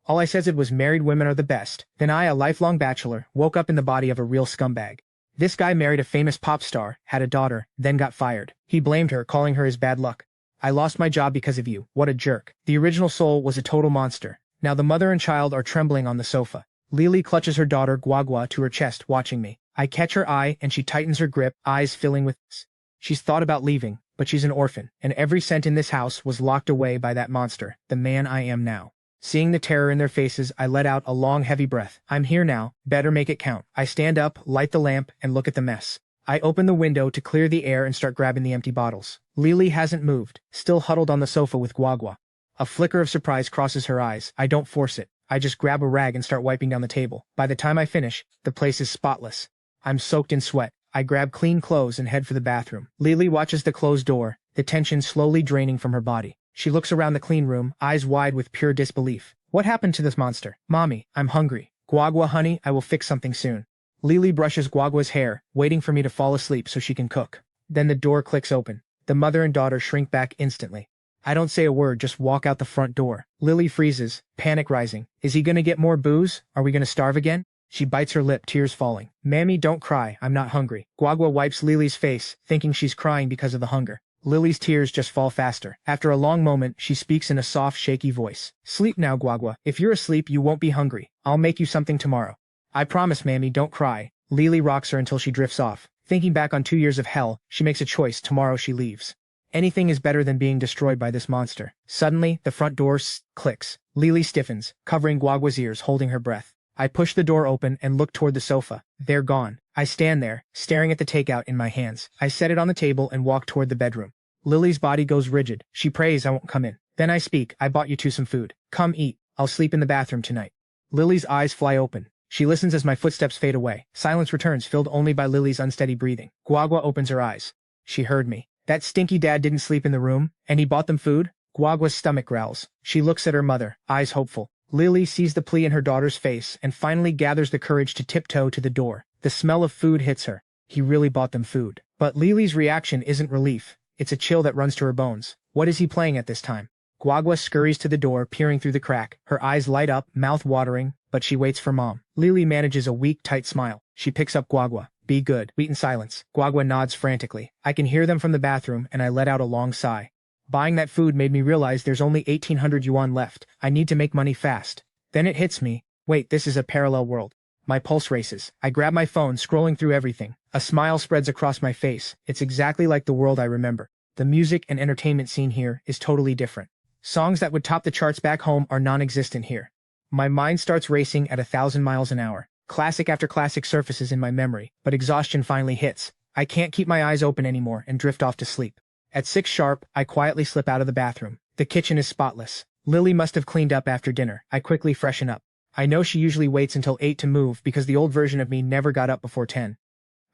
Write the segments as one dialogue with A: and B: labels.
A: All I said was married women are the best. Then I, a lifelong bachelor, woke up in the body of a real scumbag. This guy married a famous pop star, had a daughter, then got fired. He blamed her, calling her his bad luck. I lost my job because of you. What a jerk. The original soul was a total monster. Now the mother and child are trembling on the sofa. Lily clutches her daughter Guagua to her chest, watching me. I catch her eye and she tightens her grip, eyes filling with She's thought about leaving, but she's an orphan, and every cent in this house was locked away by that monster, the man I am now. Seeing the terror in their faces, I let out a long, heavy breath. I'm here now, better make it count. I stand up, light the lamp, and look at the mess. I open the window to clear the air and start grabbing the empty bottles. Lily hasn't moved, still huddled on the sofa with Guagua. A flicker of surprise crosses her eyes. I don't force it. I just grab a rag and start wiping down the table. By the time I finish, the place is spotless. I'm soaked in sweat. I grab clean clothes and head for the bathroom. Lily watches the closed door, the tension slowly draining from her body. She looks around the clean room, eyes wide with pure disbelief. What happened to this monster? Mommy, I'm hungry. Guagua, honey, I will fix something soon. Lily brushes Guagua's hair, waiting for me to fall asleep so she can cook. Then the door clicks open. The mother and daughter shrink back instantly. I don't say a word, just walk out the front door. Lily freezes, panic rising. Is he gonna get more booze? Are we gonna starve again? She bites her lip, tears falling. Mammy, don't cry, I'm not hungry. Guagua wipes Lily's face, thinking she's crying because of the hunger. Lily's tears just fall faster. After a long moment, she speaks in a soft, shaky voice. Sleep now, Guagua. If you're asleep, you won't be hungry. I'll make you something tomorrow. I promise, Mammy, don't cry. Lily rocks her until she drifts off. Thinking back on 2 years of hell, she makes a choice. Tomorrow she leaves. Anything is better than being destroyed by this monster. Suddenly, the front door clicks. Lily stiffens, covering Guagua's ears, holding her breath. I push the door open and look toward the sofa. They're gone. I stand there, staring at the takeout in my hands. I set it on the table and walk toward the bedroom. Lily's body goes rigid. She prays I won't come in. Then I speak. I bought you two some food. Come eat. I'll sleep in the bathroom tonight. Lily's eyes fly open. She listens as my footsteps fade away. Silence returns, filled only by Lily's unsteady breathing. Guagua opens her eyes. She heard me. That stinky dad didn't sleep in the room, and he bought them food? Guagua's stomach growls. She looks at her mother, eyes hopeful. Lily sees the plea in her daughter's face and finally gathers the courage to tiptoe to the door. The smell of food hits her. He really bought them food. But Lily's reaction isn't relief. It's a chill that runs to her bones. What is he playing at this time? Guagua scurries to the door, peering through the crack. Her eyes light up, mouth watering, but she waits for Mom. Lily manages a weak, tight smile. She picks up Guagua. Be good. We eat in silence. Guagua nods frantically. I can hear them from the bathroom, and I let out a long sigh. Buying that food made me realize there's only 1,800 yuan left. I need to make money fast. Then it hits me. Wait, this is a parallel world. My pulse races. I grab my phone, scrolling through everything. A smile spreads across my face. It's exactly like the world I remember. The music and entertainment scene here is totally different. Songs that would top the charts back home are non-existent here. My mind starts racing at 1,000 miles an hour. Classic after classic surfaces in my memory, but exhaustion finally hits. I can't keep my eyes open anymore and drift off to sleep. At 6 sharp, I quietly slip out of the bathroom. The kitchen is spotless. Lily must have cleaned up after dinner. I quickly freshen up. I know she usually waits until 8 to move because the old version of me never got up before 10.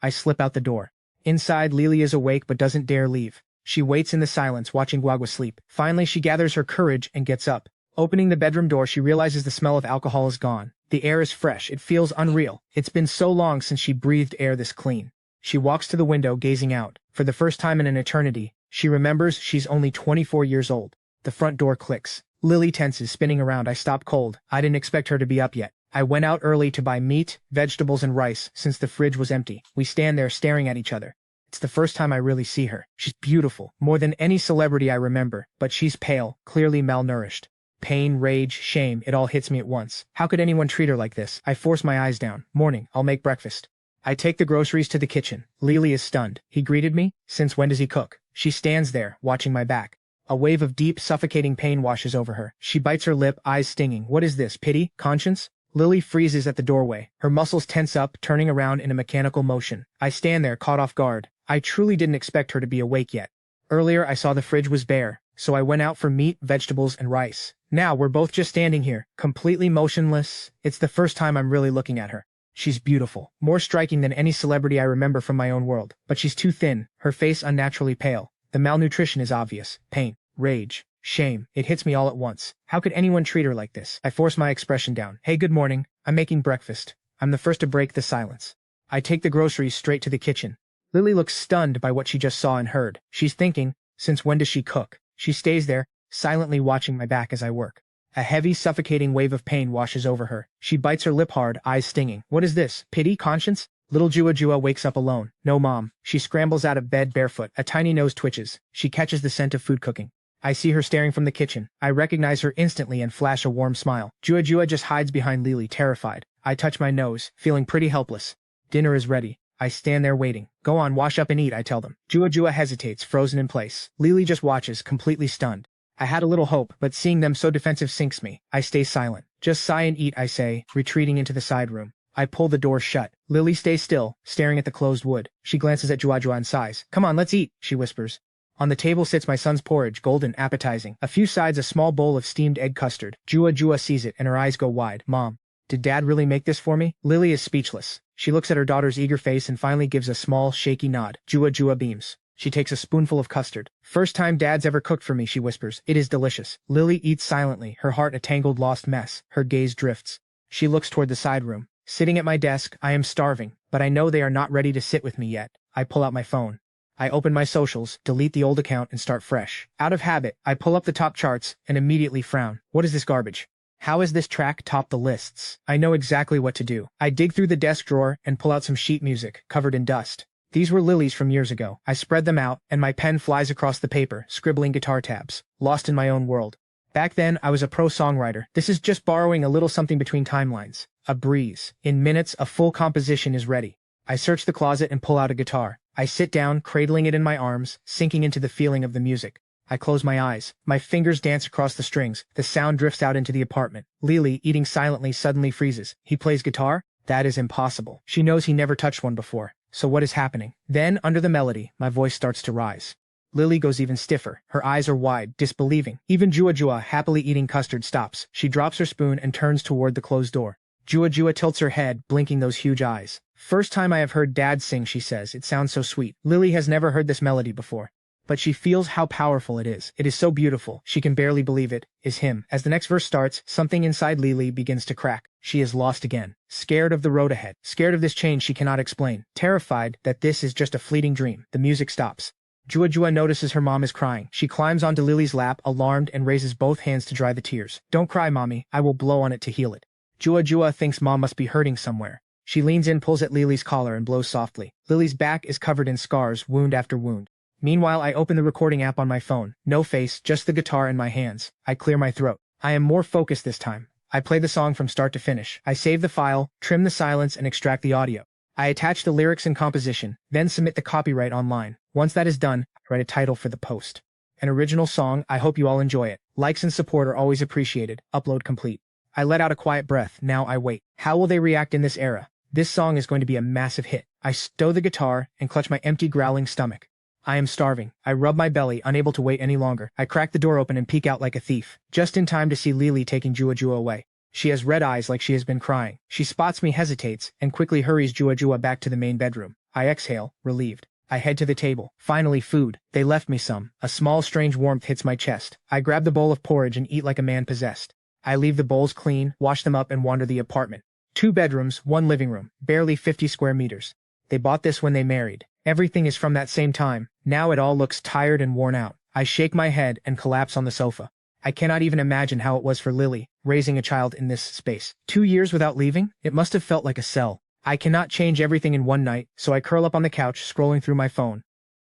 A: I slip out the door. Inside, Lily is awake but doesn't dare leave. She waits in the silence, watching Guagua sleep. Finally, she gathers her courage and gets up. Opening the bedroom door, she realizes the smell of alcohol is gone. The air is fresh. It feels unreal. It's been so long since she breathed air this clean. She walks to the window, gazing out. For the first time in an eternity, she remembers she's only 24 years old. The front door clicks. Lily tenses, spinning around. I stop cold. I didn't expect her to be up yet. I went out early to buy meat, vegetables, and rice since the fridge was empty. We stand there staring at each other. It's the first time I really see her. She's beautiful, more than any celebrity I remember, but she's pale, clearly malnourished. Pain, rage, shame, it all hits me at once. How could anyone treat her like this? I force my eyes down. Morning, I'll make breakfast. I take the groceries to the kitchen. Lily is stunned. He greeted me? Since when does he cook? She stands there, watching my back. A wave of deep, suffocating pain washes over her. She bites her lip, eyes stinging. What is this, pity? Conscience? Lily freezes at the doorway. Her muscles tense up, turning around in a mechanical motion. I stand there, caught off guard. I truly didn't expect her to be awake yet. Earlier, I saw the fridge was bare, so I went out for meat, vegetables, and rice. Now, we're both just standing here, completely motionless. It's the first time I'm really looking at her. She's beautiful, more striking than any celebrity I remember from my own world. But she's too thin, her face unnaturally pale. The malnutrition is obvious. Pain, rage, shame. It hits me all at once. How could anyone treat her like this? I force my expression down. Hey, good morning. I'm making breakfast. I'm the first to break the silence. I take the groceries straight to the kitchen. Lily looks stunned by what she just saw and heard. She's thinking, since when does she cook? She stays there, silently watching my back as I work. A heavy, suffocating wave of pain washes over her. She bites her lip hard, eyes stinging. What is this? Pity? Conscience? Little Jua Jua wakes up alone. No mom. She scrambles out of bed barefoot. A tiny nose twitches. She catches the scent of food cooking. I see her staring from the kitchen. I recognize her instantly and flash a warm smile. Jua Jua just hides behind Lily, terrified. I touch my nose, feeling pretty helpless. Dinner is ready. I stand there waiting. Go on, wash up and eat, I tell them. Jua Jua hesitates, frozen in place. Lily just watches, completely stunned. I had a little hope, but seeing them so defensive sinks me. I stay silent. Just sigh and eat, I say, retreating into the side room. I pull the door shut. Lily stays still, staring at the closed wood. She glances at Jua Jua and sighs. Come on, let's eat, she whispers. On the table sits my son's porridge, golden, appetizing. A few sides, a small bowl of steamed egg custard. Jua Jua sees it and her eyes go wide. Mom, did Dad really make this for me? Lily is speechless. She looks at her daughter's eager face and finally gives a small, shaky nod. Jua Jua beams. She takes a spoonful of custard. First time Dad's ever cooked for me, she whispers. It is delicious. Lily eats silently, her heart a tangled, lost mess. Her gaze drifts. She looks toward the side room. Sitting at my desk, I am starving, but I know they are not ready to sit with me yet. I pull out my phone. I open my socials, delete the old account, and start fresh. Out of habit, I pull up the top charts and immediately frown. What is this garbage? How has this track topped the lists? I know exactly what to do. I dig through the desk drawer and pull out some sheet music, covered in dust. These were Lily's from years ago. I spread them out, and my pen flies across the paper, scribbling guitar tabs. Lost in my own world. Back then, I was a pro songwriter. This is just borrowing a little something between timelines. A breeze. In minutes, a full composition is ready. I search the closet and pull out a guitar. I sit down, cradling it in my arms, sinking into the feeling of the music. I close my eyes. My fingers dance across the strings. The sound drifts out into the apartment. Lily, eating silently, suddenly freezes. He plays guitar? That is impossible. She knows he never touched one before. So what is happening? Then, under the melody, my voice starts to rise. Lily goes even stiffer. Her eyes are wide, disbelieving. Even Jua Jua, happily eating custard, stops. She drops her spoon and turns toward the closed door. Jua Jua tilts her head, blinking those huge eyes. First time I have heard Dad sing, she says. It sounds so sweet. Lily has never heard this melody before. But she feels how powerful it is. It is so beautiful. She can barely believe it is him. As the next verse starts, something inside Lily begins to crack. She is lost again. Scared of the road ahead. Scared of this change she cannot explain. Terrified that this is just a fleeting dream. The music stops. Jua Jua notices her mom is crying. She climbs onto Lily's lap, alarmed, and raises both hands to dry the tears. Don't cry, mommy. I will blow on it to heal it. Jua Jua thinks mom must be hurting somewhere. She leans in, pulls at Lily's collar, and blows softly. Lily's back is covered in scars, wound after wound. Meanwhile, I open the recording app on my phone. No face, just the guitar in my hands. I clear my throat. I am more focused this time. I play the song from start to finish. I save the file, trim the silence, and extract the audio. I attach the lyrics and composition, then submit the copyright online. Once that is done, I write a title for the post. An original song. I hope you all enjoy it. Likes and support are always appreciated. Upload complete. I let out a quiet breath. Now I wait. How will they react in this era? This song is going to be a massive hit. I stow the guitar and clutch my empty, growling stomach. I am starving. I rub my belly, unable to wait any longer. I crack the door open and peek out like a thief, just in time to see Lily taking Jua Jua away. She has red eyes like she has been crying. She spots me, hesitates, and quickly hurries Jua Jua back to the main bedroom. I exhale, relieved. I head to the table. Finally, food. They left me some. A small, strange warmth hits my chest. I grab the bowl of porridge and eat like a man possessed. I leave the bowls clean, wash them up, and wander the apartment. 2 bedrooms, 1 living room, barely 50 square meters. They bought this when they married. Everything is from that same time. Now it all looks tired and worn out. I shake my head and collapse on the sofa. I cannot even imagine how it was for Lily, raising a child in this space. 2 years without leaving? It must have felt like a cell. I cannot change everything in one night, so I curl up on the couch, scrolling through my phone.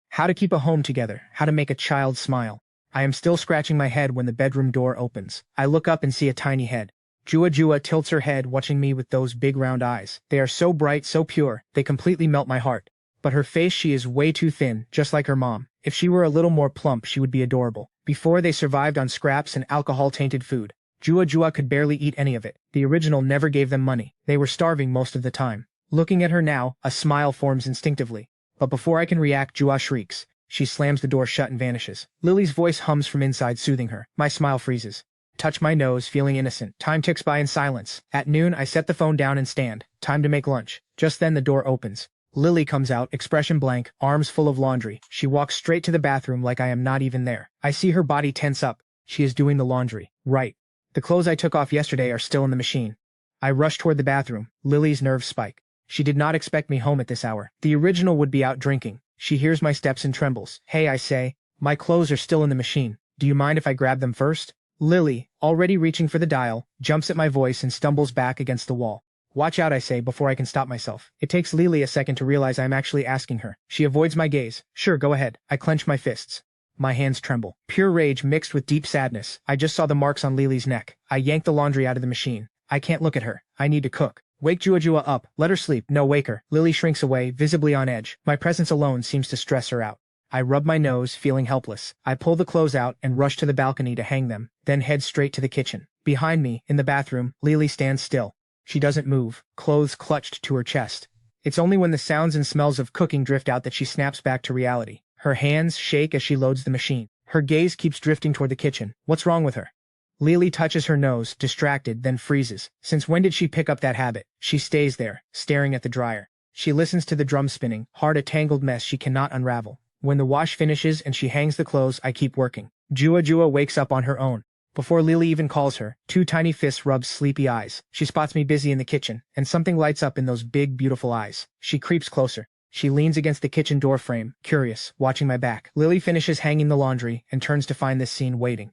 A: How to keep a home together, how to make a child smile. I am still scratching my head when the bedroom door opens. I look up and see a tiny head. Jua Jua tilts her head, watching me with those big round eyes. They are so bright, so pure, they completely melt my heart. But her face, she is way too thin, just like her mom. If she were a little more plump, she would be adorable. Before, they survived on scraps and alcohol-tainted food. Jua Jua could barely eat any of it. The original never gave them money. They were starving most of the time. Looking at her now, a smile forms instinctively. But before I can react, Jua shrieks. She slams the door shut and vanishes. Lily's voice hums from inside, soothing her. My smile freezes. Touch my nose, feeling innocent. Time ticks by in silence. At noon, I set the phone down and stand. Time to make lunch. Just then the door opens. Lily comes out, expression blank, arms full of laundry. She walks straight to the bathroom like I am not even there. I see her body tense up. She is doing the laundry. Right. The clothes I took off yesterday are still in the machine. I rush toward the bathroom. Lily's nerves spike. She did not expect me home at this hour. The original would be out drinking. She hears my steps and trembles. Hey, I say. My clothes are still in the machine. Do you mind if I grab them first? Lily, already reaching for the dial, jumps at my voice and stumbles back against the wall. Watch out, I say before I can stop myself. It takes Lily a second to realize I'm actually asking her. She avoids my gaze. Sure, go ahead. I clench my fists. My hands tremble. Pure rage mixed with deep sadness. I just saw the marks on Lily's neck. I yank the laundry out of the machine. I can't look at her. I need to cook. Wake Jua up. Let her sleep. No, wake her. Lily shrinks away, visibly on edge. My presence alone seems to stress her out. I rub my nose, feeling helpless. I pull the clothes out and rush to the balcony to hang them, then head straight to the kitchen. Behind me, in the bathroom, Lily stands still. She doesn't move, clothes clutched to her chest. It's only when the sounds and smells of cooking drift out that she snaps back to reality. Her hands shake as she loads the machine. Her gaze keeps drifting toward the kitchen. What's wrong with her? Lily touches her nose, distracted, then freezes. Since when did she pick up that habit? She stays there, staring at the dryer. She listens to the drum spinning, heart a tangled mess she cannot unravel. When the wash finishes and she hangs the clothes, I keep working. Jua wakes up on her own. Before Lily even calls her, two tiny fists rub sleepy eyes. She spots me busy in the kitchen, and something lights up in those big, beautiful eyes. She creeps closer. She leans against the kitchen door frame, curious, watching my back. Lily finishes hanging the laundry and turns to find this scene waiting.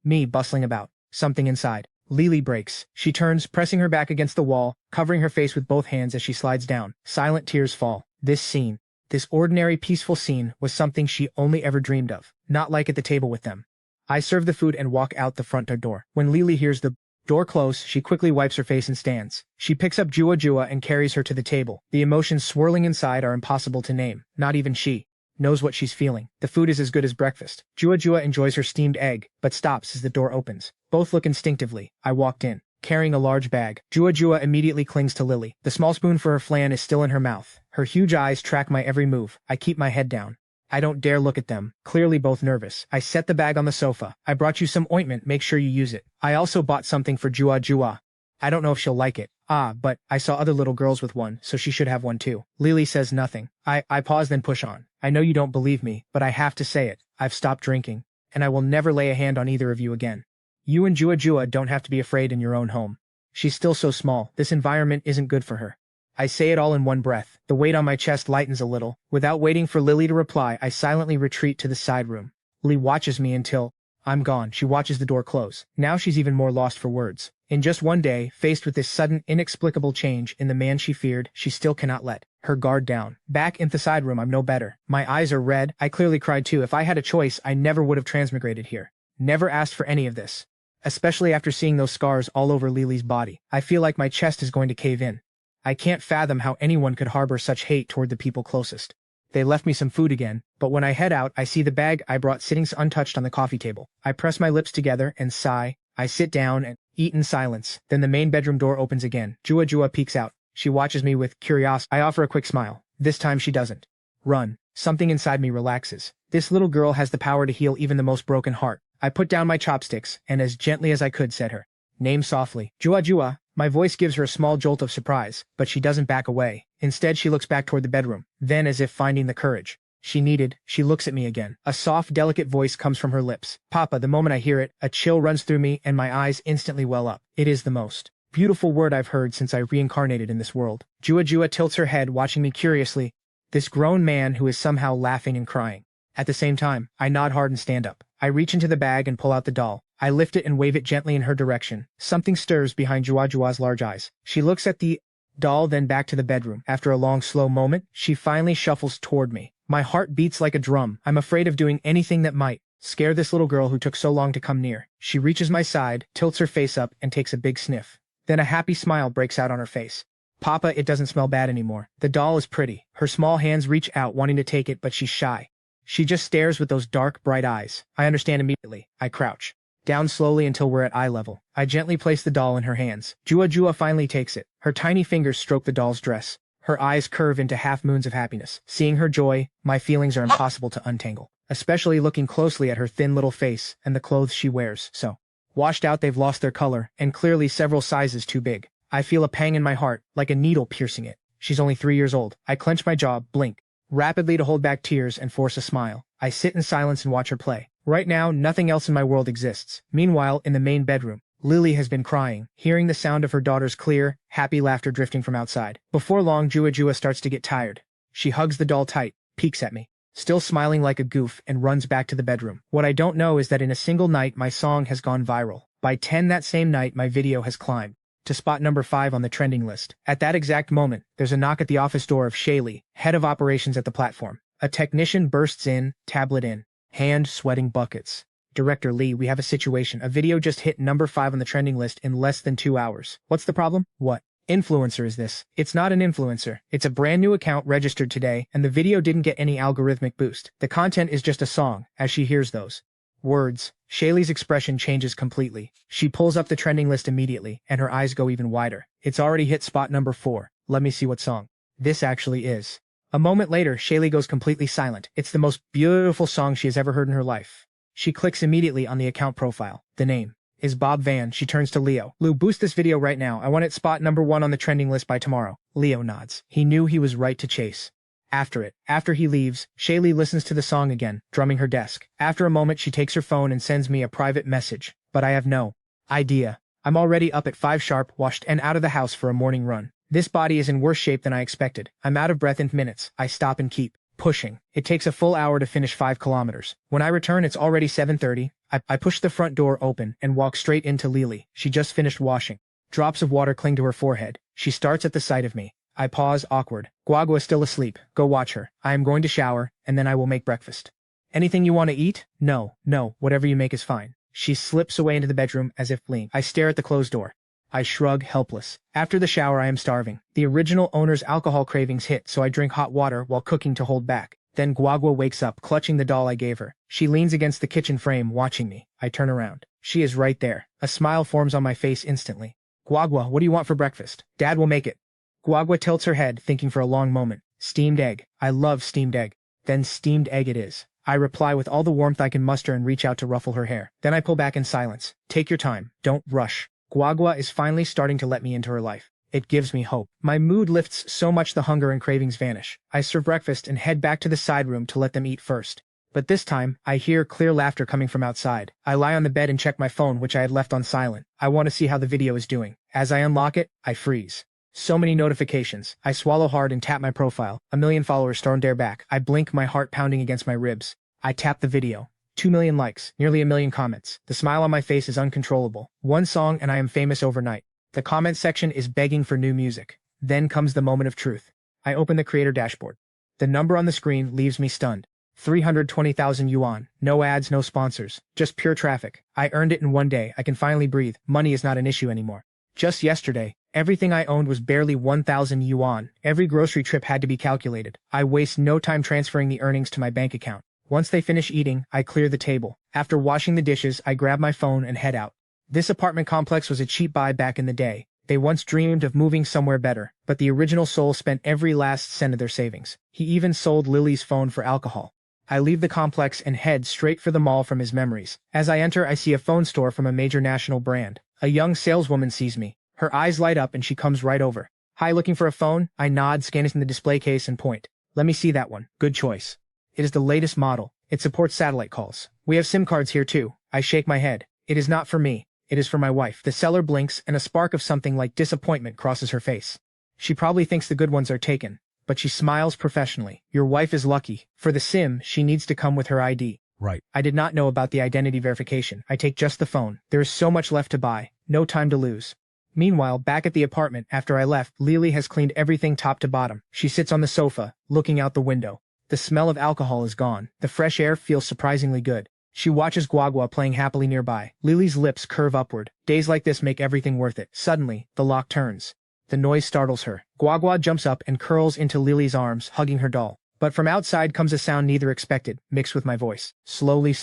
A: Me bustling about. Something inside. Lily breaks. She turns, pressing her back against the wall, covering her face with both hands as she slides down. Silent tears fall. This scene, this ordinary, peaceful scene, was something she only ever dreamed of. Not like at the table with them. I serve the food and walk out the front door. When Lily hears the door close, she quickly wipes her face and stands. She picks up Jua and carries her to the table. The emotions swirling inside are impossible to name. Not even she knows what she's feeling. The food is as good as breakfast. Jua enjoys her steamed egg, but stops as the door opens. Both look instinctively. I walked in, carrying a large bag. Jua immediately clings to Lily. The small spoon for her flan is still in her mouth. Her huge eyes track my every move. I keep my head down. I don't dare look at them, clearly both nervous. I set the bag on the sofa. I brought you some ointment, make sure you use it. I also bought something for Jua. I don't know if she'll like it. But I saw other little girls with one, so she should have one too. Lily says nothing. I pause then push on. I know you don't believe me, but I have to say it. I've stopped drinking, and I will never lay a hand on either of you again. You and Jua don't have to be afraid in your own home. She's still so small. This environment isn't good for her. I say it all in one breath. The weight on my chest lightens a little. Without waiting for Lily to reply, I silently retreat to the side room. Lily watches me until I'm gone. She watches the door close. Now she's even more lost for words. In just one day, faced with this sudden, inexplicable change in the man she feared, she still cannot let her guard down. Back in the side room, I'm no better. My eyes are red. I clearly cried too. If I had a choice, I never would have transmigrated here. Never asked for any of this. Especially after seeing those scars all over Lily's body. I feel like my chest is going to cave in. I can't fathom how anyone could harbor such hate toward the people closest. They left me some food again, but when I head out, I see the bag I brought sitting untouched on the coffee table. I press my lips together and sigh. I sit down and eat in silence. Then the main bedroom door opens again. Jua peeks out. She watches me with curiosity. I offer a quick smile. This time she doesn't. Run. Something inside me relaxes. This little girl has the power to heal even the most broken heart. I put down my chopsticks and as gently as I could said her name softly. Jua. My voice gives her a small jolt of surprise, but she doesn't back away. Instead, she looks back toward the bedroom. Then, as if finding the courage she needed, she looks at me again. A soft, delicate voice comes from her lips. Papa, the moment I hear it, a chill runs through me and my eyes instantly well up. It is the most beautiful word I've heard since I reincarnated in this world. Jua tilts her head, watching me curiously. This grown man who is somehow laughing and crying. At the same time, I nod hard and stand up. I reach into the bag and pull out the doll. I lift it and wave it gently in her direction. Something stirs behind Jua's large eyes. She looks at the doll, then back to the bedroom. After a long, slow moment, she finally shuffles toward me. My heart beats like a drum. I'm afraid of doing anything that might scare this little girl who took so long to come near. She reaches my side, tilts her face up, and takes a big sniff. Then a happy smile breaks out on her face. Papa, it doesn't smell bad anymore. The doll is pretty. Her small hands reach out, wanting to take it, but she's shy. She just stares with those dark, bright eyes. I understand immediately. I crouch down slowly until we're at eye level. I gently place the doll in her hands. Jua finally takes it. Her tiny fingers stroke the doll's dress. Her eyes curve into half moons of happiness. Seeing her joy, my feelings are impossible to untangle. Especially looking closely at her thin little face and the clothes she wears. So washed out, they've lost their color, and clearly several sizes too big. I feel a pang in my heart, like a needle piercing it. She's only 3 years old. I clench my jaw, blink rapidly to hold back tears and force a smile. I sit in silence and watch her play. Right now, nothing else in my world exists. Meanwhile, in the main bedroom, Lily has been crying, hearing the sound of her daughter's clear, happy laughter drifting from outside. Before long, Jua starts to get tired. She hugs the doll tight, peeks at me. still smiling like a goof, and runs back to the bedroom. What I don't know is that in a single night my song has gone viral. By 10 that same night my video has climbed to spot number 5 on the trending list. At that exact moment, there's a knock at the office door of Shaylee, head of operations at the platform. A technician bursts in, tablet in hand, sweating buckets. Director Lee, we have a situation. A video just hit number 5 on the trending list in less than 2 hours. What's the problem? What influencer is this? It's not an influencer. It's a brand new account registered today, and the video didn't get any algorithmic boost. The content is just a song. As she hears those words, Shaylee's expression changes completely. She pulls up the trending list immediately, and her eyes go even wider. It's already hit spot number 4. Let me see what song this actually is. A moment later, Shaylee goes completely silent. It's the most beautiful song she has ever heard in her life. She clicks immediately on the account profile. The name is Bob Van. She turns to Leo. Lou, boost this video right now. I want it spot number 1 on the trending list by tomorrow. Leo nods. He knew he was right to chase after he leaves, Shaylee listens to the song again, drumming her desk. After a moment, she takes her phone and sends me a private message. But I have no idea. I'm already up at 5 sharp, washed and out of the house for a morning run. This body is in worse shape than I expected. I'm out of breath in minutes. I stop and keep pushing. It takes a full hour to finish 5 kilometers. When I return, it's already 7:30. I push the front door open and walk straight into Lily. She just finished washing. Drops of water cling to her forehead. She starts at the sight of me. I pause, awkward. Guagua is still asleep. Go watch her. I am going to shower, and then I will make breakfast. Anything you want to eat? No, whatever you make is fine. She slips away into the bedroom as if fleeing. I stare at the closed door. I shrug, helpless. After the shower, I am starving. The original owner's alcohol cravings hit, so I drink hot water while cooking to hold back. Then Guagua wakes up, clutching the doll I gave her. She leans against the kitchen frame, watching me. I turn around. She is right there. A smile forms on my face instantly. Guagua, what do you want for breakfast? Dad will make it. Guagua tilts her head, thinking for a long moment. Steamed egg. I love steamed egg. Then steamed egg it is. I reply with all the warmth I can muster and reach out to ruffle her hair. Then I pull back in silence. Take your time. Don't rush. Guagua is finally starting to let me into her life. It gives me hope. My mood lifts so much the hunger and cravings vanish. I serve breakfast and head back to the side room to let them eat first. But this time, I hear clear laughter coming from outside. I lie on the bed and check my phone, which I had left on silent. I want to see how the video is doing. As I unlock it, I freeze. So many notifications. I swallow hard and tap my profile. 1 million followers stare back. I blink, my heart pounding against my ribs. I tap the video. 2 million likes, nearly 1 million comments. The smile on my face is uncontrollable. 1 song and I am famous overnight. The comment section is begging for new music. Then comes the moment of truth. I open the creator dashboard. The number on the screen leaves me stunned. 320,000 yuan. No ads, no sponsors. Just pure traffic. I earned it in 1 day. I can finally breathe. Money is not an issue anymore. Just yesterday, everything I owned was barely 1,000 yuan. Every grocery trip had to be calculated. I waste no time transferring the earnings to my bank account. Once they finish eating, I clear the table. After washing the dishes, I grab my phone and head out. This apartment complex was a cheap buy back in the day. They once dreamed of moving somewhere better, but the original soul spent every last cent of their savings. He even sold Lily's phone for alcohol. I leave the complex and head straight for the mall from his memories. As I enter, I see a phone store from a major national brand. A young saleswoman sees me. Her eyes light up and she comes right over. Hi, looking for a phone? I nod, scanning the display case and point. Let me see that one. Good choice. It is the latest model. It supports satellite calls. We have SIM cards here too. I shake my head. It is not for me. It is for my wife. The seller blinks and a spark of something like disappointment crosses her face. She probably thinks the good ones are taken, but she smiles professionally. Your wife is lucky. For the SIM, she needs to come with her ID.
B: Right.
A: I did not know about the identity verification. I take just the phone. There is so much left to buy. No time to lose. Meanwhile, back at the apartment, after I left, Lily has cleaned everything top to bottom. She sits on the sofa, looking out the window. The smell of alcohol is gone. The fresh air feels surprisingly good. She watches Guagua playing happily nearby. Lily's lips curve upward. Days like this make everything worth it. Suddenly, the lock turns. The noise startles her. Guagua jumps up and curls into Lily's arms, hugging her doll. But from outside comes a sound neither expected, mixed with my voice. Slowly.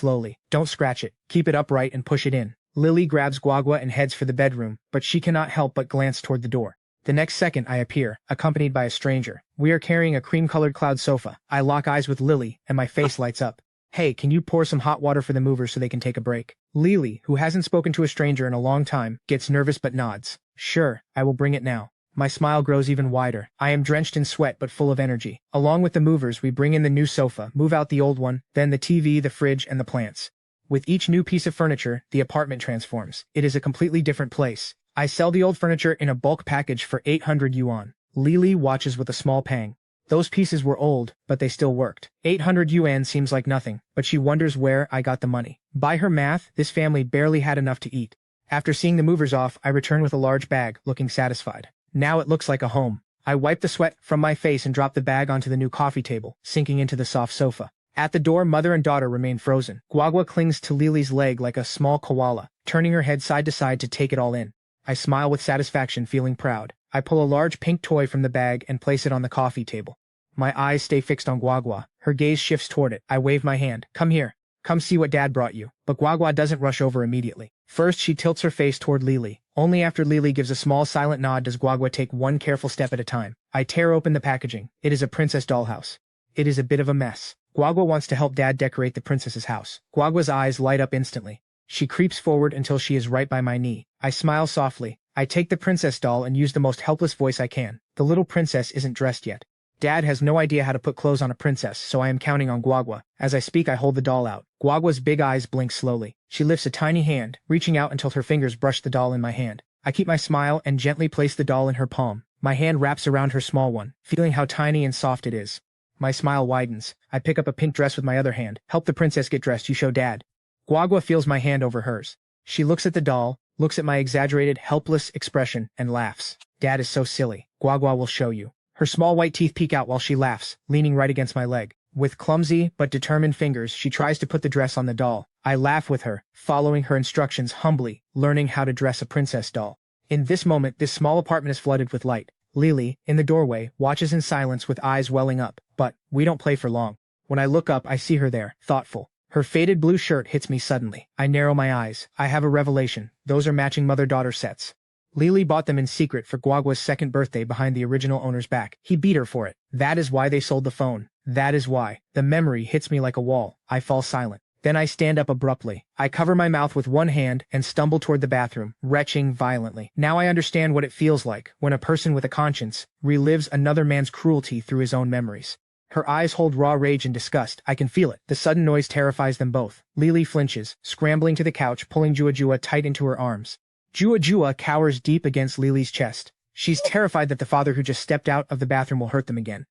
A: Don't scratch it. Keep it upright and push it in. Lily grabs Guagua and heads for the bedroom, but she cannot help but glance toward the door. The next second I appear, accompanied by a stranger. We are carrying a cream-colored cloud sofa. I lock eyes with Lily, and my face lights up. Hey, can you pour some hot water for the movers so they can take a break? Lily, who hasn't spoken to a stranger in a long time, gets nervous but nods. Sure, I will bring it now. My smile grows even wider. I am drenched in sweat but full of energy. Along with the movers, we bring in the new sofa, move out the old one, then the TV, the fridge, and the plants. With each new piece of furniture, the apartment transforms. It is a completely different place. I sell the old furniture in a bulk package for 800 yuan. Lily watches with a small pang. Those pieces were old, but they still worked. 800 yuan seems like nothing, but she wonders where I got the money. By her math, this family barely had enough to eat. After seeing the movers off, I return with a large bag, looking satisfied. Now it looks like a home. I wipe the sweat from my face and drop the bag onto the new coffee table, sinking into the soft sofa. At the door, mother and daughter remain frozen. Guagua clings to Lily's leg like a small koala, turning her head side to side to take it all in. I smile with satisfaction, feeling proud. I pull a large pink toy from the bag and place it on the coffee table. My eyes stay fixed on Guagua. Her gaze shifts toward it. I wave my hand. Come here. Come see what Dad brought you. But Guagua doesn't rush over immediately. First, she tilts her face toward Lily. Only after Lily gives a small silent nod does Guagua take one careful step at a time. I tear open the packaging. It is a princess dollhouse. It is a bit of a mess. Guagua wants to help Dad decorate the princess's house. Guagua's eyes light up instantly. She creeps forward until she is right by my knee. I smile softly. I take the princess doll and use the most helpless voice I can. The little princess isn't dressed yet. Dad has no idea how to put clothes on a princess, so I am counting on Guagua. As I speak, I hold the doll out. Guagua's big eyes blink slowly. She lifts a tiny hand, reaching out until her fingers brush the doll in my hand. I keep my smile and gently place the doll in her palm. My hand wraps around her small one, feeling how tiny and soft it is. My smile widens. I pick up a pink dress with my other hand. Help the princess get dressed, you show Dad. Guagua feels my hand over hers. She looks at the doll, looks at my exaggerated, helpless expression, and laughs. Dad is so silly. Guagua will show you. Her small white teeth peek out while she laughs, leaning right against my leg. With clumsy but determined fingers, she tries to put the dress on the doll. I laugh with her, following her instructions humbly, learning how to dress a princess doll. In this moment, this small apartment is flooded with light. Lily, in the doorway, watches in silence with eyes welling up, but we don't play for long. When I look up, I see her there, thoughtful. Her faded blue shirt hits me suddenly. I narrow my eyes. I have a revelation. Those are matching mother-daughter sets. Lily bought them in secret for Guagua's second birthday behind the original owner's back. He beat her for it. That is why they sold the phone. That is why. The memory hits me like a wall. I fall silent. Then I stand up abruptly. I cover my mouth with one hand and stumble toward the bathroom, retching violently. Now I understand what it feels like when a person with a conscience relives another man's cruelty through his own memories. Her eyes hold raw rage and disgust. I can feel it. The sudden noise terrifies them both. Lily flinches, scrambling to the couch, pulling Jua tight into her arms. Jua cowers deep against Lily's chest. She's terrified that the father who just stepped out of the bathroom will hurt them again.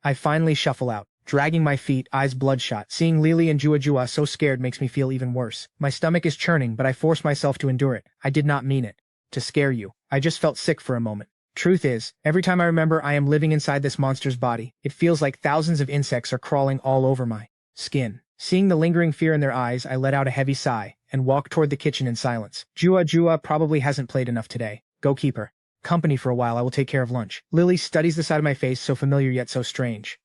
A: I finally shuffle out, dragging my feet, eyes bloodshot. Seeing Lily and Jua so scared makes me feel even worse. My stomach is churning, but I force myself to endure it. I did not mean it to scare you. I just felt sick for a moment. Truth is, every time I remember I am living inside this monster's body, it feels like thousands of insects are crawling all over my skin. Seeing the lingering fear in their eyes, I let out a heavy sigh and walk toward the kitchen in silence. Jua probably hasn't played enough today. Go keep her company for a while. I will take care of lunch. Lily studies the side of my face, so familiar yet so strange.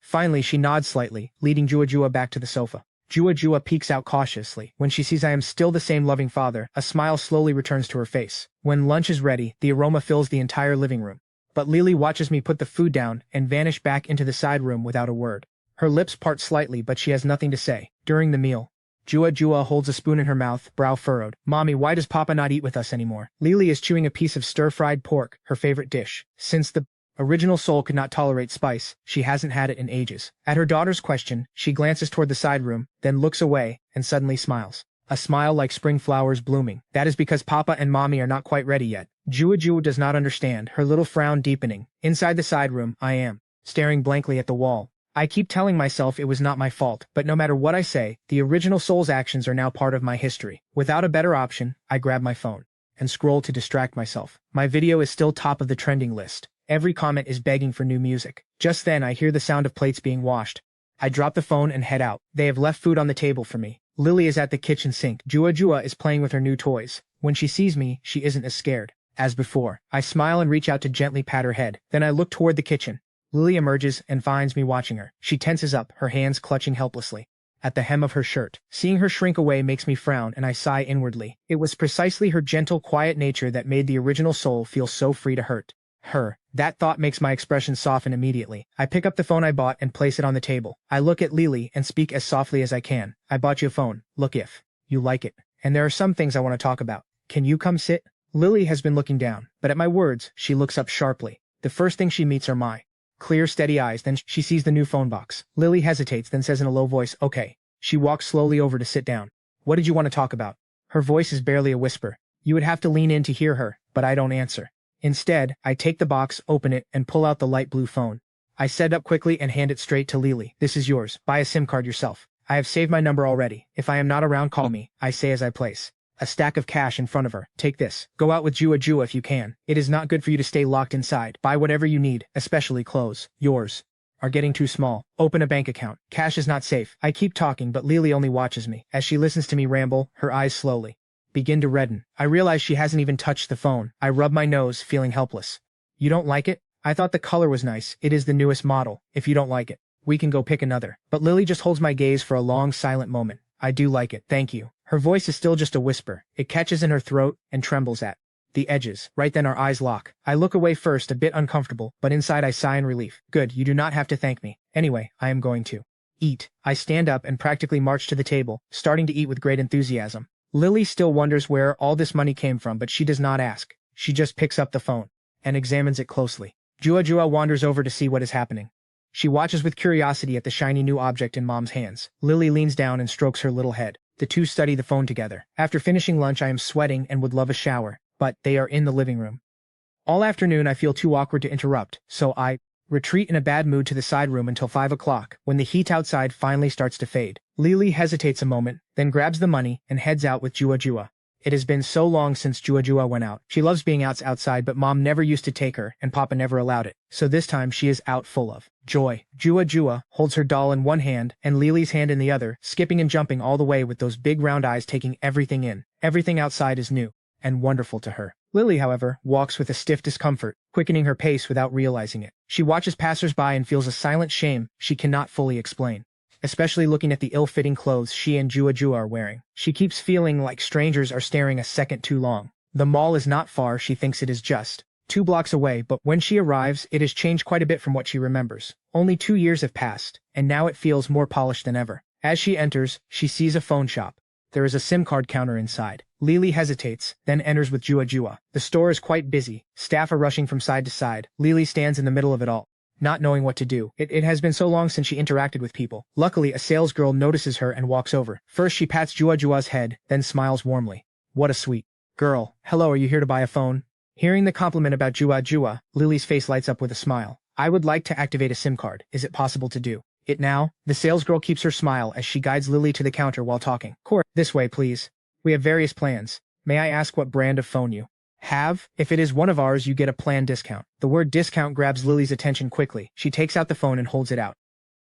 A: Finally, she nods slightly, leading Jua back to the sofa. Jua peeks out cautiously. When she sees I am still the same loving father, a smile slowly returns to her face. When lunch is ready, the aroma fills the entire living room. But Lily watches me put the food down and vanish back into the side room without a word. Her lips part slightly, but she has nothing to say. During the meal, Jua holds a spoon in her mouth, brow furrowed. Mommy, why does Papa not eat with us anymore? Lily is chewing a piece of stir-fried pork, her favorite dish. Since the original soul could not tolerate spice, she hasn't had it in ages. At her daughter's question, she glances toward the side room, then looks away, and suddenly smiles. A smile like spring flowers blooming. That is because Papa and Mommy are not quite ready yet. Jua does not understand, her little frown deepening. Inside the side room, I am staring blankly at the wall. I keep telling myself it was not my fault, but no matter what I say, the original soul's actions are now part of my history. Without a better option, I grab my phone and scroll to distract myself. My video is still top of the trending list. Every comment is begging for new music. Just then, I hear the sound of plates being washed. I drop the phone and head out. They have left food on the table for me. Lily is at the kitchen sink. Jua is playing with her new toys. When she sees me, she isn't as scared as before. I smile and reach out to gently pat her head. Then I look toward the kitchen. Lily emerges and finds me watching her. She tenses up, her hands clutching helplessly at the hem of her shirt. Seeing her shrink away makes me frown, and I sigh inwardly. It was precisely her gentle, quiet nature that made the original soul feel so free to hurt her. That thought makes my expression soften immediately. I pick up the phone I bought and place it on the table. I look at Lily and speak as softly as I can. I bought you a phone. Look if you like it. And there are some things I want to talk about. Can you come sit? Lily has been looking down, but at my words, she looks up sharply. The first thing she meets are my clear, steady eyes. Then she sees the new phone box. Lily hesitates, then says in a low voice, okay. She walks slowly over to sit down. What did you want to talk about? Her voice is barely a whisper. You would have to lean in to hear her, but I don't answer. Instead, I take the box, open it, and pull out the light blue phone. I set up quickly and hand it straight to Lily. This is yours. Buy a SIM card yourself. I have saved my number already. If I am not around, call me, I say as I place a stack of cash in front of her. Take this. Go out with Jua if you can. It is not good for you to stay locked inside. Buy whatever you need, especially clothes. Yours are getting too small. Open a bank account. Cash is not safe. I keep talking, but Lily only watches me. As she listens to me ramble, her eyes slowly begin to redden. I realize she hasn't even touched the phone. I rub my nose, feeling helpless. You don't like it? I thought the color was nice. It is the newest model. If you don't like it, we can go pick another. But Lily just holds my gaze for a long silent moment. I do like it. Thank you. Her voice is still just a whisper. It catches in her throat and trembles at the edges. Right then our eyes lock. I look away first, a bit uncomfortable, but inside I sigh in relief. Good, you do not have to thank me. Anyway, I am going to eat. I stand up and practically march to the table, starting to eat with great enthusiasm. Lily still wonders where all this money came from, but she does not ask. She just picks up the phone and examines it closely. Jua wanders over to see what is happening. She watches with curiosity at the shiny new object in Mom's hands. Lily leans down and strokes her little head. The two study the phone together. After finishing lunch, I am sweating and would love a shower, but they are in the living room. All afternoon, I feel too awkward to interrupt, so I retreat in a bad mood to the side room until 5 o'clock, when the heat outside finally starts to fade. Lily hesitates a moment, then grabs the money and heads out with Jua. It has been so long since Jua went out. She loves being outside, but Mom never used to take her, and Papa never allowed it. So this time she is out full of joy. Jua holds her doll in one hand and Lily's hand in the other, skipping and jumping all the way with those big round eyes taking everything in. Everything outside is new and wonderful to her. Lily, however, walks with a stiff discomfort, quickening her pace without realizing it. She watches passers-by and feels a silent shame she cannot fully explain, especially looking at the ill-fitting clothes she and Jua are wearing. She keeps feeling like strangers are staring a second too long. The mall is not far. She thinks it is just 2 blocks away, but when she arrives, it has changed quite a bit from what she remembers. Only 2 years have passed, and now it feels more polished than ever. As she enters, she sees a phone shop. There is a SIM card counter inside. Lily hesitates, then enters with Jua. The store is quite busy. Staff are rushing from side to side. Lily stands in the middle of it all, not knowing what to do. It has been so long since she interacted with people. Luckily, a sales girl notices her and walks over. First, she pats Jua's head, then smiles warmly. What a sweet girl. Hello, are you here to buy a phone? Hearing the compliment about Jua, Lily's face lights up with a smile. I would like to activate a SIM card. Is it possible to do it now? The sales girl keeps her smile as she guides Lily to the counter while talking. This way, please. We have various plans. May I ask what brand of phone you have? If it is one of ours, you get a plan discount. The word discount grabs Lily's attention quickly. She takes out the phone and holds it out.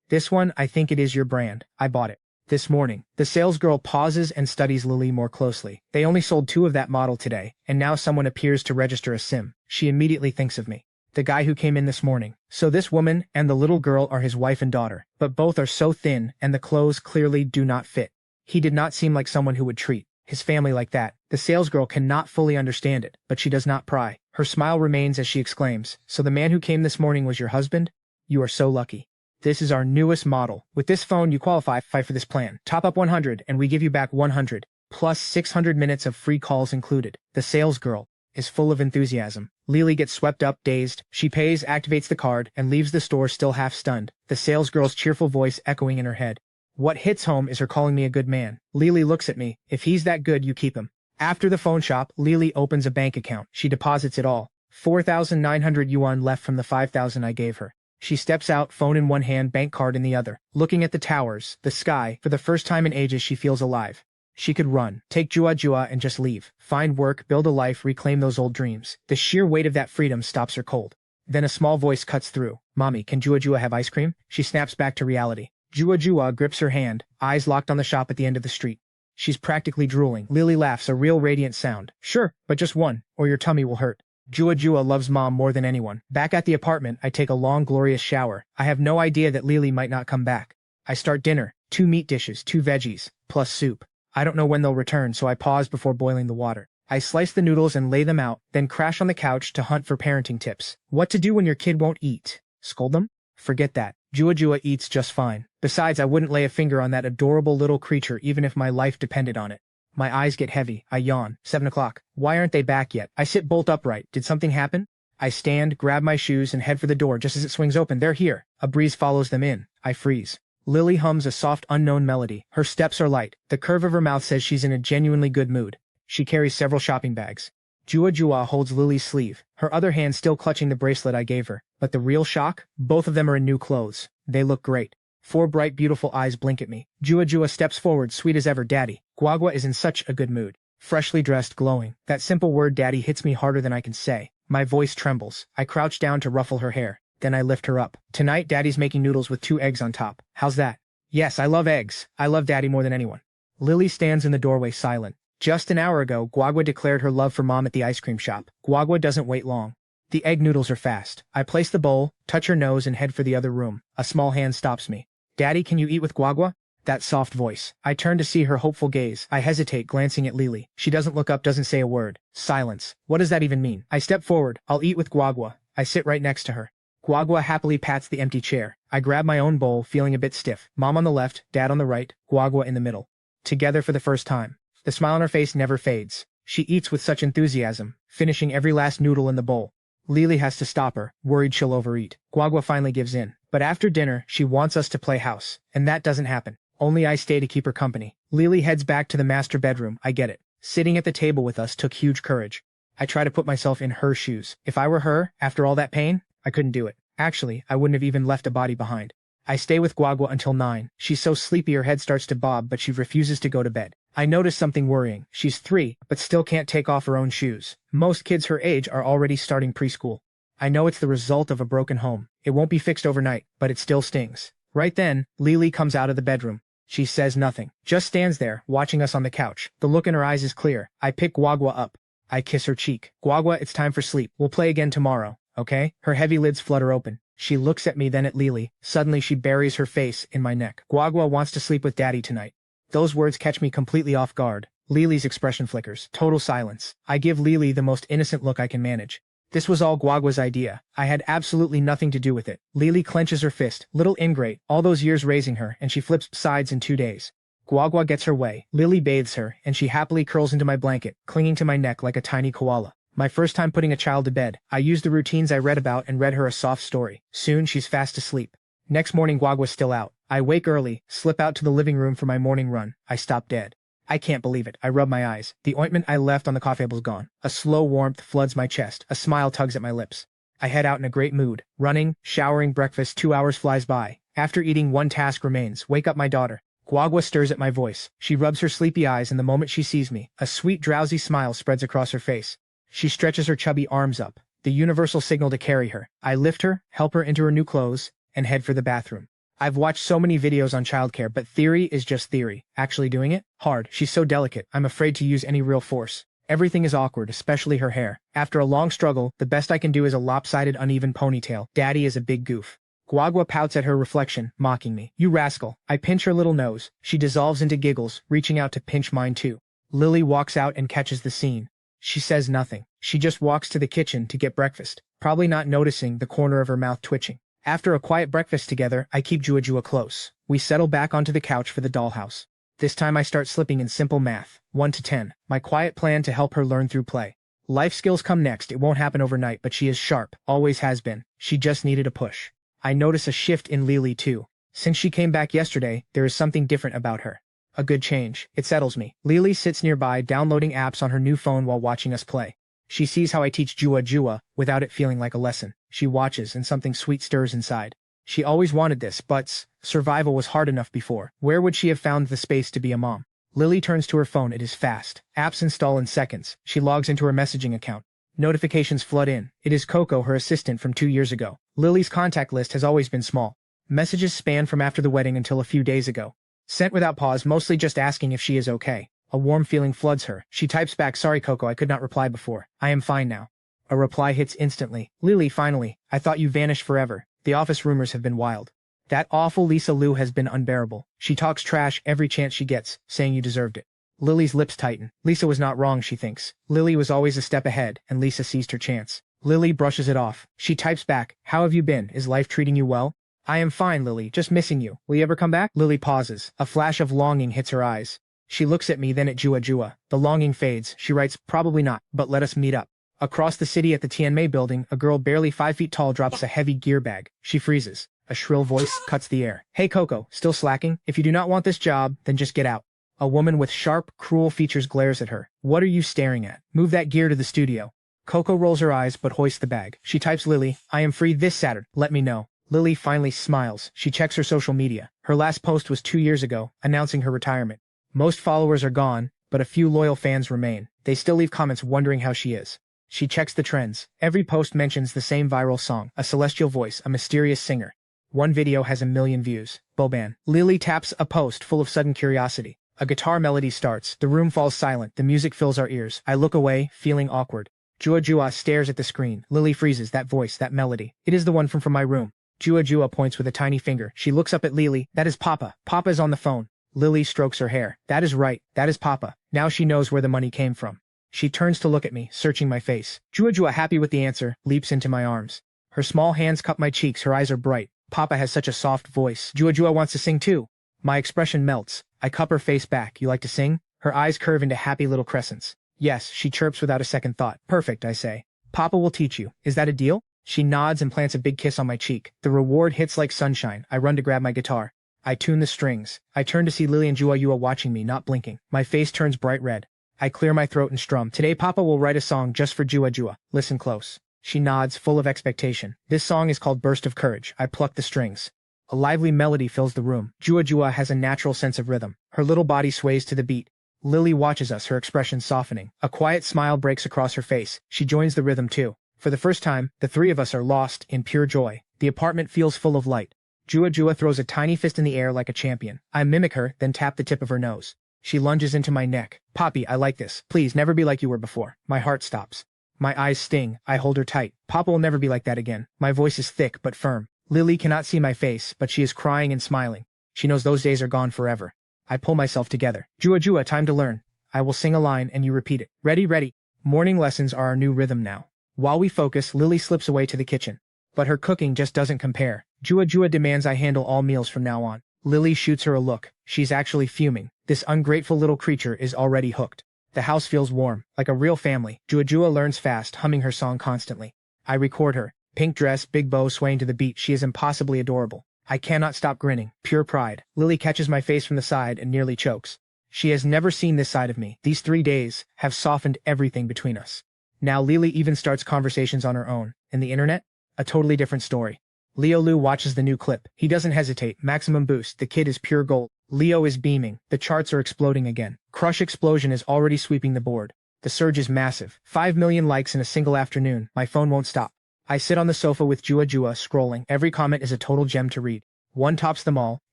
A: This one, I think it is your brand. I bought it this morning. The sales girl pauses and studies Lily more closely. They only sold 2 of that model today, and now someone appears to register a SIM. She immediately thinks of me. The guy who came in this morning. So this woman and the little girl are his wife and daughter, but both are so thin and the clothes clearly do not fit. He did not seem like someone who would treat his family like that. The salesgirl cannot fully understand it, but she does not pry. Her smile remains as she exclaims, so the man who came this morning was your husband? You are so lucky. This is our newest model. With this phone, you qualify for this plan. Top up 100 and we give you back 100, plus 600 minutes of free calls included. The salesgirl is full of enthusiasm. Lily gets swept up, dazed. She pays, activates the card, and leaves the store still half stunned, the salesgirl's cheerful voice echoing in her head. What hits home is her calling me a good man. Lily looks at me. If he's that good, you keep him. After the phone shop, Lily opens a bank account. She deposits it all. 4,900 yuan left from the 5,000 I gave her. She steps out, phone in one hand, bank card in the other. Looking at the towers, the sky, for the first time in ages she feels alive. She could run, take Jua and just leave. Find work, build a life, reclaim those old dreams. The sheer weight of that freedom stops her cold. Then a small voice cuts through. Mommy, can Jua have ice cream? She snaps back to reality. Jua grips her hand, eyes locked on the shop at the end of the street. She's practically drooling. Lily laughs, a real radiant sound. Sure, but just one, or your tummy will hurt. Jua loves Mom more than anyone. Back at the apartment, I take a long, glorious shower. I have no idea that Lily might not come back. I start dinner. 2 meat dishes, 2 veggies, plus soup. I don't know when they'll return, so I pause before boiling the water. I slice the noodles and lay them out, then crash on the couch to hunt for parenting tips. What to do when your kid won't eat? Scold them? Forget that. Jua eats just fine. Besides, I wouldn't lay a finger on that adorable little creature even if my life depended on it. My eyes get heavy. I yawn. 7 o'clock. Why aren't they back yet? I sit bolt upright. Did something happen? I stand, grab my shoes, and head for the door just as it swings open. They're here. A breeze follows them in. I freeze. Lily hums a soft, unknown melody. Her steps are light. The curve of her mouth says she's in a genuinely good mood. She carries several shopping bags. Jua Jua holds Lily's sleeve, her other hand still clutching the bracelet I gave her. But the real shock? Both of them are in new clothes. They look great. 4 bright beautiful eyes blink at me. Jua Jua steps forward, sweet as ever. Daddy. Guagua is in such a good mood. Freshly dressed, glowing. That simple word daddy hits me harder than I can say. My voice trembles. I crouch down to ruffle her hair. Then I lift her up. Tonight daddy's making noodles with 2 eggs on top. How's that? Yes, I love eggs. I love daddy more than anyone. Lily stands in the doorway silent. Just an hour ago, Guagua declared her love for mom at the ice cream shop. Guagua doesn't wait long. The egg noodles are fast. I place the bowl, touch her nose and head for the other room. A small hand stops me. Daddy, can you eat with Guagua? That soft voice. I turn to see her hopeful gaze. I hesitate, glancing at Lily. She doesn't look up, doesn't say a word. Silence. What does that even mean? I step forward. I'll eat with Guagua. I sit right next to her. Guagua happily pats the empty chair. I grab my own bowl, feeling a bit stiff. Mom on the left, Dad on the right, Guagua in the middle. Together for the first time. The smile on her face never fades. She eats with such enthusiasm, finishing every last noodle in the bowl. Lily has to stop her, worried she'll overeat. Guagua finally gives in. But after dinner, she wants us to play house. And that doesn't happen. Only I stay to keep her company. Lily heads back to the master bedroom. I get it. Sitting at the table with us took huge courage. I try to put myself in her shoes. If I were her, after all that pain, I couldn't do it. Actually, I wouldn't have even left a body behind. I stay with Guagua until 9. She's so sleepy her head starts to bob, but she refuses to go to bed. I notice something worrying. She's 3, but still can't take off her own shoes. Most kids her age are already starting preschool. I know it's the result of a broken home. It won't be fixed overnight, but it still stings. Right then, Lily comes out of the bedroom. She says nothing, just stands there, watching us on the couch. The look in her eyes is clear. I pick Guagua up. I kiss her cheek. Guagua, it's time for sleep. We'll play again tomorrow, okay? Her heavy lids flutter open. She looks at me, then at Lily. Suddenly she buries her face in my neck. Guagua wants to sleep with daddy tonight. Those words catch me completely off guard. Lily's expression flickers. Total silence. I give Lily the most innocent look I can manage. This was all Guagua's idea. I had absolutely nothing to do with it. Lily clenches her fist. Little ingrate, all those years raising her, and she flips sides in 2 days. Guagua gets her way. Lily bathes her, and she happily curls into my blanket, clinging to my neck like a tiny koala. My first time putting a child to bed, I used the routines I read about and read her a soft story. Soon she's fast asleep. Next morning Guagua's still out. I wake early, slip out to the living room for my morning run. I stop dead. I can't believe it. I rub my eyes. The ointment I left on the coffee table's gone. A slow warmth floods my chest. A smile tugs at my lips. I head out in a great mood. Running, showering, breakfast, 2 hours flies by. After eating, one task remains. Wake up my daughter. Guagua stirs at my voice. She rubs her sleepy eyes, and the moment she sees me, a sweet, drowsy smile spreads across her face. She stretches her chubby arms up. The universal signal to carry her. I lift her, help her into her new clothes, and head for the bathroom. I've watched so many videos on childcare, but theory is just theory. Actually doing it? Hard. She's so delicate, I'm afraid to use any real force. Everything is awkward, especially her hair. After a long struggle, the best I can do is a lopsided, uneven ponytail. Daddy is a big goof. Guagua pouts at her reflection, mocking me. You rascal. I pinch her little nose. She dissolves into giggles, reaching out to pinch mine too. Lily walks out and catches the scene. She says nothing. She just walks to the kitchen to get breakfast, probably not noticing the corner of her mouth twitching. After a quiet breakfast together, I keep Jua Jua close. We settle back onto the couch for the dollhouse. This time I start slipping in simple math, 1 to 10, my quiet plan to help her learn through play. Life skills come next. It won't happen overnight, but she is sharp, always has been. She just needed a push. I notice a shift in Lily too. Since she came back yesterday, there is something different about her. A good change. It settles me. Lily sits nearby, downloading apps on her new phone while watching us play. She sees how I teach Jua Jua, without it feeling like a lesson. She watches, and something sweet stirs inside. She always wanted this, but survival was hard enough before. Where would she have found the space to be a mom? Lily turns to her phone. It is fast. Apps install in seconds. She logs into her messaging account. Notifications flood in. It is Coco, her assistant from 2 years ago. Lily's contact list has always been small. Messages span from after the wedding until a few days ago. Sent without pause, mostly just asking if she is okay. A warm feeling floods her. She types back, sorry Coco, I could not reply before. I am fine now. A reply hits instantly. Lily, finally. I thought you vanished forever. The office rumors have been wild. That awful Lisa Liu has been unbearable. She talks trash every chance she gets, saying you deserved it. Lily's lips tighten. Lisa was not wrong, she thinks. Lily was always a step ahead, and Lisa seized her chance. Lily brushes it off. She types back, how have you been? Is life treating you well? I am fine, Lily, just missing you. Will you ever come back? Lily pauses. A flash of longing hits her eyes. She looks at me, then at Jua Jua. The longing fades. She writes, probably not, but let us meet up. Across the city at the Tianmei building, a girl barely 5 feet tall drops a heavy gear bag. She freezes. A shrill voice cuts the air. Hey Coco, still slacking? If you do not want this job, then just get out. A woman with sharp, cruel features glares at her. What are you staring at? Move that gear to the studio. Coco rolls her eyes but hoists the bag. She types Lily, I am free this Saturday. Let me know. Lily finally smiles. She checks her social media. Her last post was 2 years ago, announcing her retirement. Most followers are gone, but a few loyal fans remain. They still leave comments wondering how she is. She checks the trends. Every post mentions the same viral song, a celestial voice, a mysterious singer. One video has 1 million views. Boban. Lily taps a post full of sudden curiosity. A guitar melody starts. The room falls silent. The music fills our ears. I look away, feeling awkward. Jua stares at the screen. Lily freezes. That voice, that melody. It is the one from my room. Jua points with a tiny finger. She looks up at Lily. That is Papa. Papa is on the phone. Lily strokes her hair. That is right. That is Papa. Now she knows where the money came from. She turns to look at me, searching my face. Jua, happy with the answer, leaps into my arms. Her small hands cup my cheeks. Her eyes are bright. Papa has such a soft voice. Jua wants to sing too. My expression melts. I cup her face back. You like to sing? Her eyes curve into happy little crescents. Yes, she chirps without a second thought. Perfect, I say. Papa will teach you. Is that a deal? She nods and plants a big kiss on my cheek. The reward hits like sunshine. I run to grab my guitar. I tune the strings. I turn to see Lily and Jua watching me, not blinking. My face turns bright red. I clear my throat and strum. Today Papa will write a song just for Jua. Listen close. She nods, full of expectation. This song is called Burst of Courage. I pluck the strings. A lively melody fills the room. Jua has a natural sense of rhythm. Her little body sways to the beat. Lily watches us, her expression softening. A quiet smile breaks across her face. She joins the rhythm too. For the first time, the three of us are lost in pure joy. The apartment feels full of light. Jua throws a tiny fist in the air like a champion. I mimic her, then tap the tip of her nose. She lunges into my neck. Poppy, I like this. Please, never be like you were before. My heart stops. My eyes sting. I hold her tight. Papa will never be like that again. My voice is thick but firm. Lily cannot see my face, but she is crying and smiling. She knows those days are gone forever. I pull myself together. Jua, time to learn. I will sing a line and you repeat it. Ready. Morning lessons are our new rhythm now. While we focus, Lily slips away to the kitchen. But her cooking just doesn't compare. Jua demands I handle all meals from now on. Lily shoots her a look. She's actually fuming. This ungrateful little creature is already hooked. The house feels warm, like a real family. Jua learns fast, humming her song constantly. I record her. Pink dress, big bow swaying to the beat. She is impossibly adorable. I cannot stop grinning. Pure pride. Lily catches my face from the side and nearly chokes. She has never seen this side of me. These 3 days have softened everything between us. Now Lily even starts conversations on her own. And the internet? A totally different story. Leo Lu watches the new clip. He doesn't hesitate. Maximum boost. The kid is pure gold. Leo is beaming. The charts are exploding again. Crush Explosion is already sweeping the board. The surge is massive. 5 million likes in a single afternoon. My phone won't stop. I sit on the sofa with Jua scrolling. Every comment is a total gem to read. One tops them all.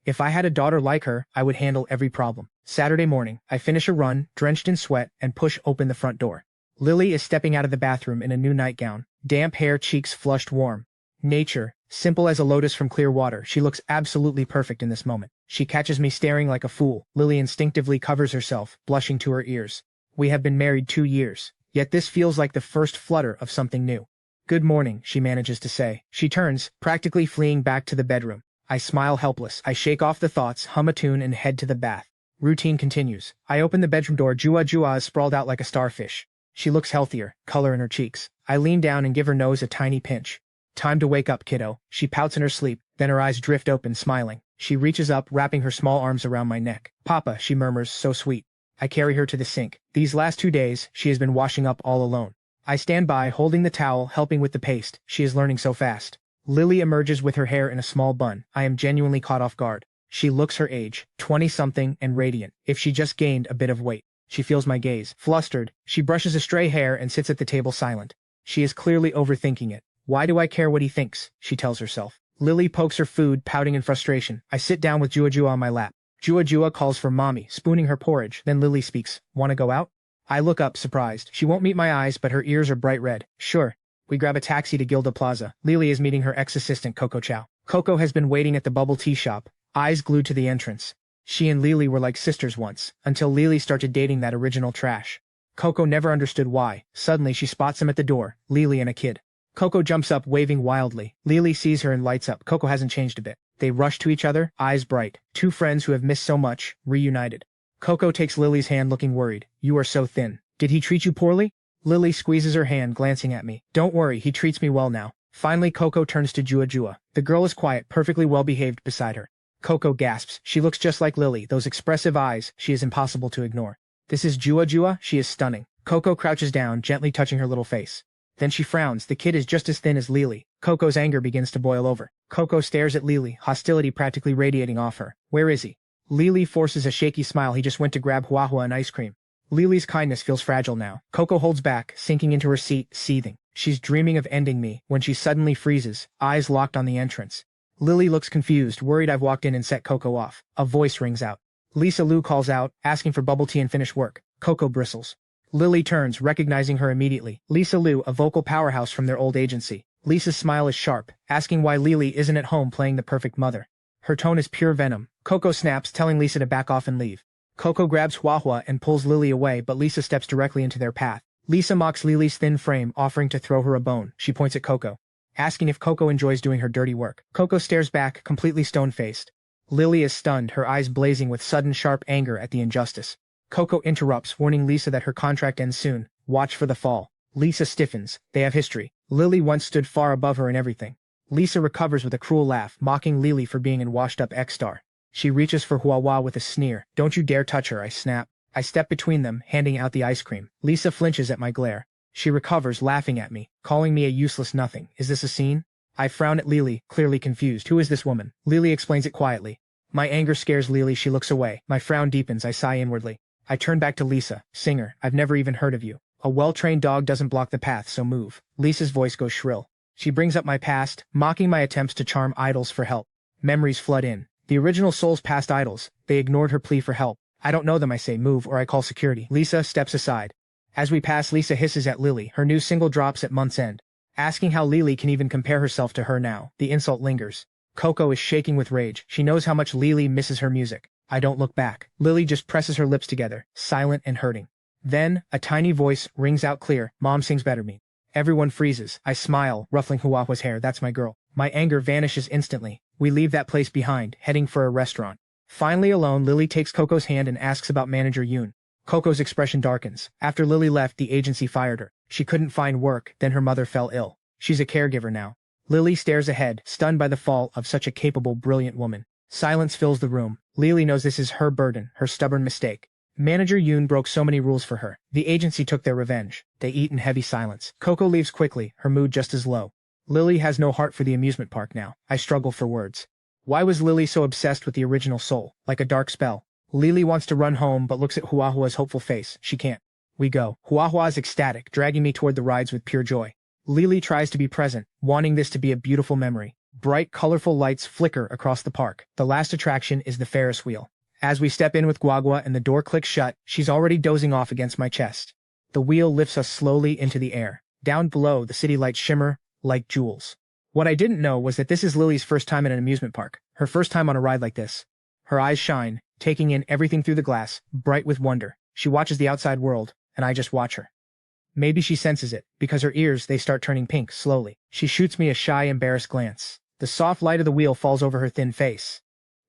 A: If I had a daughter like her, I would handle every problem. Saturday morning, I finish a run, drenched in sweat, and push open the front door. Lily is stepping out of the bathroom in a new nightgown. Damp hair, cheeks flushed warm. Nature, simple as a lotus from clear water. She looks absolutely perfect in this moment. She catches me staring like a fool. Lily instinctively covers herself, blushing to her ears. We have been married 2 years. Yet this feels like the first flutter of something new. Good morning, she manages to say. She turns, practically fleeing back to the bedroom. I smile helpless. I shake off the thoughts, hum a tune, and head to the bath. Routine continues. I open the bedroom door. Jua is sprawled out like a starfish. She looks healthier, color in her cheeks. I lean down and give her nose a tiny pinch. Time to wake up, kiddo. She pouts in her sleep, then her eyes drift open, smiling. She reaches up, wrapping her small arms around my neck. Papa, she murmurs, so sweet. I carry her to the sink. These last 2 days, she has been washing up all alone. I stand by, holding the towel, helping with the paste. She is learning so fast. Lily emerges with her hair in a small bun. I am genuinely caught off guard. She looks her age, 20-something, and radiant. If she just gained a bit of weight. She feels my gaze. Flustered, she brushes a stray hair and sits at the table silent. She is clearly overthinking it. Why do I care what he thinks? She tells herself. Lily pokes her food, pouting in frustration. I sit down with Jua on my lap. Jua calls for mommy, spooning her porridge. Then Lily speaks. Wanna go out? I look up, surprised. She won't meet my eyes, but her ears are bright red. Sure. We grab a taxi to Gilda Plaza. Lily is meeting her ex-assistant, Coco Chow. Coco has been waiting at the bubble tea shop, eyes glued to the entrance. She and Lily were like sisters once, until Lily started dating that original trash. Coco never understood why. Suddenly she spots him at the door, Lily and a kid. Coco jumps up, waving wildly. Lily sees her and lights up. Coco hasn't changed a bit. They rush to each other, eyes bright. Two friends who have missed so much, reunited. Coco takes Lily's hand, looking worried. You are so thin. Did he treat you poorly? Lily squeezes her hand, glancing at me. Don't worry, he treats me well now. Finally Coco turns to Jua. The girl is quiet, perfectly well behaved beside her. Coco gasps. She looks just like Lily, those expressive eyes, she is impossible to ignore. This is Jua Jua, she is stunning. Coco crouches down, gently touching her little face. Then she frowns, the kid is just as thin as Lily. Coco's anger begins to boil over. Coco stares at Lily, hostility practically radiating off her. Where is he? Lily forces a shaky smile. He just went to grab Hua and ice cream. Lily's kindness feels fragile now. Coco holds back, sinking into her seat, seething. She's dreaming of ending me, when she suddenly freezes, eyes locked on the entrance. Lily looks confused, worried I've walked in and set Coco off. A voice rings out. Lisa Lu calls out, asking for bubble tea and finished work. Coco bristles. Lily turns, recognizing her immediately. Lisa Lu, a vocal powerhouse from their old agency. Lisa's smile is sharp, asking why Lily isn't at home playing the perfect mother. Her tone is pure venom. Coco snaps, telling Lisa to back off and leave. Coco grabs Hua and pulls Lily away, but Lisa steps directly into their path. Lisa mocks Lily's thin frame, offering to throw her a bone. She points at Coco, asking if Coco enjoys doing her dirty work. Coco stares back, completely stone-faced. Lily is stunned, her eyes blazing with sudden sharp anger at the injustice. Coco interrupts, warning Lisa that her contract ends soon. Watch for the fall. Lisa stiffens. They have history. Lily once stood far above her in everything. Lisa recovers with a cruel laugh, mocking Lily for being an washed-up ex-star. She reaches for Hua with a sneer. Don't you dare touch her, I snap. I step between them, handing out the ice cream. Lisa flinches at my glare. She recovers, laughing at me, calling me a useless nothing. Is this a scene? I frown at Lily, clearly confused. Who is this woman? Lily explains it quietly. My anger scares Lily. She looks away. My frown deepens. I sigh inwardly. I turn back to Lisa. Singer, I've never even heard of you. A well-trained dog doesn't block the path, so move. Lisa's voice goes shrill. She brings up my past, mocking my attempts to charm idols for help. Memories flood in. The original soul's past idols. They ignored her plea for help. I don't know them, I say. Move, or I call security. Lisa steps aside. As we pass, Lisa hisses at Lily. Her new single drops at month's end, asking how Lily can even compare herself to her now. The insult lingers. Coco is shaking with rage. She knows how much Lily misses her music. I don't look back. Lily just presses her lips together, silent and hurting. Then, a tiny voice rings out clear. Mom sings better me. Everyone freezes. I smile, ruffling Huahua's hair. That's my girl. My anger vanishes instantly. We leave that place behind, heading for a restaurant. Finally alone, Lily takes Coco's hand and asks about manager Yoon. Coco's expression darkens. After Lily left, the agency fired her. She couldn't find work, then her mother fell ill. She's a caregiver now. Lily stares ahead, stunned by the fall of such a capable, brilliant woman. Silence fills the room. Lily knows this is her burden, her stubborn mistake. Manager Yoon broke so many rules for her. The agency took their revenge. They eat in heavy silence. Coco leaves quickly, her mood just as low. Lily has no heart for the amusement park now. I struggle for words. Why was Lily so obsessed with the original soul? Like a dark spell. Lily wants to run home but looks at Huahua's hopeful face. She can't. We go. Huahua is ecstatic, dragging me toward the rides with pure joy. Lily tries to be present, wanting this to be a beautiful memory. Bright, colorful lights flicker across the park. The last attraction is the Ferris wheel. As we step in with Guagua and the door clicks shut, she's already dozing off against my chest. The wheel lifts us slowly into the air. Down below, the city lights shimmer like jewels. What I didn't know was that this is Lily's first time at an amusement park. Her first time on a ride like this. Her eyes shine, taking in everything through the glass, bright with wonder. She watches the outside world, and I just watch her. Maybe she senses it, because her ears, they start turning pink slowly. She shoots me a shy, embarrassed glance. The soft light of the wheel falls over her thin face.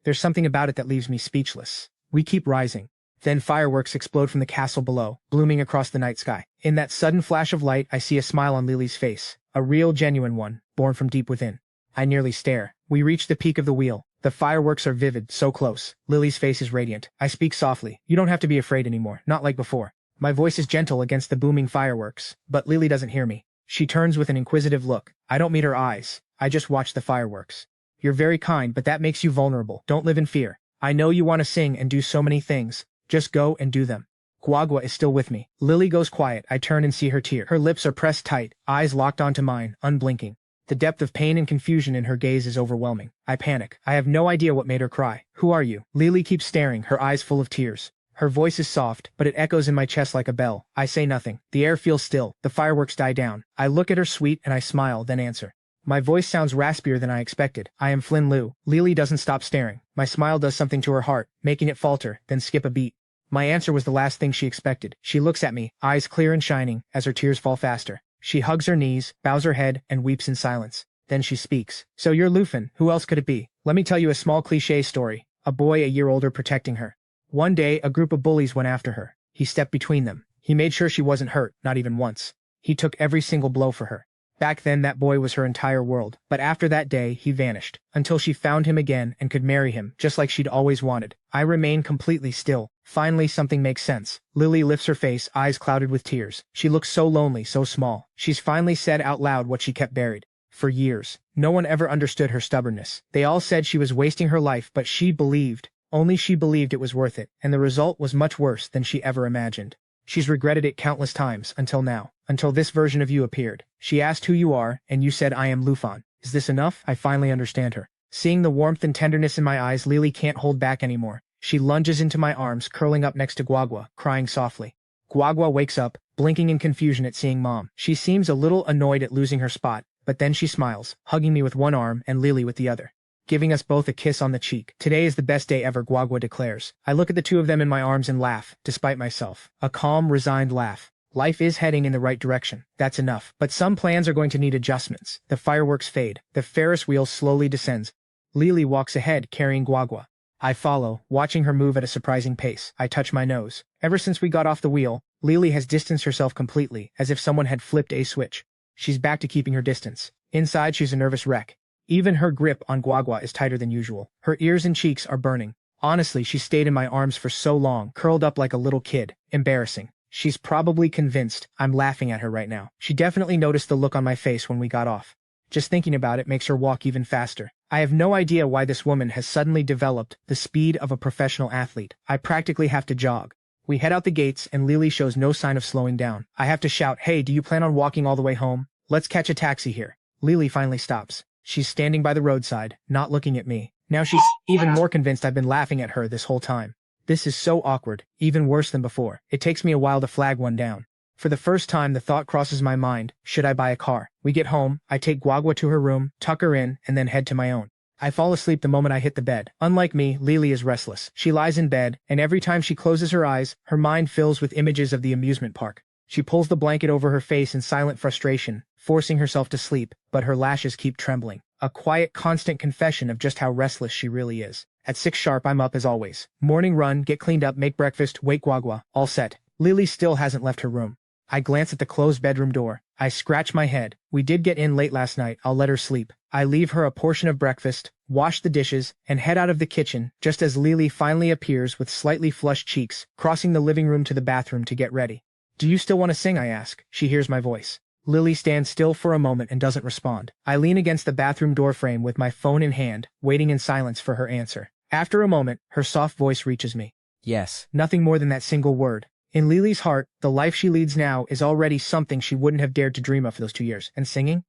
A: There's something about it that leaves me speechless. We keep rising. Then fireworks explode from the castle below, blooming across the night sky. In that sudden flash of light, I see a smile on Lily's face. A real, genuine one, born from deep within. I nearly stare. We reach the peak of the wheel. The fireworks are vivid, so close. Lily's face is radiant. I speak softly. You don't have to be afraid anymore, not like before. My voice is gentle against the booming fireworks, but Lily doesn't hear me. She turns with an inquisitive look. I don't meet her eyes. I just watch the fireworks. You're very kind, but that makes you vulnerable. Don't live in fear. I know you want to sing and do so many things. Just go and do them. Guagua is still with me. Lily goes quiet. I turn and see her tear. Her lips are pressed tight, eyes locked onto mine, unblinking. The depth of pain and confusion in her gaze is overwhelming. I panic. I have no idea what made her cry. Who are you? Lily keeps staring, her eyes full of tears. Her voice is soft, but it echoes in my chest like a bell. I say nothing. The air feels still. The fireworks die down. I look at her sweet and I smile, then answer. My voice sounds raspier than I expected. I am Flynn Liu. Lily doesn't stop staring. My smile does something to her heart, making it falter, then skip a beat. My answer was the last thing she expected. She looks at me, eyes clear and shining, as her tears fall faster. She hugs her knees, bows her head, and weeps in silence. Then she speaks. So you're Lufin. Who else could it be? Let me tell you a small cliché story. A boy a year older protecting her. One day, a group of bullies went after her. He stepped between them. He made sure she wasn't hurt, not even once. He took every single blow for her. Back then that boy was her entire world, but after that day, he vanished, until she found him again and could marry him, just like she'd always wanted. I remain completely still. Finally something makes sense. Lily lifts her face, eyes clouded with tears. She looks so lonely, so small. She's finally said out loud what she kept buried. For years, no one ever understood her stubbornness. They all said she was wasting her life, but she believed. Only she believed it was worth it, and the result was much worse than she ever imagined. She's regretted it countless times, until now. Until this version of you appeared. She asked who you are, and you said I am Lufan. Is this enough? I finally understand her. Seeing the warmth and tenderness in my eyes, Lily can't hold back anymore. She lunges into my arms, curling up next to Guagua, crying softly. Guagua wakes up, blinking in confusion at seeing Mom. She seems a little annoyed at losing her spot, but then she smiles, hugging me with one arm and Lily with the other, giving us both a kiss on the cheek. Today is the best day ever, Guagua declares. I look at the two of them in my arms and laugh, despite myself. A calm, resigned laugh. Life is heading in the right direction. That's enough. But some plans are going to need adjustments. The fireworks fade. The Ferris wheel slowly descends. Lily walks ahead, carrying Guagua. I follow, watching her move at a surprising pace. I touch my nose. Ever since we got off the wheel, Lily has distanced herself completely, as if someone had flipped a switch. She's back to keeping her distance. Inside, she's a nervous wreck. Even her grip on Guagua is tighter than usual. Her ears and cheeks are burning. Honestly, she stayed in my arms for so long, curled up like a little kid. Embarrassing. She's probably convinced I'm laughing at her right now. She definitely noticed the look on my face when we got off. Just thinking about it makes her walk even faster. I have no idea why this woman has suddenly developed the speed of a professional athlete. I practically have to jog. We head out the gates and Lily shows no sign of slowing down. I have to shout, hey, do you plan on walking all the way home? Let's catch a taxi here. Lily finally stops. She's standing by the roadside, not looking at me. Now she's even more convinced I've been laughing at her this whole time. This is so awkward, even worse than before. It takes me a while to flag one down. For the first time, the thought crosses my mind, should I buy a car? We get home, I take Guagua to her room, tuck her in, and then head to my own. I fall asleep the moment I hit the bed. Unlike me, Lily is restless. She lies in bed, and every time she closes her eyes, her mind fills with images of the amusement park. She pulls the blanket over her face in silent frustration, forcing herself to sleep, but her lashes keep trembling. A quiet, constant confession of just how restless she really is. At 6 sharp, I'm up as always. Morning run, get cleaned up, make breakfast, wake Guagua, all set. Lily still hasn't left her room. I glance at the closed bedroom door. I scratch my head. We did get in late last night, I'll let her sleep. I leave her a portion of breakfast, wash the dishes, and head out of the kitchen, just as Lily finally appears with slightly flushed cheeks, crossing the living room to the bathroom to get ready. Do you still want to sing? I ask. She hears my voice. Lily stands still for a moment and doesn't respond. I lean against the bathroom doorframe with my phone in hand, waiting in silence for her answer. After a moment, her soft voice reaches me. Yes. Nothing more than that single word. In Lily's heart, the life she leads now is already something she wouldn't have dared to dream of for those 2 years. And singing?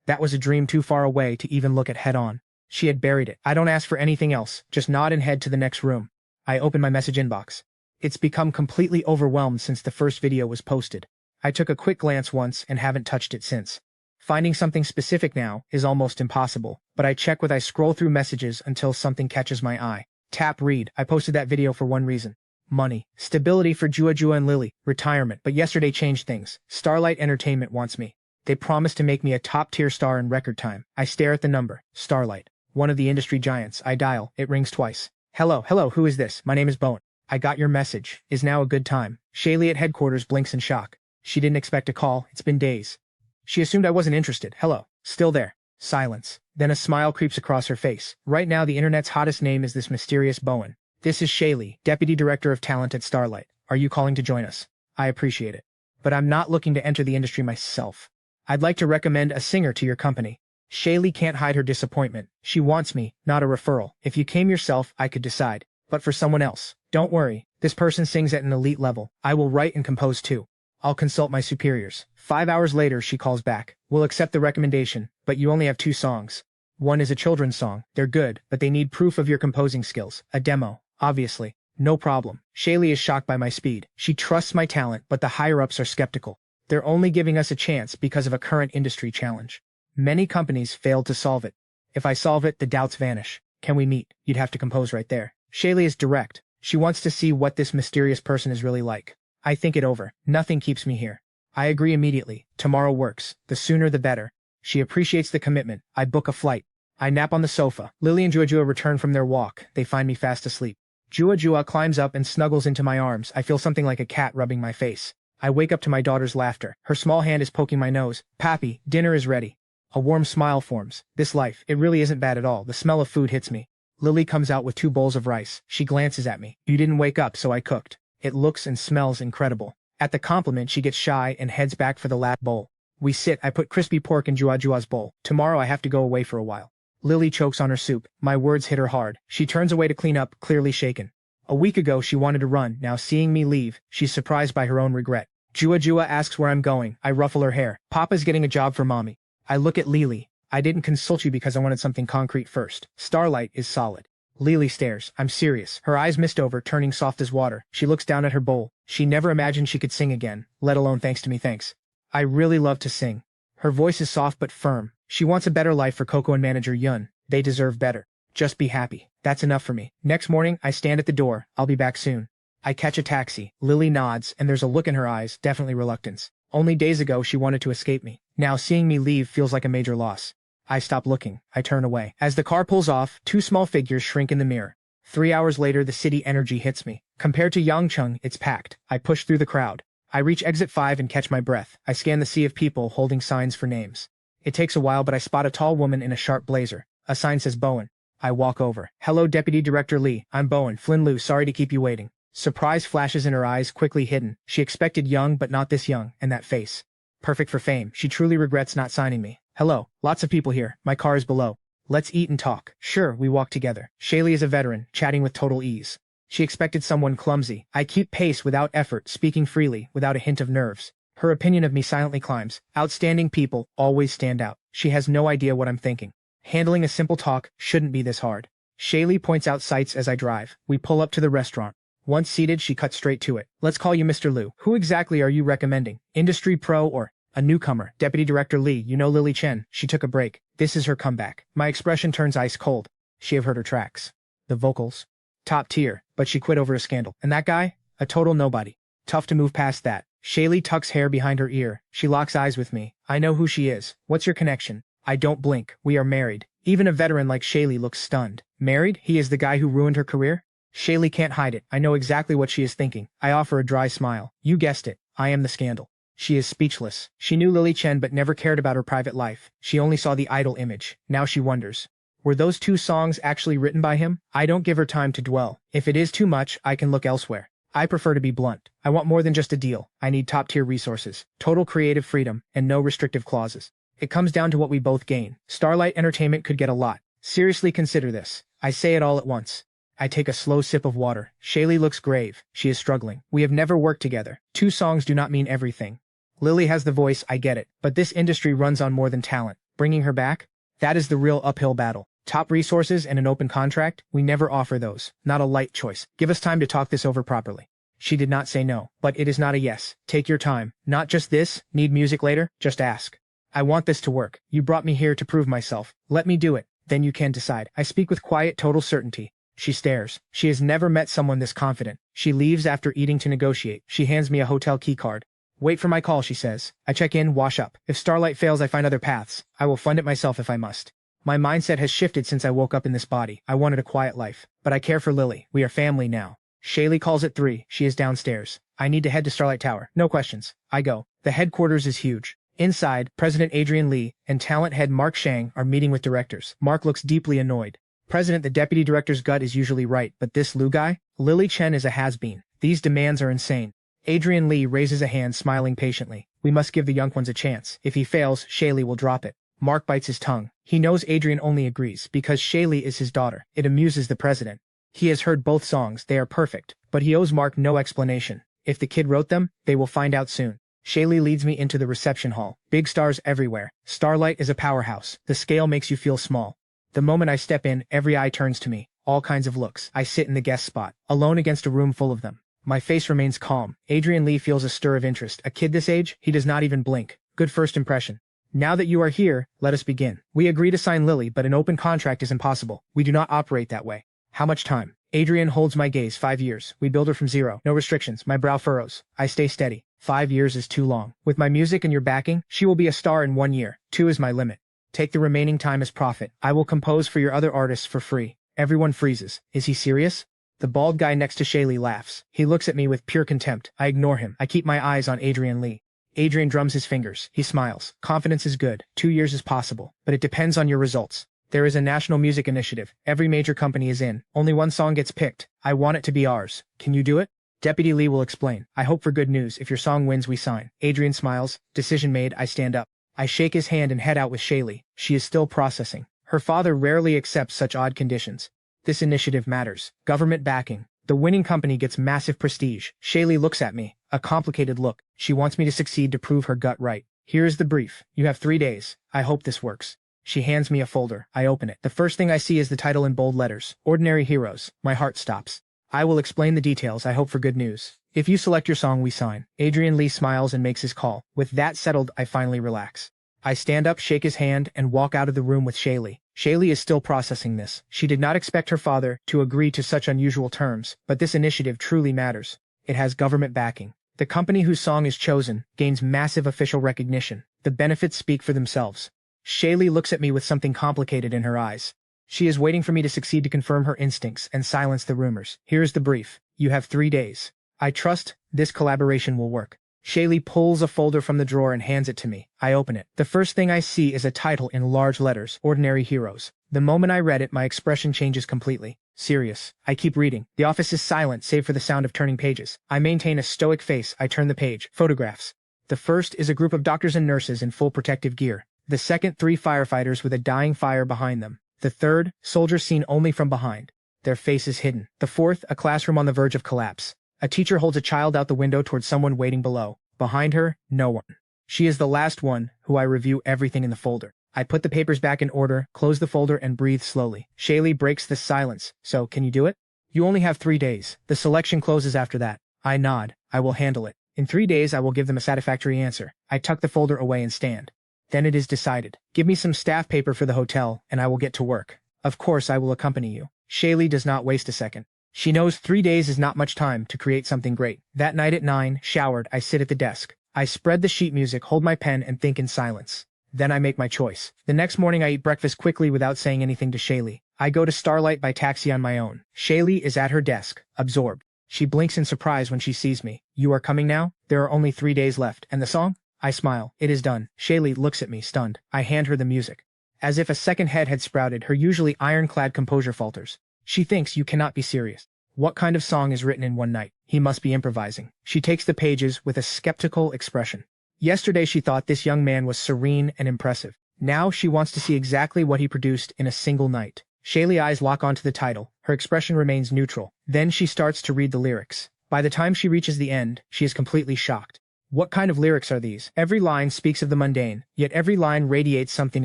A: That was a dream too far away to even look at head on. She had buried it. I don't ask for anything else, just nod and head to the next room. I open my message inbox. It's become completely overwhelmed since the first video was posted. I took a quick glance once and haven't touched it since. Finding something specific now is almost impossible, but I check I scroll through messages until something catches my eye. Tap read. I posted that video for one reason. Money. Stability for Jua and Lily. Retirement. But yesterday changed things. Starlight Entertainment wants me. They promised to make me a top-tier star in record time. I stare at the number. Starlight. One of the industry giants. I dial. It rings twice. Hello, who is this? My name is Bowen. I got your message. Is now a good time? Shaylee at headquarters blinks in shock. She didn't expect a call. It's been days. She assumed I wasn't interested. Hello. Still there. Silence. Then a smile creeps across her face. Right now the internet's hottest name is this mysterious Bowen. This is Shaylee, Deputy Director of Talent at Starlight. Are you calling to join us? I appreciate it. But I'm not looking to enter the industry myself. I'd like to recommend a singer to your company. Shaylee can't hide her disappointment. She wants me, not a referral. If you came yourself, I could decide. But for someone else, don't worry. This person sings at an elite level. I will write and compose too. I'll consult my superiors. 5 hours later, she calls back. We'll accept the recommendation, but you only have 2 songs. One is a children's song. They're good, but they need proof of your composing skills. A demo, obviously. No problem. Shaylee is shocked by my speed. She trusts my talent, but the higher-ups are skeptical. They're only giving us a chance because of a current industry challenge. Many companies failed to solve it. If I solve it, the doubts vanish. Can we meet? You'd have to compose right there. Shaylee is direct. She wants to see what this mysterious person is really like. I think it over. Nothing keeps me here. I agree immediately. Tomorrow works. The sooner the better. She appreciates the commitment. I book a flight. I nap on the sofa. Lily and Jua return from their walk. They find me fast asleep. Jua climbs up and snuggles into my arms. I feel something like a cat rubbing my face. I wake up to my daughter's laughter. Her small hand is poking my nose. Pappy, dinner is ready. A warm smile forms. This life, it really isn't bad at all. The smell of food hits me. Lily comes out with 2 bowls of rice. She glances at me. You didn't wake up, so I cooked. It looks and smells incredible. At the compliment, she gets shy and heads back for the last bowl. We sit. I put crispy pork in Jua's bowl. Tomorrow I have to go away for a while. Lily chokes on her soup. My words hit her hard. She turns away to clean up, clearly shaken. A week ago she wanted to run. Now seeing me leave, she's surprised by her own regret. Jua asks where I'm going. I ruffle her hair. Papa's getting a job for mommy. I look at Lily. I didn't consult you because I wanted something concrete first. Starlight is solid. Lily stares. I'm serious. Her eyes mist over, turning soft as water. She looks down at her bowl. She never imagined she could sing again, let alone thanks to me. Thanks. I really love to sing. Her voice is soft but firm. She wants a better life for Coco and manager Yun. They deserve better. Just be happy. That's enough for me. Next morning, I stand at the door. I'll be back soon. I catch a taxi. Lily nods, and there's a look in her eyes, definitely reluctance. Only days ago she wanted to escape me. Now seeing me leave feels like a major loss. I stop looking. I turn away. As the car pulls off, 2 small figures shrink in the mirror. 3 hours later, the city energy hits me. Compared to Yangcheng, it's packed. I push through the crowd. I reach exit 5 and catch my breath. I scan the sea of people holding signs for names. It takes a while, but I spot a tall woman in a sharp blazer. A sign says Bowen. I walk over. Hello, Deputy Director Lee. I'm Bowen. Flynn Liu. Sorry to keep you waiting. Surprise flashes in her eyes, quickly hidden. She expected young, but not this young, and that face. Perfect for fame. She truly regrets not signing me. Hello. Lots of people here. My car is below. Let's eat and talk. Sure, we walk together. Shaylee is a veteran, chatting with total ease. She expected someone clumsy. I keep pace without effort, speaking freely, without a hint of nerves. Her opinion of me silently climbs. Outstanding people always stand out. She has no idea what I'm thinking. Handling a simple talk shouldn't be this hard. Shaylee points out sights as I drive. We pull up to the restaurant. Once seated, she cuts straight to it. Let's call you Mr. Liu. Who exactly are you recommending? Industry pro or a newcomer? Deputy Director Lee, you know Lily Chen. She took a break. This is her comeback. My expression turns ice cold. She have heard her tracks. The vocals. Top tier, but she quit over a scandal. And that guy? A total nobody. Tough to move past that. Shaylee tucks hair behind her ear. She locks eyes with me. I know who she is. What's your connection? I don't blink. We are married. Even a veteran like Shaylee looks stunned. Married? He is the guy who ruined her career? Shaylee can't hide it. I know exactly what she is thinking. I offer a dry smile. You guessed it. I am the scandal. She is speechless. She knew Lily Chen but never cared about her private life. She only saw the idol image. Now she wonders. Were those 2 songs actually written by him? I don't give her time to dwell. If it is too much, I can look elsewhere. I prefer to be blunt. I want more than just a deal. I need top-tier resources, total creative freedom, and no restrictive clauses. It comes down to what we both gain. Starlight Entertainment could get a lot. Seriously consider this. I say it all at once. I take a slow sip of water. Shaylee looks grave. She is struggling. We have never worked together. 2 songs do not mean everything. Lily has the voice, I get it. But this industry runs on more than talent. Bringing her back? That is the real uphill battle. Top resources and an open contract? We never offer those. Not a light choice. Give us time to talk this over properly. She did not say no, but it is not a yes. Take your time. Not just this. Need music later? Just ask. I want this to work. You brought me here to prove myself. Let me do it. Then you can decide. I speak with quiet, total certainty. She stares. She has never met someone this confident. She leaves after eating to negotiate. She hands me a hotel key card. Wait for my call, she says. I check in, wash up. If Starlight fails, I find other paths. I will fund it myself if I must. My mindset has shifted since I woke up in this body. I wanted a quiet life. But I care for Lily. We are family now. Shaylee calls at 3. She is downstairs. I need to head to Starlight Tower. No questions. I go. The headquarters is huge. Inside, President Adrian Lee and talent head Mark Shang are meeting with directors. Mark looks deeply annoyed. President, the deputy director's gut is usually right, but this Liu guy? Lily Chen is a has-been. These demands are insane. Adrian Lee raises a hand, smiling patiently. We must give the young ones a chance. If he fails, Shaylee will drop it. Mark bites his tongue. He knows Adrian only agrees because Shaylee is his daughter. It amuses the president. He has heard both songs. They are perfect. But he owes Mark no explanation. If the kid wrote them, they will find out soon. Shaylee leads me into the reception hall. Big stars everywhere. Starlight is a powerhouse. The scale makes you feel small. The moment I step in, every eye turns to me. All kinds of looks. I sit in the guest spot, alone against a room full of them. My face remains calm. Adrian Lee feels a stir of interest. A kid this age? He does not even blink. Good first impression. Now that you are here, let us begin. We agree to sign Lily, but an open contract is impossible. We do not operate that way. How much time? Adrian holds my gaze. 5 years. We build her from zero. No restrictions. My brow furrows. I stay steady. 5 years is too long. With my music and your backing, she will be a star in 1 year. 2 is my limit. Take the remaining time as profit. I will compose for your other artists for free. Everyone freezes. Is he serious? The bald guy next to Shaylee laughs. He looks at me with pure contempt. I ignore him. I keep my eyes on Adrian Lee. Adrian drums his fingers. He smiles. Confidence is good. 2 years is possible. But it depends on your results. There is a national music initiative. Every major company is in. Only one song gets picked. I want it to be ours. Can you do it? Deputy Lee will explain. I hope for good news. If your song wins, we sign. Adrian smiles. Decision made. I stand up. I shake his hand and head out with Shaylee. She is still processing. Her father rarely accepts such odd conditions. This initiative matters. Government backing. The winning company gets massive prestige. Shaylee looks at me. A complicated look. She wants me to succeed to prove her gut right. Here is the brief. You have 3 days. I hope this works. She hands me a folder. I open it. The first thing I see is the title in bold letters. Ordinary Heroes. My heart stops. I will explain the details. I hope for good news. If you select your song, we sign. Adrian Lee smiles and makes his call. With that settled, I finally relax. I stand up, shake his hand, and walk out of the room with Shaylee. Shaylee is still processing this. She did not expect her father to agree to such unusual terms, but this initiative truly matters. It has government backing. The company whose song is chosen gains massive official recognition. The benefits speak for themselves. Shaylee looks at me with something complicated in her eyes. She is waiting for me to succeed to confirm her instincts and silence the rumors. Here is the brief. You have 3 days. I trust this collaboration will work. Shaylee pulls a folder from the drawer and hands it to me. I open it. The first thing I see is a title in large letters, Ordinary Heroes. The moment I read it, my expression changes completely. Serious. I keep reading. The office is silent, save for the sound of turning pages. I maintain a stoic face. I turn the page. Photographs. The first is a group of doctors and nurses in full protective gear. The second, 3 firefighters with a dying fire behind them. The third, soldiers seen only from behind. Their faces hidden. The fourth, a classroom on the verge of collapse. A teacher holds a child out the window towards someone waiting below. Behind her, no one. She is the last one who I review everything in the folder. I put the papers back in order, close the folder, and breathe slowly. Shaylee breaks the silence. So, can you do it? You only have 3 days. The selection closes after that. I nod. I will handle it. In 3 days, I will give them a satisfactory answer. I tuck the folder away and stand. Then it is decided. Give me some staff paper for the hotel, and I will get to work. Of course, I will accompany you. Shaylee does not waste a second. She knows 3 days is not much time to create something great. That night at 9, showered, I sit at the desk. I spread the sheet music, hold my pen, and think in silence. Then I make my choice. The next morning, I eat breakfast quickly without saying anything to Shaylee. I go to Starlight by taxi on my own. Shaylee is at her desk, absorbed. She blinks in surprise when she sees me. You are coming now? There are only 3 days left. And the song? I smile. It is done. Shaylee looks at me, stunned. I hand her the music. As if a second head had sprouted, her usually ironclad composure falters. She thinks you cannot be serious. What kind of song is written in one night? He must be improvising. She takes the pages with a skeptical expression. Yesterday she thought this young man was serene and impressive. Now she wants to see exactly what he produced in a single night. Shaylee's eyes lock onto the title. Her expression remains neutral. Then she starts to read the lyrics. By the time she reaches the end, she is completely shocked. What kind of lyrics are these? Every line speaks of the mundane, yet every line radiates something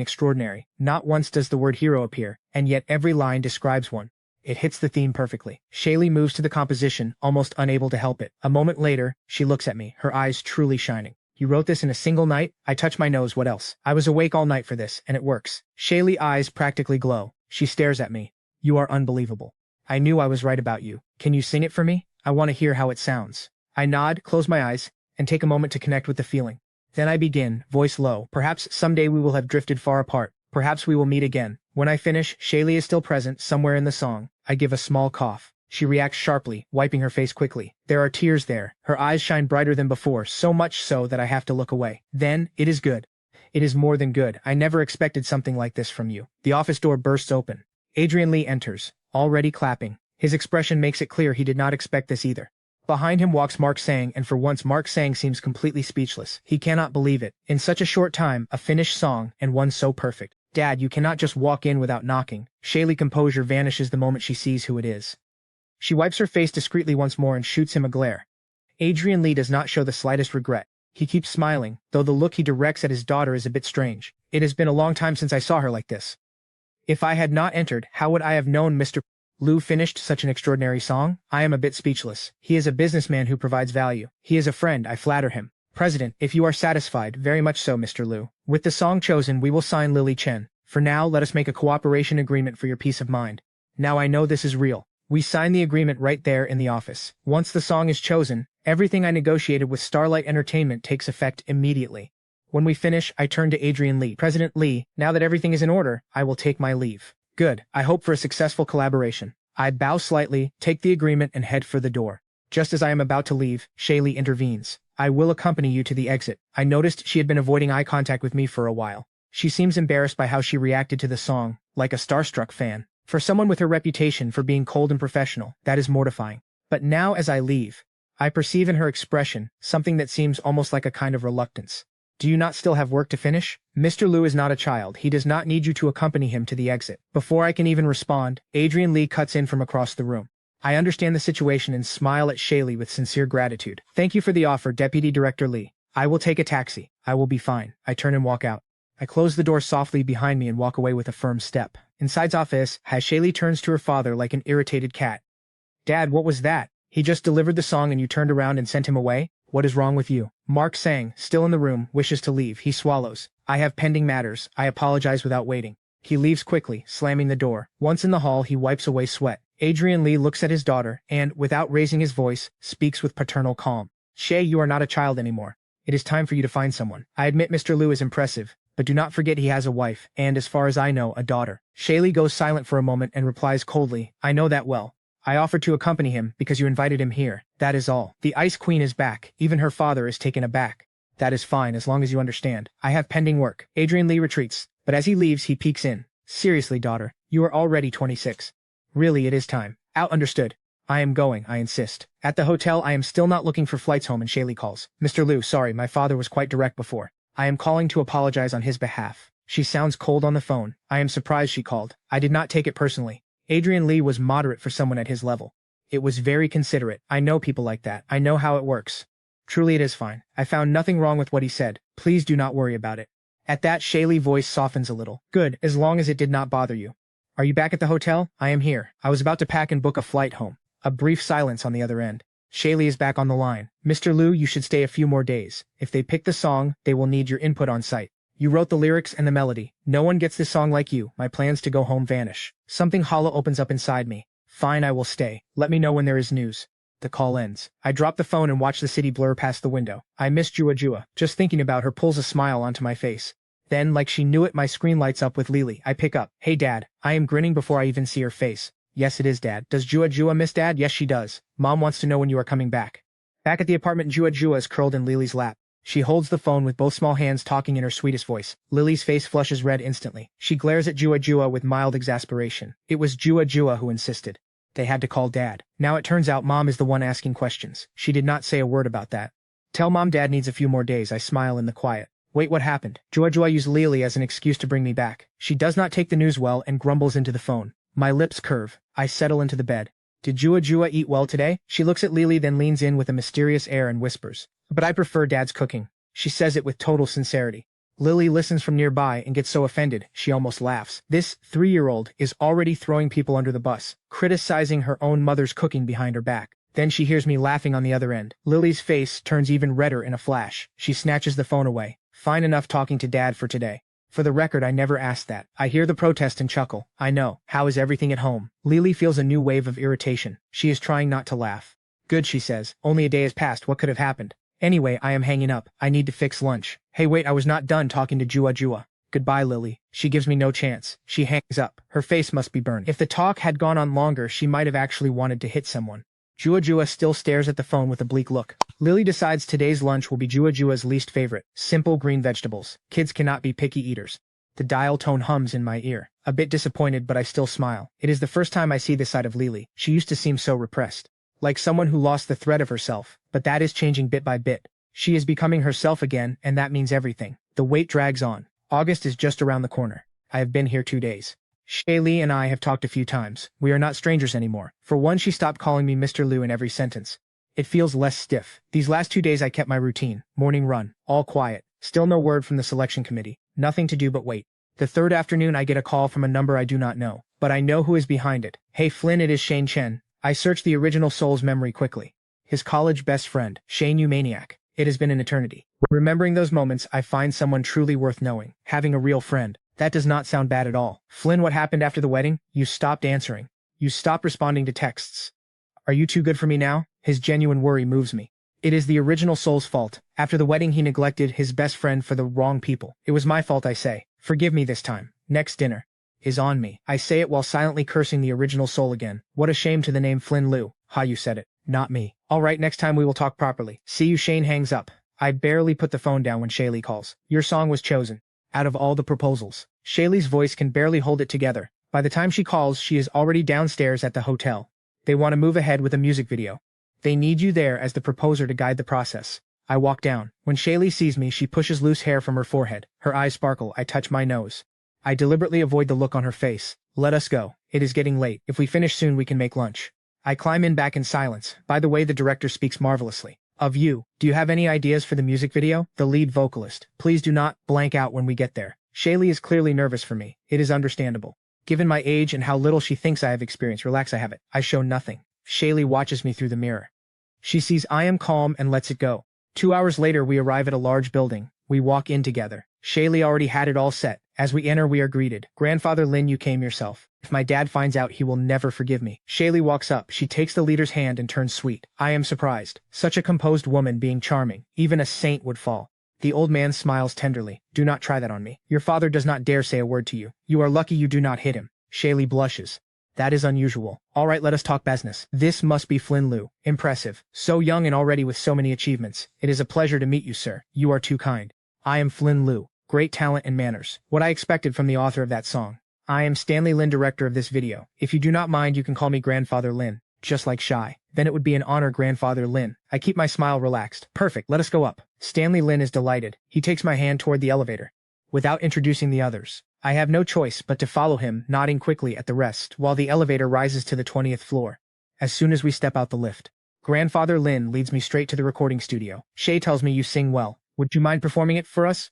A: extraordinary. Not once does the word hero appear, and yet every line describes one. It hits the theme perfectly. Shaylee moves to the composition, almost unable to help it. A moment later, she looks at me, her eyes truly shining. You wrote this in a single night? I touch my nose. What else? I was awake all night for this, and it works. Shaylee's eyes practically glow. She stares at me. You are unbelievable. I knew I was right about you. Can you sing it for me? I want to hear how it sounds. I nod, close my eyes, and take a moment to connect with the feeling. Then I begin, voice low. Perhaps someday we will have drifted far apart. Perhaps we will meet again. When I finish, Shaylee is still present, somewhere in the song. I give a small cough. She reacts sharply, wiping her face quickly. There are tears there. Her eyes shine brighter than before, so much so that I have to look away. Then, it is good. It is more than good. I never expected something like this from you. The office door bursts open. Adrian Lee enters, already clapping. His expression makes it clear he did not expect this either. Behind him walks Mark Sang, and for once Mark Sang seems completely speechless. He cannot believe it. In such a short time, a finished song, and one so perfect. Dad, you cannot just walk in without knocking. Shaylee's composure vanishes the moment she sees who it is. She wipes her face discreetly once more and shoots him a glare. Adrian Lee does not show the slightest regret. He keeps smiling, though the look he directs at his daughter is a bit strange. It has been a long time since I saw her like this. If I had not entered, how would I have known Mr. Liu finished such an extraordinary song? I am a bit speechless. He is a businessman who provides value. He is a friend, I flatter him. President, if you are satisfied, very much so, Mr. Liu. With the song chosen, we will sign Lily Chen. For now, let us make a cooperation agreement for your peace of mind. Now I know this is real. We sign the agreement right there in the office. Once the song is chosen, everything I negotiated with Starlight Entertainment takes effect immediately. When we finish, I turn to Adrian Lee. President Lee, now that everything is in order, I will take my leave. Good. I hope for a successful collaboration. I bow slightly, take the agreement and head for the door. Just as I am about to leave, Shaylee intervenes. I will accompany you to the exit. I noticed she had been avoiding eye contact with me for a while. She seems embarrassed by how she reacted to the song, like a starstruck fan. For someone with her reputation for being cold and professional, that is mortifying. But now as I leave, I perceive in her expression something that seems almost like a kind of reluctance. Do you not still have work to finish? Mr. Liu is not a child. He does not need you to accompany him to the exit. Before I can even respond, Adrian Lee cuts in from across the room. I understand the situation and smile at Shaylee with sincere gratitude. Thank you for the offer, Deputy Director Lee. I will take a taxi. I will be fine. I turn and walk out. I close the door softly behind me and walk away with a firm step. Inside's office, Shaylee turns to her father like an irritated cat. Dad, what was that? He just delivered the song and you turned around and sent him away? What is wrong with you? Mark Sang, still in the room, wishes to leave. He swallows. I have pending matters. I apologize without waiting. He leaves quickly, slamming the door. Once in the hall, he wipes away sweat. Adrian Lee looks at his daughter and, without raising his voice, speaks with paternal calm. Shay, you are not a child anymore. It is time for you to find someone. I admit Mr. Liu is impressive, but do not forget he has a wife, and as far as I know, a daughter. Shaylee goes silent for a moment and replies coldly, I know that well. I offered to accompany him because you invited him here. That is all. The Ice Queen is back. Even her father is taken aback. That is fine as long as you understand. I have pending work. Adrian Lee retreats, but as he leaves, he peeks in. Seriously, daughter, you are already 26. Really, it is time. Out, understood. I am going, I insist. At the hotel, I am still not looking for flights home and Shaylee calls. Mr. Liu, sorry, my father was quite direct before. I am calling to apologize on his behalf. She sounds cold on the phone. I am surprised she called. I did not take it personally. Adrian Lee was moderate for someone at his level. It was very considerate. I know people like that. I know how it works. Truly it is fine. I found nothing wrong with what he said. Please do not worry about it. At that, Shaylee's voice softens a little. Good, as long as it did not bother you. Are you back at the hotel? I am here. I was about to pack and book a flight home. A brief silence on the other end. Shaylee is back on the line. Mr. Liu, you should stay a few more days. If they pick the song, they will need your input on site. You wrote the lyrics and the melody. No one gets this song like you. My plans to go home vanish. Something hollow opens up inside me. Fine, I will stay. Let me know when there is news. The call ends. I drop the phone and watch the city blur past the window. I miss Jua Jua. Just thinking about her pulls a smile onto my face. Then, like she knew it, my screen lights up with Lily. I pick up. Hey Dad. I am grinning before I even see her face. Yes, it is Dad. Does Jua Jua miss Dad? Yes, she does. Mom wants to know when you are coming back. Back at the apartment, Jua Jua is curled in Lily's lap. She holds the phone with both small hands, talking in her sweetest voice. Lily's face flushes red instantly. She glares at Jua Jua with mild exasperation. It was Jua Jua who insisted. They had to call Dad. Now it turns out Mom is the one asking questions. She did not say a word about that. Tell Mom Dad needs a few more days. I smile in the quiet. Wait, what happened? Jua Jua used Lily as an excuse to bring me back. She does not take the news well and grumbles into the phone. My lips curve. I settle into the bed. Did Jua Jua eat well today? She looks at Lily, then leans in with a mysterious air and whispers. But I prefer Dad's cooking. She says it with total sincerity. Lily listens from nearby and gets so offended, she almost laughs. This 3-year-old is already throwing people under the bus, criticizing her own mother's cooking behind her back. Then she hears me laughing on the other end. Lily's face turns even redder in a flash. She snatches the phone away. Fine enough talking to Dad for today. For the record, I never asked that. I hear the protest and chuckle. I know. How is everything at home? Lily feels a new wave of irritation. She is trying not to laugh. Good, she says. Only a day has passed. What could have happened? Anyway, I am hanging up. I need to fix lunch. Hey wait, I was not done talking to Jua Jua. Goodbye, Lily. She gives me no chance. She hangs up. Her face must be burned. If the talk had gone on longer, she might have actually wanted to hit someone. Jua Jua still stares at the phone with a bleak look. Lily decides today's lunch will be Jua Jua's least favorite. Simple green vegetables. Kids cannot be picky eaters. The dial tone hums in my ear. A bit disappointed, but I still smile. It is the first time I see this side of Lily. She used to seem so repressed. Like someone who lost the thread of herself. But that is changing bit by bit. She is becoming herself again, and that means everything. The wait drags on. August is just around the corner. I have been here 2 days. Shaylee and I have talked a few times. We are not strangers anymore. For one, she stopped calling me Mr. Liu in every sentence. It feels less stiff. These last 2 days I kept my routine. Morning run. All quiet. Still no word from the selection committee. Nothing to do but wait. The third afternoon I get a call from a number I do not know. But I know who is behind it. Hey Flynn, it is Shane Chen. I search the original Soul's memory quickly. His college best friend, Shane, you maniac. It has been an eternity. Remembering those moments, I find someone truly worth knowing. Having a real friend. That does not sound bad at all. Flynn, what happened after the wedding? You stopped answering. You stopped responding to texts. Are you too good for me now? His genuine worry moves me. It is the original Soul's fault. After the wedding, he neglected his best friend for the wrong people. It was my fault, I say. Forgive me this time. Next dinner. is on me. I say it while silently cursing the original soul again. What a shame to the name Flynn Liu. Ha, you said it, not me. Alright, next time we will talk properly. See you. Shane hangs up. I barely put the phone down when Shaylee calls. Your song was chosen. Out of all the proposals. Shaylee's voice can barely hold it together. By the time she calls, she is already downstairs at the hotel. They want to move ahead with a music video. They need you there as the proposer to guide the process. I walk down. When Shaylee sees me, she pushes loose hair from her forehead. Her eyes sparkle. I touch my nose. I deliberately avoid the look on her face. Let us go. It is getting late. If we finish soon, we can make lunch. I climb in back in silence. By the way, the director speaks marvelously. Of you, do you have any ideas for the music video? The lead vocalist. Please do not blank out when we get there. Shaylee is clearly nervous for me. It is understandable. Given my age and how little she thinks I have experience, relax, I have it. I show nothing. Shaylee watches me through the mirror. She sees I am calm and lets it go. 2 hours later, we arrive at a large building. We walk in together. Shaylee already had it all set. As we enter, we are greeted. Grandfather Lin, you came yourself. If my dad finds out, he will never forgive me. Shaylee walks up. She takes the leader's hand and turns sweet. I am surprised. Such a composed woman being charming. Even a saint would fall. The old man smiles tenderly. Do not try that on me. Your father does not dare say a word to you. You are lucky you do not hit him. Shaylee blushes. That is unusual. Alright, let us talk business. This must be Flynn Liu. Impressive. So young and already with so many achievements. It is a pleasure to meet you, sir. You are too kind. I am Flynn Liu. Great talent and manners. What I expected from the author of that song. I am Stanley Lin, director of this video. If you do not mind, you can call me Grandfather Lin. Just like Shy. Then it would be an honor, Grandfather Lin. I keep my smile relaxed. Perfect, let us go up. Stanley Lin is delighted. He takes my hand toward the elevator. Without introducing the others. I have no choice but to follow him, nodding quickly at the rest, while the elevator rises to the 20th floor. As soon as we step out the lift, Grandfather Lin leads me straight to the recording studio. Shay tells me you sing well. Would you mind performing it for us?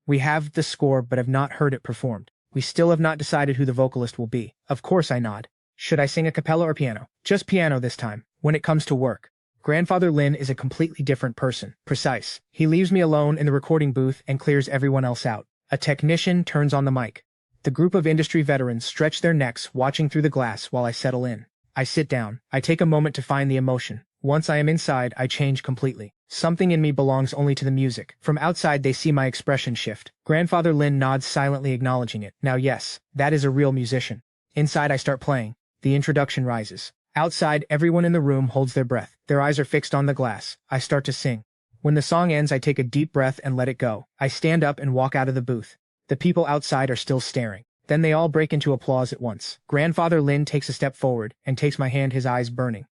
A: We have the score but have not heard it performed. We still have not decided who the vocalist will be. Of course I nod. Should I sing a cappella or piano? Just piano this time. When it comes to work, Grandfather Lin is a completely different person. Precise. He leaves me alone in the recording booth and clears everyone else out. A technician turns on the mic. The group of industry veterans stretch their necks, watching through the glass while I settle in. I sit down. I take a moment to find the emotion. Once I am inside, I change completely. Something in me belongs only to the music. From outside, they see my expression shift. Grandfather Lin nods silently, acknowledging it. Now yes, that is a real musician. Inside, I start playing. The introduction rises. Outside, everyone in the room holds their breath. Their eyes are fixed on the glass. I start to sing. When the song ends, I take a deep breath and let it go. I stand up and walk out of the booth. The people outside are still staring. Then they all break into applause at once. Grandfather Lin takes a step forward and takes my hand, his eyes burning.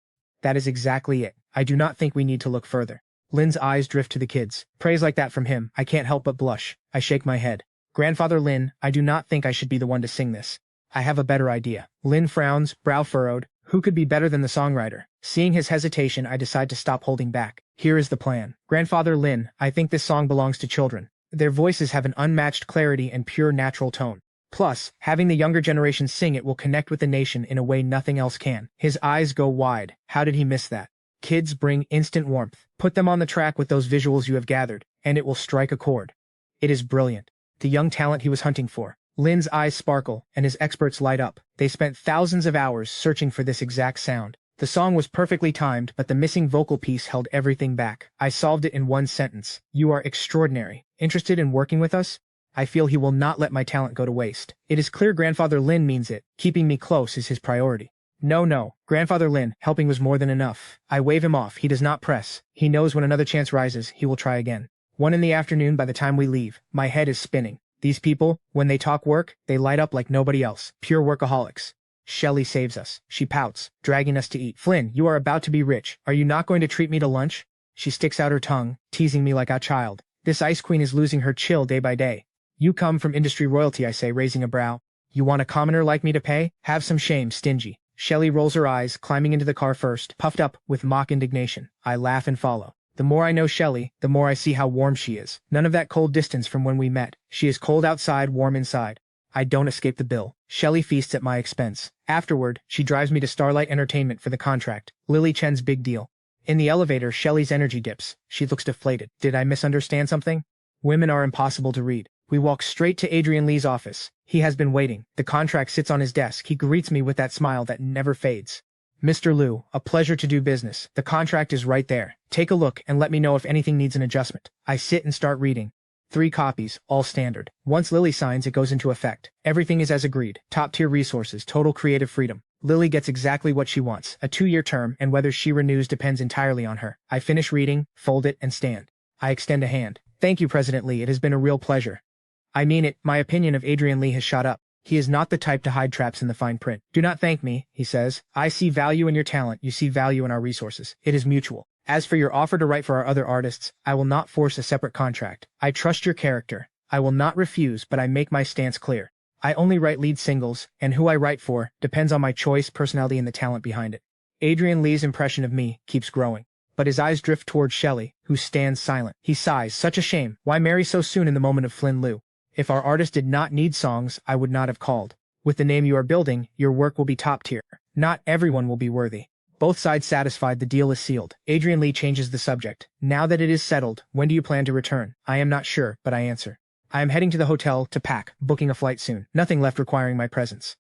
A: That is exactly it. I do not think we need to look further. Lin's eyes drift to the kids. Praise like that from him, I can't help but blush. I shake my head. Grandfather Lin, I do not think I should be the one to sing this. I have a better idea. Lin frowns, brow furrowed. Who could be better than the songwriter? Seeing his hesitation, I decide to stop holding back. Here is the plan. Grandfather Lin, I think this song belongs to children. Their voices have an unmatched clarity and pure natural tone. Plus, having the younger generation sing it will connect with the nation in a way nothing else can. His eyes go wide. How did he miss that? Kids bring instant warmth. Put them on the track with those visuals you have gathered, and it will strike a chord. It is brilliant. The young talent he was hunting for. Lin's eyes sparkle, and his experts light up. They spent thousands of hours searching for this exact sound. The song was perfectly timed, but the missing vocal piece held everything back. I solved it in one sentence. You are extraordinary. Interested in working with us? I feel he will not let my talent go to waste. It is clear Grandfather Lin means it. Keeping me close is his priority. No. Grandfather Lin, helping was more than enough. I wave him off. He does not press. He knows when another chance rises, he will try again. 1 in the afternoon by the time we leave. My head is spinning. These people, when they talk work, they light up like nobody else. Pure workaholics. Shelley saves us. She pouts, dragging us to eat. Flynn, you are about to be rich. Are you not going to treat me to lunch? She sticks out her tongue, teasing me like a child. This ice queen is losing her chill day by day. You come from industry royalty, I say, raising a brow. You want a commoner like me to pay? Have some shame, stingy. Shelley rolls her eyes, climbing into the car first, puffed up with mock indignation. I laugh and follow. The more I know Shelley, the more I see how warm she is. None of that cold distance from when we met. She is cold outside, warm inside. I don't escape the bill. Shelley feasts at my expense. Afterward, she drives me to Starlight Entertainment for the contract. Lily Chen's big deal. In the elevator, Shelley's energy dips. She looks deflated. Did I misunderstand something? Women are impossible to read. We walk straight to Adrian Lee's office. He has been waiting. The contract sits on his desk. He greets me with that smile that never fades. Mr. Liu, a pleasure to do business. The contract is right there. Take a look and let me know if anything needs an adjustment. I sit and start reading. 3 copies, all standard. Once Lily signs, it goes into effect. Everything is as agreed. Top-tier resources, total creative freedom. Lily gets exactly what she wants, a 2-year term, and whether she renews depends entirely on her. I finish reading, fold it, and stand. I extend a hand. Thank you, President Lee. It has been a real pleasure. I mean it. My opinion of Adrian Lee has shot up. He is not the type to hide traps in the fine print. Do not thank me, he says. I see value in your talent. You see value in our resources. It is mutual. As for your offer to write for our other artists, I will not force a separate contract. I trust your character. I will not refuse, but I make my stance clear. I only write lead singles, and who I write for depends on my choice, personality, and the talent behind it. Adrian Lee's impression of me keeps growing. But his eyes drift towards Shelley, who stands silent. He sighs, such a shame. Why marry so soon in the moment of Flynn Liu? If our artist did not need songs, I would not have called. With the name you are building, your work will be top tier. Not everyone will be worthy. Both sides satisfied, the deal is sealed. Adrian Lee changes the subject. Now that it is settled, when do you plan to return? I am not sure, but I answer. I am heading to the hotel to pack, booking a flight soon. Nothing left requiring my presence.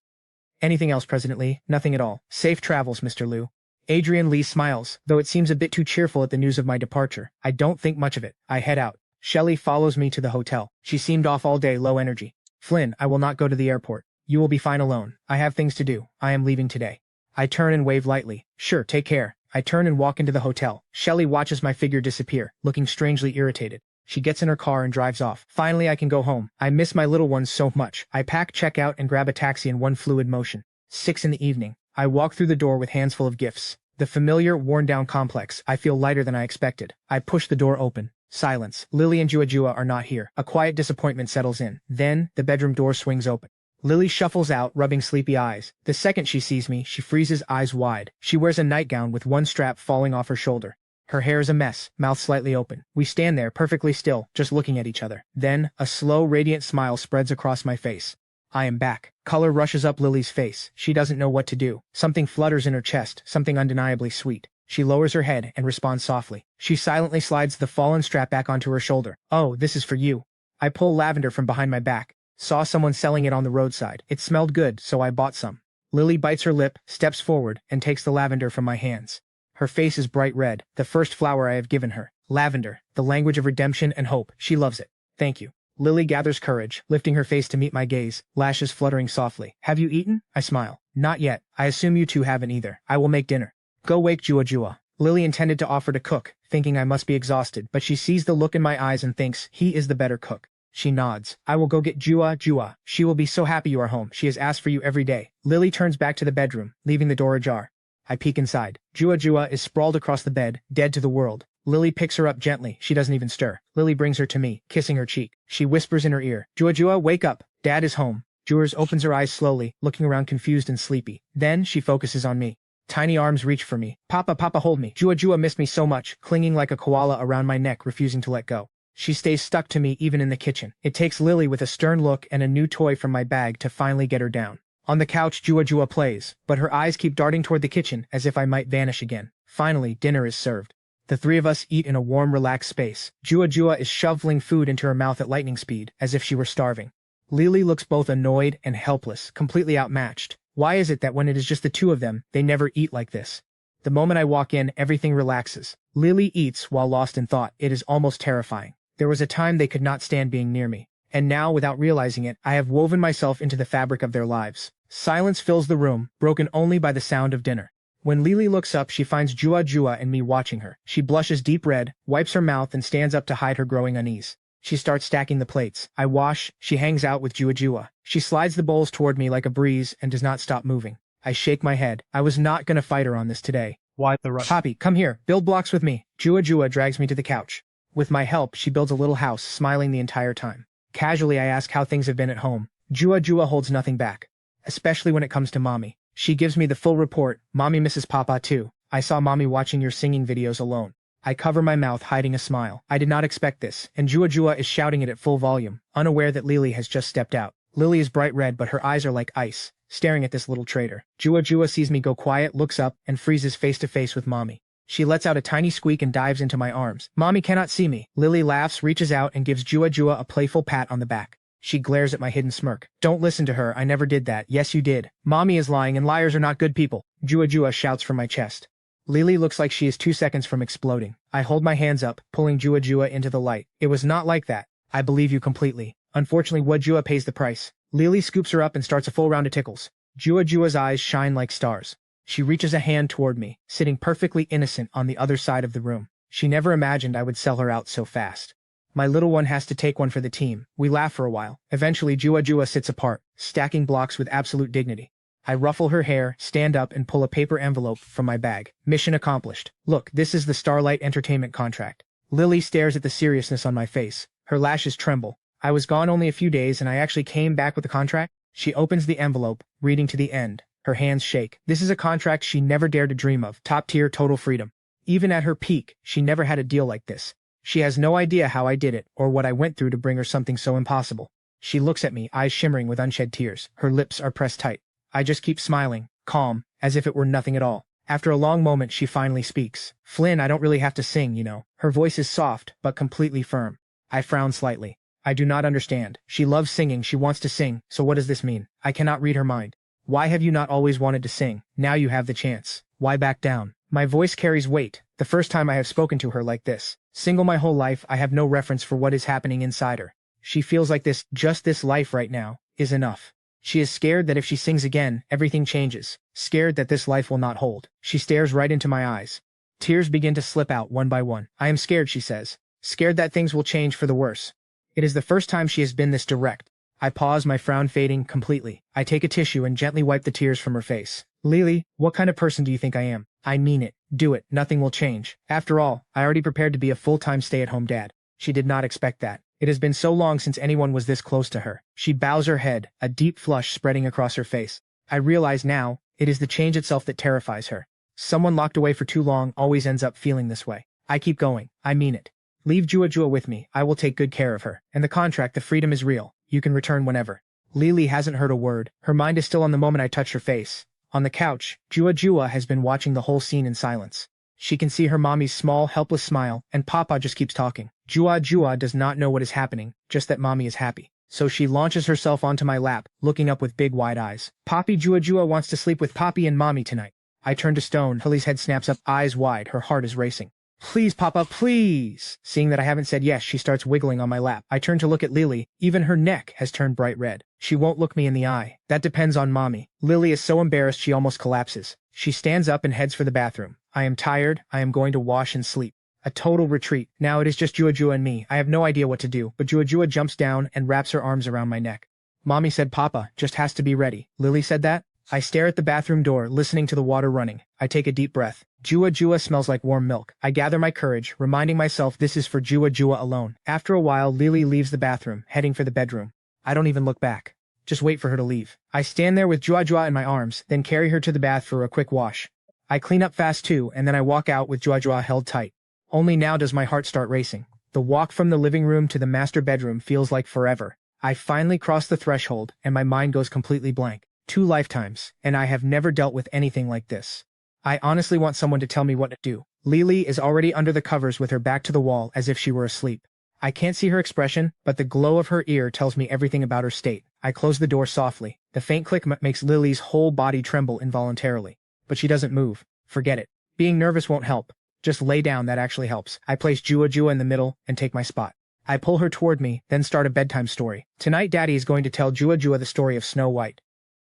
A: Anything else, President Lee? Nothing at all. Safe travels, Mr. Liu. Adrian Lee smiles, though it seems a bit too cheerful at the news of my departure. I don't think much of it. I head out. Shelley follows me to the hotel. She seemed off all day, low energy. Flynn, I will not go to the airport. You will be fine alone. I have things to do. I am leaving today. I turn and wave lightly. Sure, take care. I turn and walk into the hotel. Shelley watches my figure disappear, looking strangely irritated. She gets in her car and drives off. Finally, I can go home. I miss my little ones so much. I pack, check out, and grab a taxi in one fluid motion. 6 in the evening. I walk through the door with hands full of gifts. The familiar, worn-down complex. I feel lighter than I expected. I push the door open. Silence. Lily and Jua are not here. A quiet disappointment settles in. Then, the bedroom door swings open. Lily shuffles out, rubbing sleepy eyes. The second she sees me, she freezes, eyes wide. She wears a nightgown with one strap falling off her shoulder. Her hair is a mess, mouth slightly open. We stand there, perfectly still, just looking at each other. Then, a slow, radiant smile spreads across my face. I am back. Color rushes up Lily's face. She doesn't know what to do. Something flutters in her chest, something undeniably sweet. She lowers her head and responds softly. She silently slides the fallen strap back onto her shoulder. Oh, this is for you. I pull lavender from behind my back. Saw someone selling it on the roadside. It smelled good, so I bought some. Lily bites her lip, steps forward, and takes the lavender from my hands. Her face is bright red, the first flower I have given her. Lavender, the language of redemption and hope. She loves it. Thank you. Lily gathers courage, lifting her face to meet my gaze, lashes fluttering softly. Have you eaten? I smile. Not yet. I assume you two haven't either. I will make dinner. Go wake Jua. Lily intended to offer to cook, thinking I must be exhausted, but she sees the look in my eyes and thinks he is the better cook. She nods. I will go get Jua. She will be so happy you are home. She has asked for you every day. Lily turns back to the bedroom, leaving the door ajar. I peek inside. Jua is sprawled across the bed, dead to the world. Lily picks her up gently. She doesn't even stir. Lily brings her to me, kissing her cheek. She whispers in her ear, Jua, wake up. Dad is home. Jua opens her eyes slowly, looking around confused and sleepy. Then she focuses on me. Tiny arms reach for me. Papa, hold me. Jua missed me so much, clinging like a koala around my neck, refusing to let go. She stays stuck to me even in the kitchen. It takes Lily with a stern look and a new toy from my bag to finally get her down. On the couch, Jua plays, but her eyes keep darting toward the kitchen as if I might vanish again. Finally, dinner is served. The three of us eat in a warm, relaxed space. Jua is shoveling food into her mouth at lightning speed, as if she were starving. Lily looks both annoyed and helpless, completely outmatched. Why is it that when it is just the two of them, they never eat like this? The moment I walk in, everything relaxes. Lily eats while lost in thought. It is almost terrifying. There was a time they could not stand being near me. And now, without realizing it, I have woven myself into the fabric of their lives. Silence fills the room, broken only by the sound of dinner. When Lily looks up, she finds Jua and me watching her. She blushes deep red, wipes her mouth, and stands up to hide her growing unease. She starts stacking the plates. I wash. She hangs out with Jua. She slides the bowls toward me like a breeze and does not stop moving. I shake my head. I was not gonna fight her on this today.
B: Why the rush?
A: Poppy, come here. Build blocks with me. Jua drags me to the couch. With my help, she builds a little house, smiling the entire time. Casually, I ask how things have been at home. Jua holds nothing back. Especially when it comes to Mommy. She gives me the full report. Mommy misses Papa too. I saw Mommy watching your singing videos alone. I cover my mouth, hiding a smile. I did not expect this, and Jua is shouting it at full volume, unaware that Lily has just stepped out. Lily is bright red, but her eyes are like ice, staring at this little traitor. Jua sees me go quiet, looks up, and freezes face to face with Mommy. She lets out a tiny squeak and dives into my arms. Mommy cannot see me. Lily laughs, reaches out, and gives Jua a playful pat on the back. She glares at my hidden smirk. Don't listen to her. I never did that. Yes, you did. Mommy is lying, and liars are not good people. Jua shouts from my chest. Lily looks like she is 2 seconds from exploding. I hold my hands up, pulling Jua into the light. It was not like that. I believe you completely. Unfortunately, Jua pays the price. Lily scoops her up and starts a full round of tickles. Jua's eyes shine like stars. She reaches a hand toward me, sitting perfectly innocent on the other side of the room. She never imagined I would sell her out so fast. My little one has to take one for the team. We laugh for a while. Eventually, Jua sits apart, stacking blocks with absolute dignity. I ruffle her hair, stand up, and pull a paper envelope from my bag. Mission accomplished. Look, this is the Starlight Entertainment contract. Lily stares at the seriousness on my face. Her lashes tremble. I was gone only a few days and I actually came back with the contract? She opens the envelope, reading to the end. Her hands shake. This is a contract she never dared to dream of. Top-tier total freedom. Even at her peak, she never had a deal like this. She has no idea how I did it, or what I went through to bring her something so impossible. She looks at me, eyes shimmering with unshed tears. Her lips are pressed tight. I just keep smiling, calm, as if it were nothing at all. After a long moment, she finally speaks. Flynn, I don't really have to sing, you know. Her voice is soft, but completely firm. I frown slightly. I do not understand. She loves singing, she wants to sing, so what does this mean? I cannot read her mind. Why have you not always wanted to sing? Now you have the chance. Why back down? My voice carries weight, the first time I have spoken to her like this. Single my whole life, I have no reference for what is happening inside her. She feels like this, just this life right now, is enough. She is scared that if she sings again, everything changes. Scared that this life will not hold. She stares right into my eyes. Tears begin to slip out one by one. I am scared, she says. Scared that things will change for the worse. It is the first time she has been this direct. I pause, my frown fading completely. I take a tissue and gently wipe the tears from her face. Lily, what kind of person do you think I am? I mean it. Do it. Nothing will change. After all, I already prepared to be a full-time stay-at-home dad. She did not expect that. It has been so long since anyone was this close to her. She bows her head, a deep flush spreading across her face. I realize now, it is the change itself that terrifies her. Someone locked away for too long always ends up feeling this way. I keep going. I mean it. Leave Jua with me. I will take good care of her. And the contract, the freedom is real. You can return whenever. Lily hasn't heard a word. Her mind is still on the moment I touch her face. On the couch, Jua has been watching the whole scene in silence. She can see her mommy's small, helpless smile, and Papa just keeps talking. Jua does not know what is happening, just that mommy is happy. So she launches herself onto my lap, looking up with big wide eyes. Papi, Jua wants to sleep with Papi and Mommy tonight. I turn to stone. Lily's head snaps up, eyes wide, her heart is racing. Please, Papa, please! Seeing that I haven't said yes, she starts wiggling on my lap. I turn to look at Lily. Even her neck has turned bright red. She won't look me in the eye. That depends on Mommy. Lily is so embarrassed she almost collapses. She stands up and heads for the bathroom. I am tired. I am going to wash and sleep. A total retreat. Now it is just Jua and me. I have no idea what to do, but Jua jumps down and wraps her arms around my neck. Mommy said Papa just has to be ready. Lily said that? I stare at the bathroom door, listening to the water running. I take a deep breath. Jua smells like warm milk. I gather my courage, reminding myself this is for Jua alone. After a while, Lily leaves the bathroom, heading for the bedroom. I don't even look back. Just wait for her to leave. I stand there with Jua in my arms, then carry her to the bath for a quick wash. I clean up fast too, and then I walk out with Jua held tight. Only now does my heart start racing. The walk from the living room to the master bedroom feels like forever. I finally cross the threshold, and my mind goes completely blank. 2 lifetimes, and I have never dealt with anything like this. I honestly want someone to tell me what to do. Lily is already under the covers with her back to the wall as if she were asleep. I can't see her expression, but the glow of her ear tells me everything about her state. I close the door softly. The faint click makes Lily's whole body tremble involuntarily. But she doesn't move. Forget it. Being nervous won't help. Just lay down, that actually helps. I place Jua in the middle and take my spot. I pull her toward me, then start a bedtime story. Tonight Daddy is going to tell Jua the story of Snow White.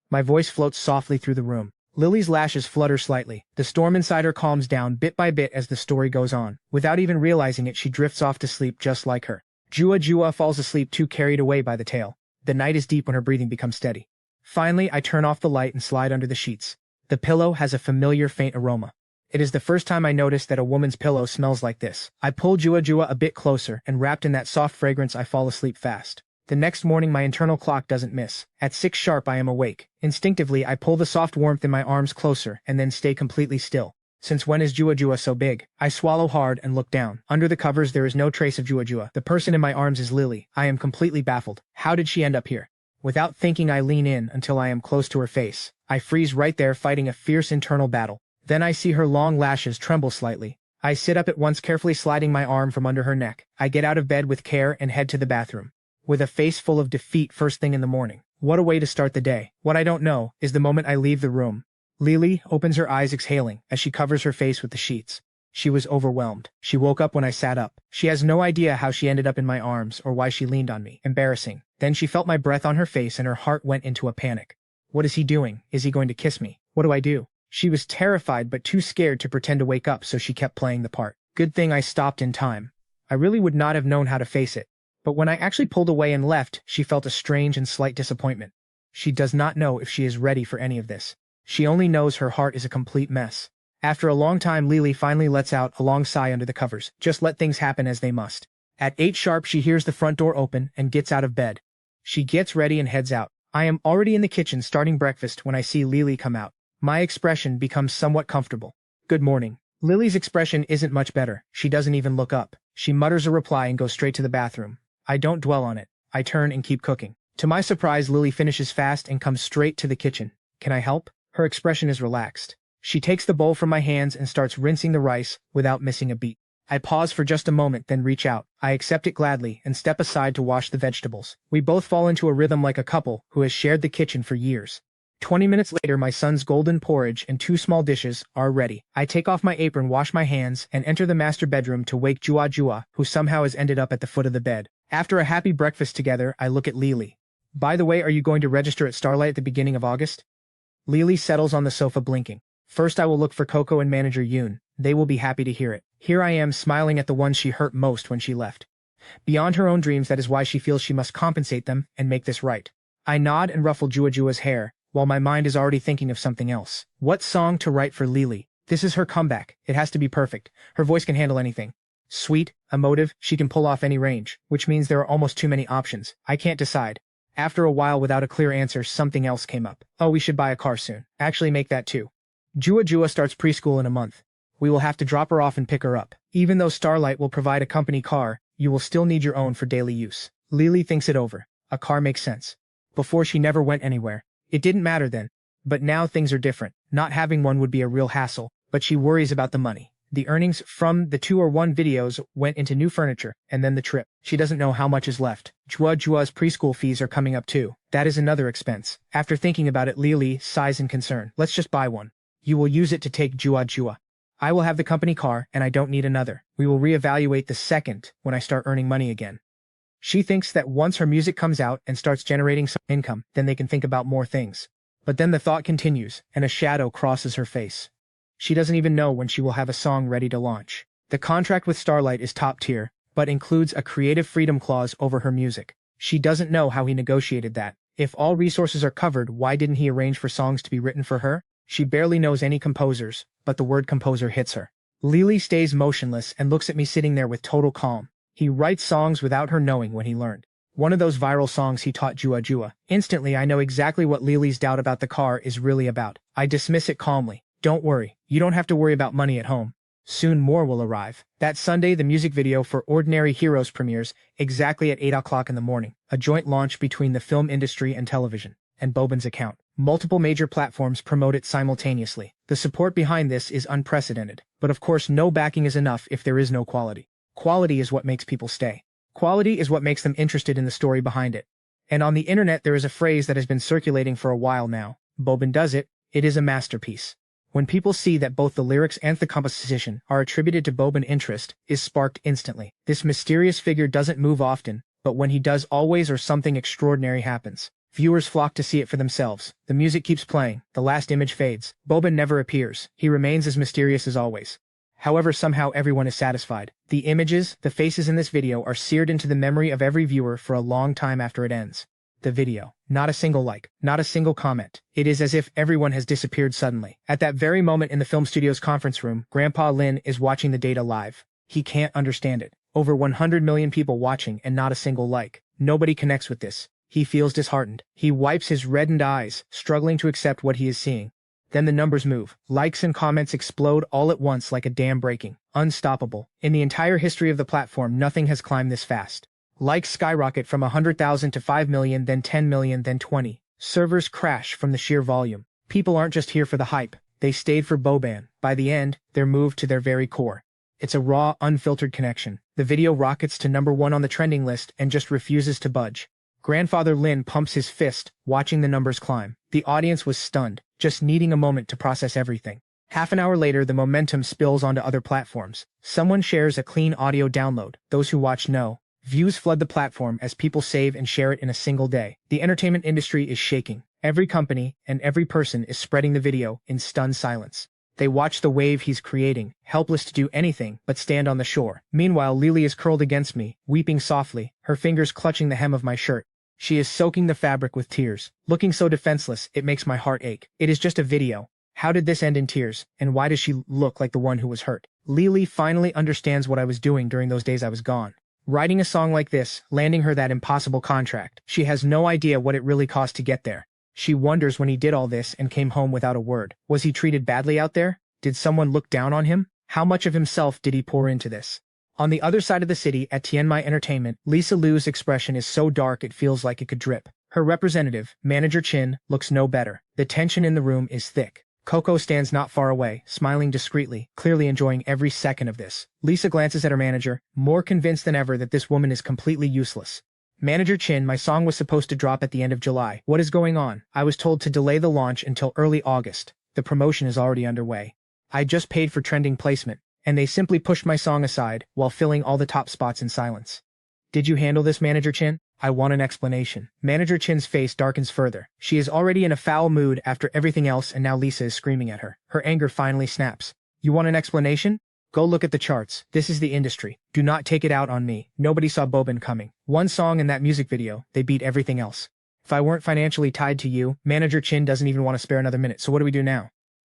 A: My voice floats softly through the room. Lily's lashes flutter slightly. The storm inside her calms down bit by bit as the story goes on. Without even realizing it, she drifts off to sleep just like her. Jua falls asleep too, carried away by the tale. The night is deep when her breathing becomes steady. Finally, I turn off the light and slide under the sheets. The pillow has a familiar faint aroma. It is the first time I noticed that a woman's pillow smells like this. I pull Jua a bit closer, and wrapped in that soft fragrance I fall asleep fast. The next morning my internal clock doesn't miss. At 6 sharp I am awake. Instinctively I pull the soft warmth in my arms closer and then stay completely still. Since when is Jua so big? I swallow hard and look down. Under the covers there is no trace of Jua. The person in my arms is Lily. I am completely baffled. How did she end up here? Without thinking I lean in until I am close to her face. I freeze right there, fighting a fierce internal battle. Then I see her long lashes tremble slightly. I sit up at once, carefully sliding my arm from under her neck. I get out of bed with care and head to the bathroom. With a face full of defeat first thing in the morning. What a way to start the day. What I don't know is the moment I leave the room. Lily opens her eyes, exhaling as she covers her face with the sheets. She was overwhelmed. She woke up when I sat up. She has no idea how she ended up in my arms or why she leaned on me. Embarrassing. Then she felt my breath on her face and her heart went into a panic. What is he doing? Is he going to kiss me? What do I do? She was terrified but too scared to pretend to wake up, so she kept playing the part. Good thing I stopped in time. I really would not have known how to face it. But when I actually pulled away and left, she felt a strange and slight disappointment. She does not know if she is ready for any of this. She only knows her heart is a complete mess. After a long time, Lily finally lets out a long sigh under the covers. Just let things happen as they must. At 8 sharp, she hears the front door open and gets out of bed. She gets ready and heads out. I am already in the kitchen starting breakfast when I see Lily come out. My expression becomes somewhat comfortable. Good morning. Lily's expression isn't much better. She doesn't even look up. She mutters a reply and goes straight to the bathroom. I don't dwell on it. I turn and keep cooking. To my surprise, Lily finishes fast and comes straight to the kitchen. Can I help? Her expression is relaxed. She takes the bowl from my hands and starts rinsing the rice without missing a beat. I pause for just a moment, then reach out. I accept it gladly and step aside to wash the vegetables. We both fall into a rhythm like a couple who has shared the kitchen for years. 20 minutes later, my son's golden porridge and 2 small dishes are ready. I take off my apron, wash my hands, and enter the master bedroom to wake Jua Jua, who somehow has ended up at the foot of the bed. After a happy breakfast together, I look at Lily. By the way, are you going to register at Starlight at the beginning of August? Lily settles on the sofa blinking. First I will look for Coco and manager Yoon. They will be happy to hear it. Here I am smiling at the ones she hurt most when she left. Beyond her own dreams, that is why she feels she must compensate them and make this right. I nod and ruffle Jua Jua's hair, while my mind is already thinking of something else. What song to write for Lily? This is her comeback. It has to be perfect. Her voice can handle anything. Sweet, emotive, she can pull off any range, which means there are almost too many options. I can't decide. After a while without a clear answer, something else came up. Oh, we should buy a car soon. Actually, make that too. Jua Jua starts preschool in a month. We will have to drop her off and pick her up. Even though Starlight will provide a company car, you will still need your own for daily use. Lily thinks it over. A car makes sense. Before, she never went anywhere. It didn't matter then. But now things are different. Not having one would be a real hassle, but she worries about the money. The earnings from the 2 or 1 videos went into new furniture, and then the trip. She doesn't know how much is left. Jua Jua's preschool fees are coming up too. That is another expense. After thinking about it, Lily sighs in concern. Let's just buy one. You will use it to take Jua Jua. I will have the company car, and I don't need another. We will reevaluate the second when I start earning money again. She thinks that once her music comes out and starts generating some income, then they can think about more things. But then the thought continues, and a shadow crosses her face. She doesn't even know when she will have a song ready to launch. The contract with Starlight is top tier, but includes a creative freedom clause over her music. She doesn't know how he negotiated that. If all resources are covered, why didn't he arrange for songs to be written for her? She barely knows any composers, but the word composer hits her. Lily stays motionless and looks at me sitting there with total calm. He writes songs without her knowing when he learned. One of those viral songs he taught Jua Jua. Instantly I know exactly what Lily's doubt about the car is really about. I dismiss it calmly. Don't worry, you don't have to worry about money at home. Soon more will arrive. That Sunday, the music video for Ordinary Heroes premieres exactly at 8 o'clock in the morning, a joint launch between the film industry and television, and Bobin's account. Multiple major platforms promote it simultaneously. The support behind this is unprecedented, but of course no backing is enough if there is no quality. Quality is what makes people stay. Quality is what makes them interested in the story behind it. And on the internet there is a phrase that has been circulating for a while now. Bobin does it, it is a masterpiece. When people see that both the lyrics and the composition are attributed to Bobin, interest is sparked instantly. This mysterious figure doesn't move often, but when he does, always or something extraordinary happens. Viewers flock to see it for themselves. The music keeps playing, the last image fades. Bobin never appears. He remains as mysterious as always. However, somehow everyone is satisfied. The images, the faces in this video are seared into the memory of every viewer for a long time after it ends. The video. Not a single like, not a single comment. It is as if everyone has disappeared suddenly. At that very moment in the film studio's conference room, Grandpa Lin is watching the data live. He can't understand it. Over 100 million people watching and not a single like. Nobody connects with this. He feels disheartened. He wipes his reddened eyes, struggling to accept what he is seeing. Then the numbers move. Likes and comments explode all at once like a dam breaking. Unstoppable. In the entire history of the platform, nothing has climbed this fast. Likes skyrocket from 100,000 to 5 million, then 10 million, then 20. Servers crash from the sheer volume. People aren't just here for the hype. They stayed for Boban. By the end, they're moved to their very core. It's a raw, unfiltered connection. The video rockets to #1 on the trending list and just refuses to budge. Grandfather Lin pumps his fist, watching the numbers climb. The audience was stunned, just needing a moment to process everything. Half an hour later, the momentum spills onto other platforms. Someone shares a clean audio download. Those who watch know. Views flood the platform as people save and share it in a single day. The entertainment industry is shaking. Every company and every person is spreading the video in stunned silence. They watch the wave he's creating, helpless to do anything but stand on the shore. Meanwhile, Lily is curled against me, weeping softly, her fingers clutching the hem of my shirt. She is soaking the fabric with tears. Looking so defenseless, it makes my heart ache. It is just a video. How did this end in tears, and why does she look like the one who was hurt? Lily finally understands what I was doing during those days I was gone. Writing a song like this, landing her that impossible contract. She has no idea what it really cost to get there. She wonders when he did all this and came home without a word. Was he treated badly out there? Did someone look down on him? How much of himself did he pour into this? On the other side of the city, at Tianmai Entertainment, Lisa Liu's expression is so dark it feels like it could drip. Her representative, Manager Chen, looks no better. The tension in the room is thick. Coco stands not far away, smiling discreetly, clearly enjoying every second of this. Lisa glances at her manager, more convinced than ever that this woman is completely useless. Manager Chen, my song was supposed to drop at the end of July. What is going on? I was told to delay the launch until early August. The promotion is already underway. I just paid for trending placement, and they simply pushed my song aside while filling all the top spots in silence. Did you handle this, Manager Chen? I want an explanation. Manager Chen's face darkens further. She is already in a foul mood after everything else, and now Lisa is screaming at her. Her anger finally snaps. You want an explanation? Go look at the charts. This is the industry. Do not take it out on me. Nobody saw Bobin coming. One song in that music video, they beat everything else. If I weren't financially tied to you, Manager Chen doesn't even want to spare another minute, so what do we do now?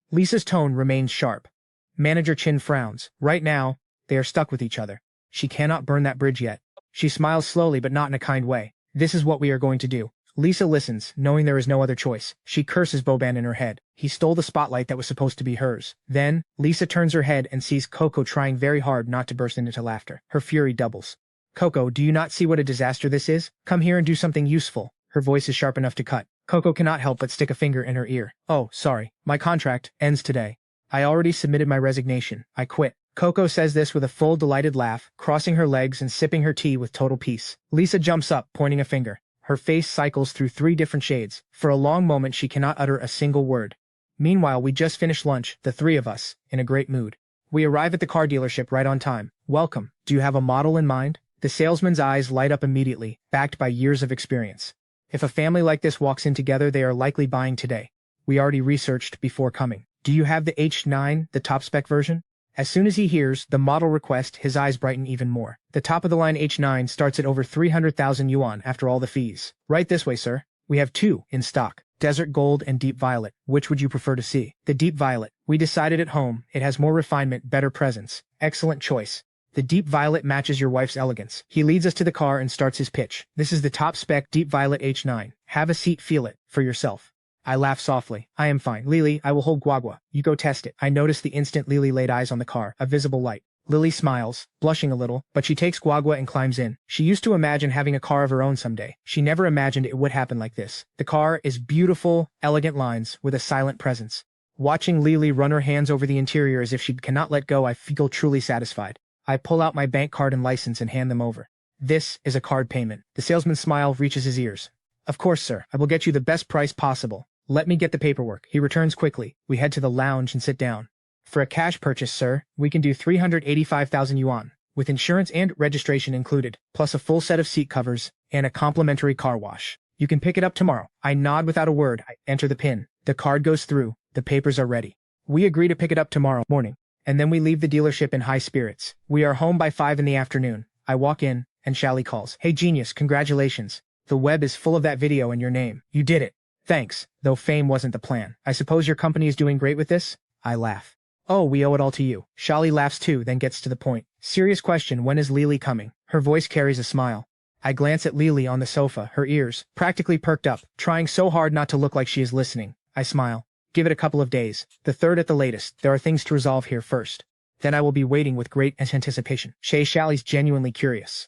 A: Lisa's tone remains sharp. Manager Chen frowns. Right now, they are stuck with each other. She cannot burn that bridge yet. She smiles slowly but not in a kind way. This is what we are going to do. Lisa listens, knowing there is no other choice. She curses Boban in her head. He stole the spotlight that was supposed to be hers. Then, Lisa turns her head and sees Coco trying very hard not to burst into laughter. Her fury doubles. Coco, do you not see what a disaster this is? Come here and do something useful. Her voice is sharp enough to cut. Coco cannot help but stick a finger in her ear. Oh, sorry. My contract ends today. I already submitted my resignation. I quit. Coco says this with a full delighted laugh, crossing her legs and sipping her tea with total peace. Lisa jumps up, pointing a finger. Her face cycles through 3 different shades. For a long moment she cannot utter a single word. Meanwhile, we just finished lunch, the 3 of us, in a great mood. We arrive at the car dealership right on time. Welcome. Do you have a model in mind? The salesman's eyes light up immediately, backed by years of experience. If a family like this walks in together, they are likely buying today. We already researched before coming. Do you have the H9, the top spec version? As soon as he hears the model request, his eyes brighten even more. The top-of-the-line H9 starts at over 300,000 yuan after all the fees. Right this way, sir. We have 2 in stock, Desert Gold and Deep Violet. Which would you prefer to see? The Deep Violet. We decided at home. It has more refinement, better presence. Excellent choice. The Deep Violet matches your wife's elegance. He leads us to the car and starts his pitch. This is the top-spec Deep Violet H9. Have a seat, feel it, for yourself. I laugh softly. I am fine. Lily, I will hold Guagua. You go test it. I notice the instant Lily laid eyes on the car, a visible light. Lily smiles, blushing a little, but she takes Guagua and climbs in. She used to imagine having a car of her own someday. She never imagined it would happen like this. The car is beautiful, elegant lines, with a silent presence. Watching Lily run her hands over the interior as if she cannot let go, I feel truly satisfied. I pull out my bank card and license and hand them over. This is a card payment. The salesman's smile reaches his ears. Of course, sir. I will get you the best price possible. Let me get the paperwork. He returns quickly. We head to the lounge and sit down. For a cash purchase, sir, we can do 385,000 yuan, with insurance and registration included, plus a full set of seat covers and a complimentary car wash. You can pick it up tomorrow. I nod without a word. I enter the PIN. The card goes through. The papers are ready. We agree to pick it up tomorrow morning, and then we leave the dealership in high spirits. We are home by 5 in the afternoon. I walk in, and Shally calls. Hey genius, congratulations. The web is full of that video and your name. You did it. Thanks, though fame wasn't the plan. I suppose your company is doing great with this? I laugh. Oh, we owe it all to you. Shally laughs too, then gets to the point. Serious question, when is Lily coming? Her voice carries a smile. I glance at Lily on the sofa, her ears practically perked up, trying so hard not to look like she is listening. I smile. Give it a couple of days. The 3rd at the latest. There are things to resolve here first. Then I will be waiting with great anticipation. Shally's genuinely curious.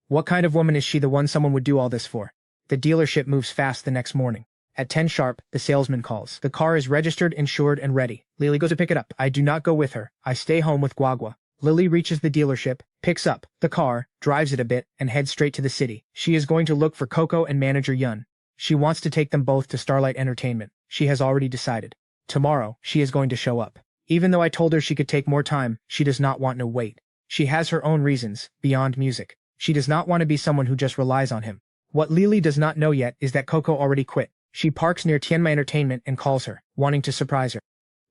A: What kind of woman is she, the one someone would do all this for? The dealership moves fast the next morning. At 10 sharp, the salesman calls. The car is registered, insured, and ready. Lily goes to pick it up. I do not go with her. I stay home with Guagua. Lily reaches the dealership, picks up the car, drives it a bit, and heads straight to the city. She is going to look for Coco and manager Yun. She wants to take them both to Starlight Entertainment. She has already decided. Tomorrow, she is going to show up. Even though I told her she could take more time, she does not want no wait. She has her own reasons, beyond music. She does not want to be someone who just relies on him. What Lily does not know yet is that Coco already quit. She parks near Tianma Entertainment and calls her, wanting to surprise her.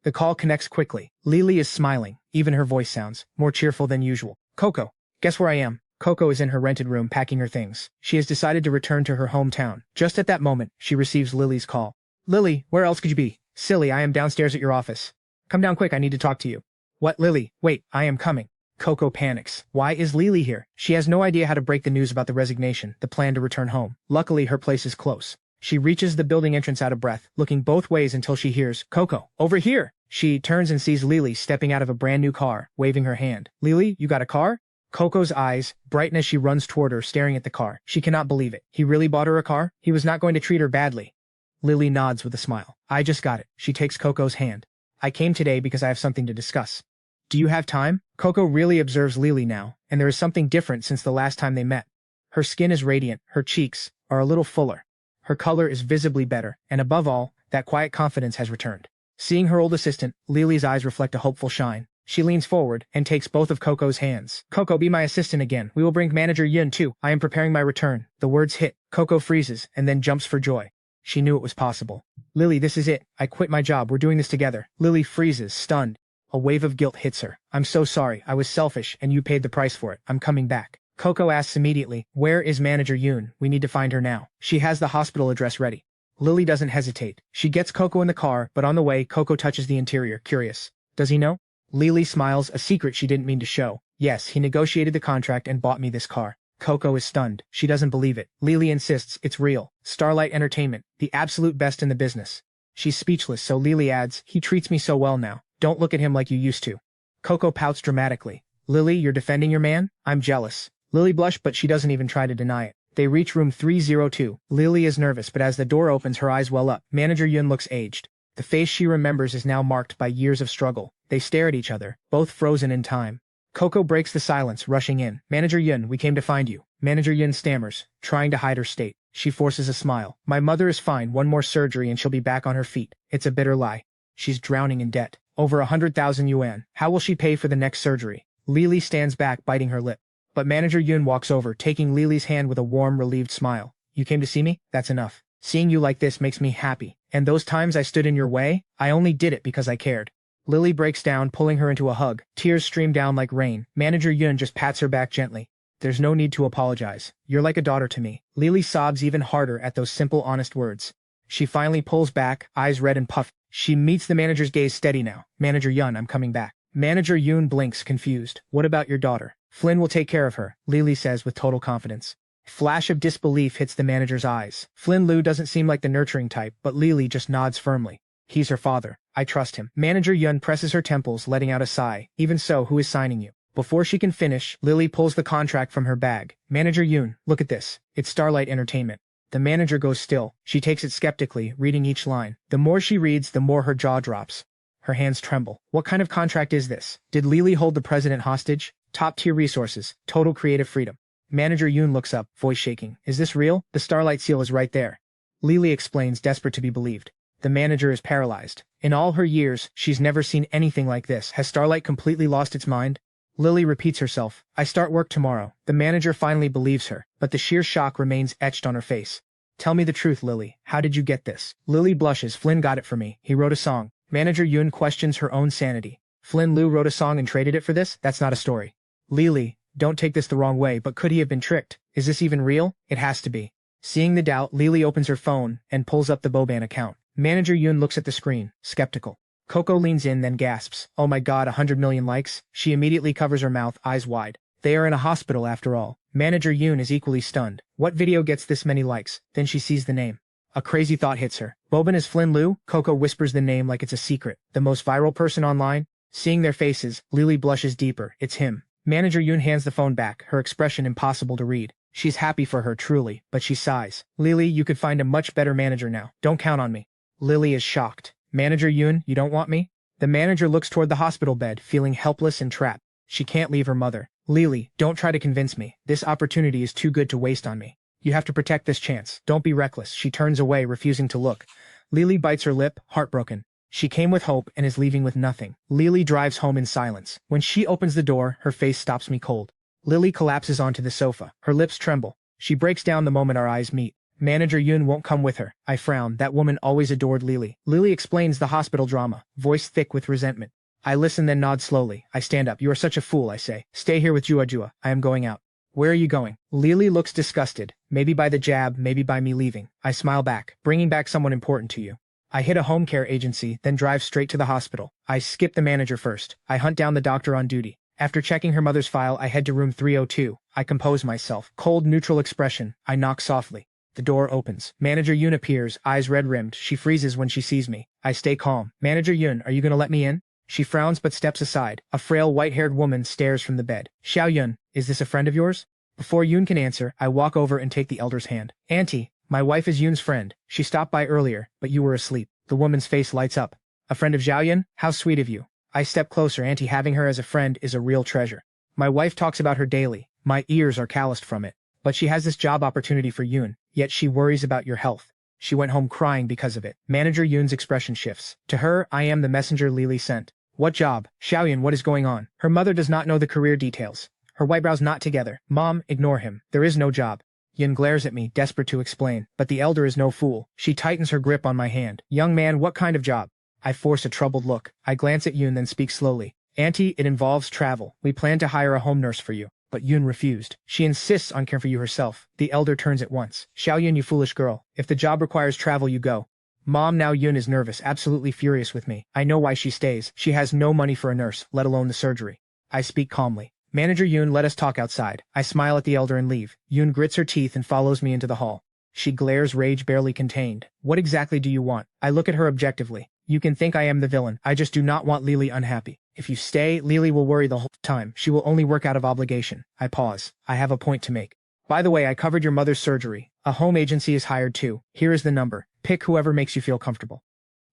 A: The call connects quickly. Lily is smiling. Even her voice sounds more cheerful than usual. Coco, guess where I am? Coco is in her rented room packing her things. She has decided to return to her hometown. Just at that moment, she receives Lily's call. Lily, where else could you be? Silly, I am downstairs at your office. Come down quick, I need to talk to you. What, Lily? Wait, I am coming. Coco panics. Why is Lily here? She has no idea how to break the news about the resignation, the plan to return home. Luckily, her place is close. She reaches the building entrance out of breath, looking both ways until she hears, Coco, over here! She turns and sees Lily stepping out of a brand new car, waving her hand. Lily, you got a car? Coco's eyes brighten as she runs toward her, staring at the car. She cannot believe it. He really bought her a car? He was not going to treat her badly. Lily nods with a smile. I just got it. She takes Coco's hand. I came today because I have something to discuss. Do you have time? Coco really observes Lily now, and there is something different since the last time they met. Her skin is radiant, her cheeks are a little fuller. Her color is visibly better, and above all, that quiet confidence has returned. Seeing her old assistant, Lily's eyes reflect a hopeful shine. She leans forward and takes both of Coco's hands. Coco, be my assistant again. We will bring Manager Yun too. I am preparing my return. The words hit. Coco freezes and then jumps for joy. She knew it was possible. Lily, this is it. I quit my job. We're doing this together. Lily freezes, stunned. A wave of guilt hits her. I'm so sorry. I was selfish and you paid the price for it. I'm coming back. Coco asks immediately, where is Manager Yun? We need to find her now. She has the hospital address ready. Lily doesn't hesitate. She gets Coco in the car, but on the way, Coco touches the interior, curious. Does he know? Lily smiles, a secret she didn't mean to show. Yes, he negotiated the contract and bought me this car. Coco is stunned. She doesn't believe it. Lily insists it's real. Starlight Entertainment, the absolute best in the business. She's speechless, so Lily adds, he treats me so well now. Don't look at him like you used to. Coco pouts dramatically. Lily, you're defending your man? I'm jealous. Lily blushed, but she doesn't even try to deny it. They reach room 302. Lily is nervous, but as the door opens, her eyes well up. Manager Yun looks aged. The face she remembers is now marked by years of struggle. They stare at each other, both frozen in time. Coco breaks the silence, rushing in. Manager Yun, we came to find you. Manager Yun stammers, trying to hide her state. She forces a smile. My mother is fine, one more surgery and she'll be back on her feet. It's a bitter lie. She's drowning in debt. Over 100,000 yuan. How will she pay for the next surgery? Lily stands back, biting her lip. But Manager Yun walks over, taking Lily's hand with a warm, relieved smile. You came to see me? That's enough. Seeing you like this makes me happy. And those times I stood in your way, I only did it because I cared. Lily breaks down, pulling her into a hug. Tears stream down like rain. Manager Yun just pats her back gently. There's no need to apologize. You're like a daughter to me. Lily sobs even harder at those simple, honest words. She finally pulls back, eyes red and puffy. She meets the manager's gaze steady now. Manager Yun, I'm coming back. Manager Yun blinks, confused. What about your daughter? Flynn will take care of her, Lily says with total confidence. Flash of disbelief hits the manager's eyes. Flynn Liu doesn't seem like the nurturing type, but Lily just nods firmly. He's her father. I trust him. Manager Yun presses her temples, letting out a sigh. Even so, who is signing you? Before she can finish, Lily pulls the contract from her bag. Manager Yun, look at this. It's Starlight Entertainment. The manager goes still. She takes it skeptically, reading each line. The more she reads, the more her jaw drops. Her hands tremble. What kind of contract is this? Did Lily hold the president hostage? Top-tier resources. Total creative freedom. Manager Yun looks up, voice shaking. Is this real? The Starlight seal is right there. Lily explains, desperate to be believed. The manager is paralyzed. In all her years, she's never seen anything like this. Has Starlight completely lost its mind? Lily repeats herself. I start work tomorrow. The manager finally believes her, but the sheer shock remains etched on her face. Tell me the truth, Lily. How did you get this? Lily blushes. Flynn got it for me. He wrote a song. Manager Yun questions her own sanity. Flynn Liu wrote a song and traded it for this? That's not a story. Lily, don't take this the wrong way, but could he have been tricked? Is this even real? It has to be. Seeing the doubt, Lily opens her phone and pulls up the Boban account. Manager Yun looks at the screen, skeptical. Coco leans in, then gasps. Oh my god, 100 million likes? She immediately covers her mouth, eyes wide. They are in a hospital after all. Manager Yun is equally stunned. What video gets this many likes? Then she sees the name. A crazy thought hits her. Boban is Flynn Liu? Coco whispers the name like it's a secret. The most viral person online? Seeing their faces, Lily blushes deeper. It's him. Manager Yun hands the phone back, her expression impossible to read. She's happy for her, truly, but she sighs. Lily, you could find a much better manager now. Don't count on me. Lily is shocked. Manager Yun, you don't want me? The manager looks toward the hospital bed, feeling helpless and trapped. She can't leave her mother. Lily, don't try to convince me. This opportunity is too good to waste on me. You have to protect this chance. Don't be reckless. She turns away, refusing to look. Lily bites her lip, heartbroken. She came with hope and is leaving with nothing. Lily drives home in silence. When she opens the door, her face stops me cold. Lily collapses onto the sofa. Her lips tremble. She breaks down the moment our eyes meet. Manager Yoon won't come with her. I frown. That woman always adored Lily. Lily explains the hospital drama, voice thick with resentment. I listen then nod slowly. I stand up. You are such a fool, I say. Stay here with Jua. I am going out. Where are you going? Lily looks disgusted. Maybe by the jab, maybe by me leaving. I smile back. Bringing back someone important to you. I hit a home care agency, then drive straight to the hospital. I skip the manager first. I hunt down the doctor on duty. After checking her mother's file, I head to room 302. I compose myself. Cold, neutral expression. I knock softly. The door opens. Manager Yoon appears, eyes red-rimmed. She freezes when she sees me. I stay calm. Manager Yoon, are you going to let me in? She frowns but steps aside. A frail, white-haired woman stares from the bed. Xiao Yun, is this a friend of yours? Before Yoon can answer, I walk over and take the elder's hand. Auntie, my wife is Yoon's friend. She stopped by earlier, but you were asleep. The woman's face lights up. A friend of Xiao Yun? How sweet of you. I step closer. Auntie, having her as a friend is a real treasure. My wife talks about her daily. My ears are calloused from it. But she has this job opportunity for Yoon, yet she worries about your health. She went home crying because of it. Manager Yoon's expression shifts. To her, I am the messenger Lily sent. What job? Xiaoyan, what is going on? Her mother does not know the career details. Her eyebrows knot together. Mom, ignore him. There is no job. Yun glares at me, desperate to explain. But the elder is no fool. She tightens her grip on my hand. Young man, what kind of job? I force a troubled look. I glance at Yun, then speak slowly. Auntie, it involves travel. We plan to hire a home nurse for you. But Yun refused. She insists on caring for you herself. The elder turns at once. Xiaoyan, you foolish girl. If the job requires travel, you go. Mom, now Yun is nervous, absolutely furious with me. I know why she stays. She has no money for a nurse, let alone the surgery. I speak calmly. Manager Yun, let us talk outside. I smile at the elder and leave. Yun grits her teeth and follows me into the hall. She glares, rage barely contained. What exactly do you want? I look at her objectively. You can think I am the villain. I just do not want Lily unhappy. If you stay, Lily will worry the whole time. She will only work out of obligation. I pause. I have a point to make. By the way, I covered your mother's surgery. A home agency is hired too. Here is the number. Pick whoever makes you feel comfortable.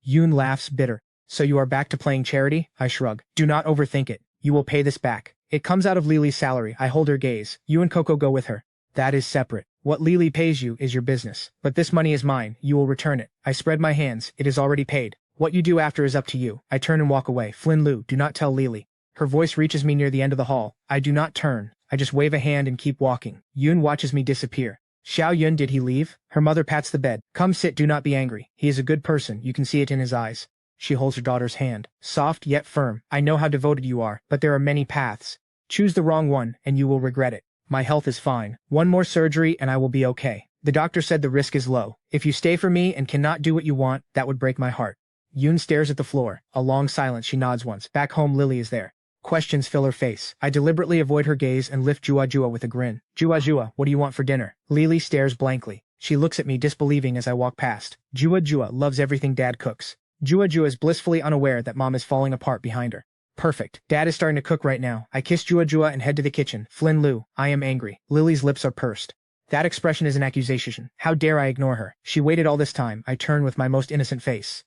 A: Yoon laughs, bitter. So you are back to playing charity? I shrug. Do not overthink it. You will pay this back. It comes out of Lily's salary. I hold her gaze. You and Coco go with her. That is separate. What Lily pays you is your business. But this money is mine. You will return it. I spread my hands. It is already paid. What you do after is up to you. I turn and walk away. Flynn Lu, do not tell Lily. Her voice reaches me near the end of the hall. I do not turn. I just wave a hand and keep walking. Yoon watches me disappear. Xiao Yun, did he leave? Her mother pats the bed. Come sit, do not be angry. He is a good person, you can see it in his eyes. She holds her daughter's hand. Soft yet firm. I know how devoted you are, but there are many paths. Choose the wrong one, and you will regret it. My health is fine. One more surgery and I will be okay. The doctor said the risk is low. If you stay for me and cannot do what you want, that would break my heart. Yoon stares at the floor. A long silence. She nods once. Back home, Lily is there. Questions fill her face. I deliberately avoid her gaze and lift Jua with a grin. Jua, what do you want for dinner? Lily stares blankly. She looks at me disbelieving as I walk past. Jua loves everything Dad cooks. Jua is blissfully unaware that Mom is falling apart behind her. Perfect. Dad is starting to cook right now. I kiss Jua and head to the kitchen. Flynn Lu, I am angry. Lily's lips are pursed. That expression is an accusation. How dare I ignore her? She waited all this time. I turn with my most innocent face.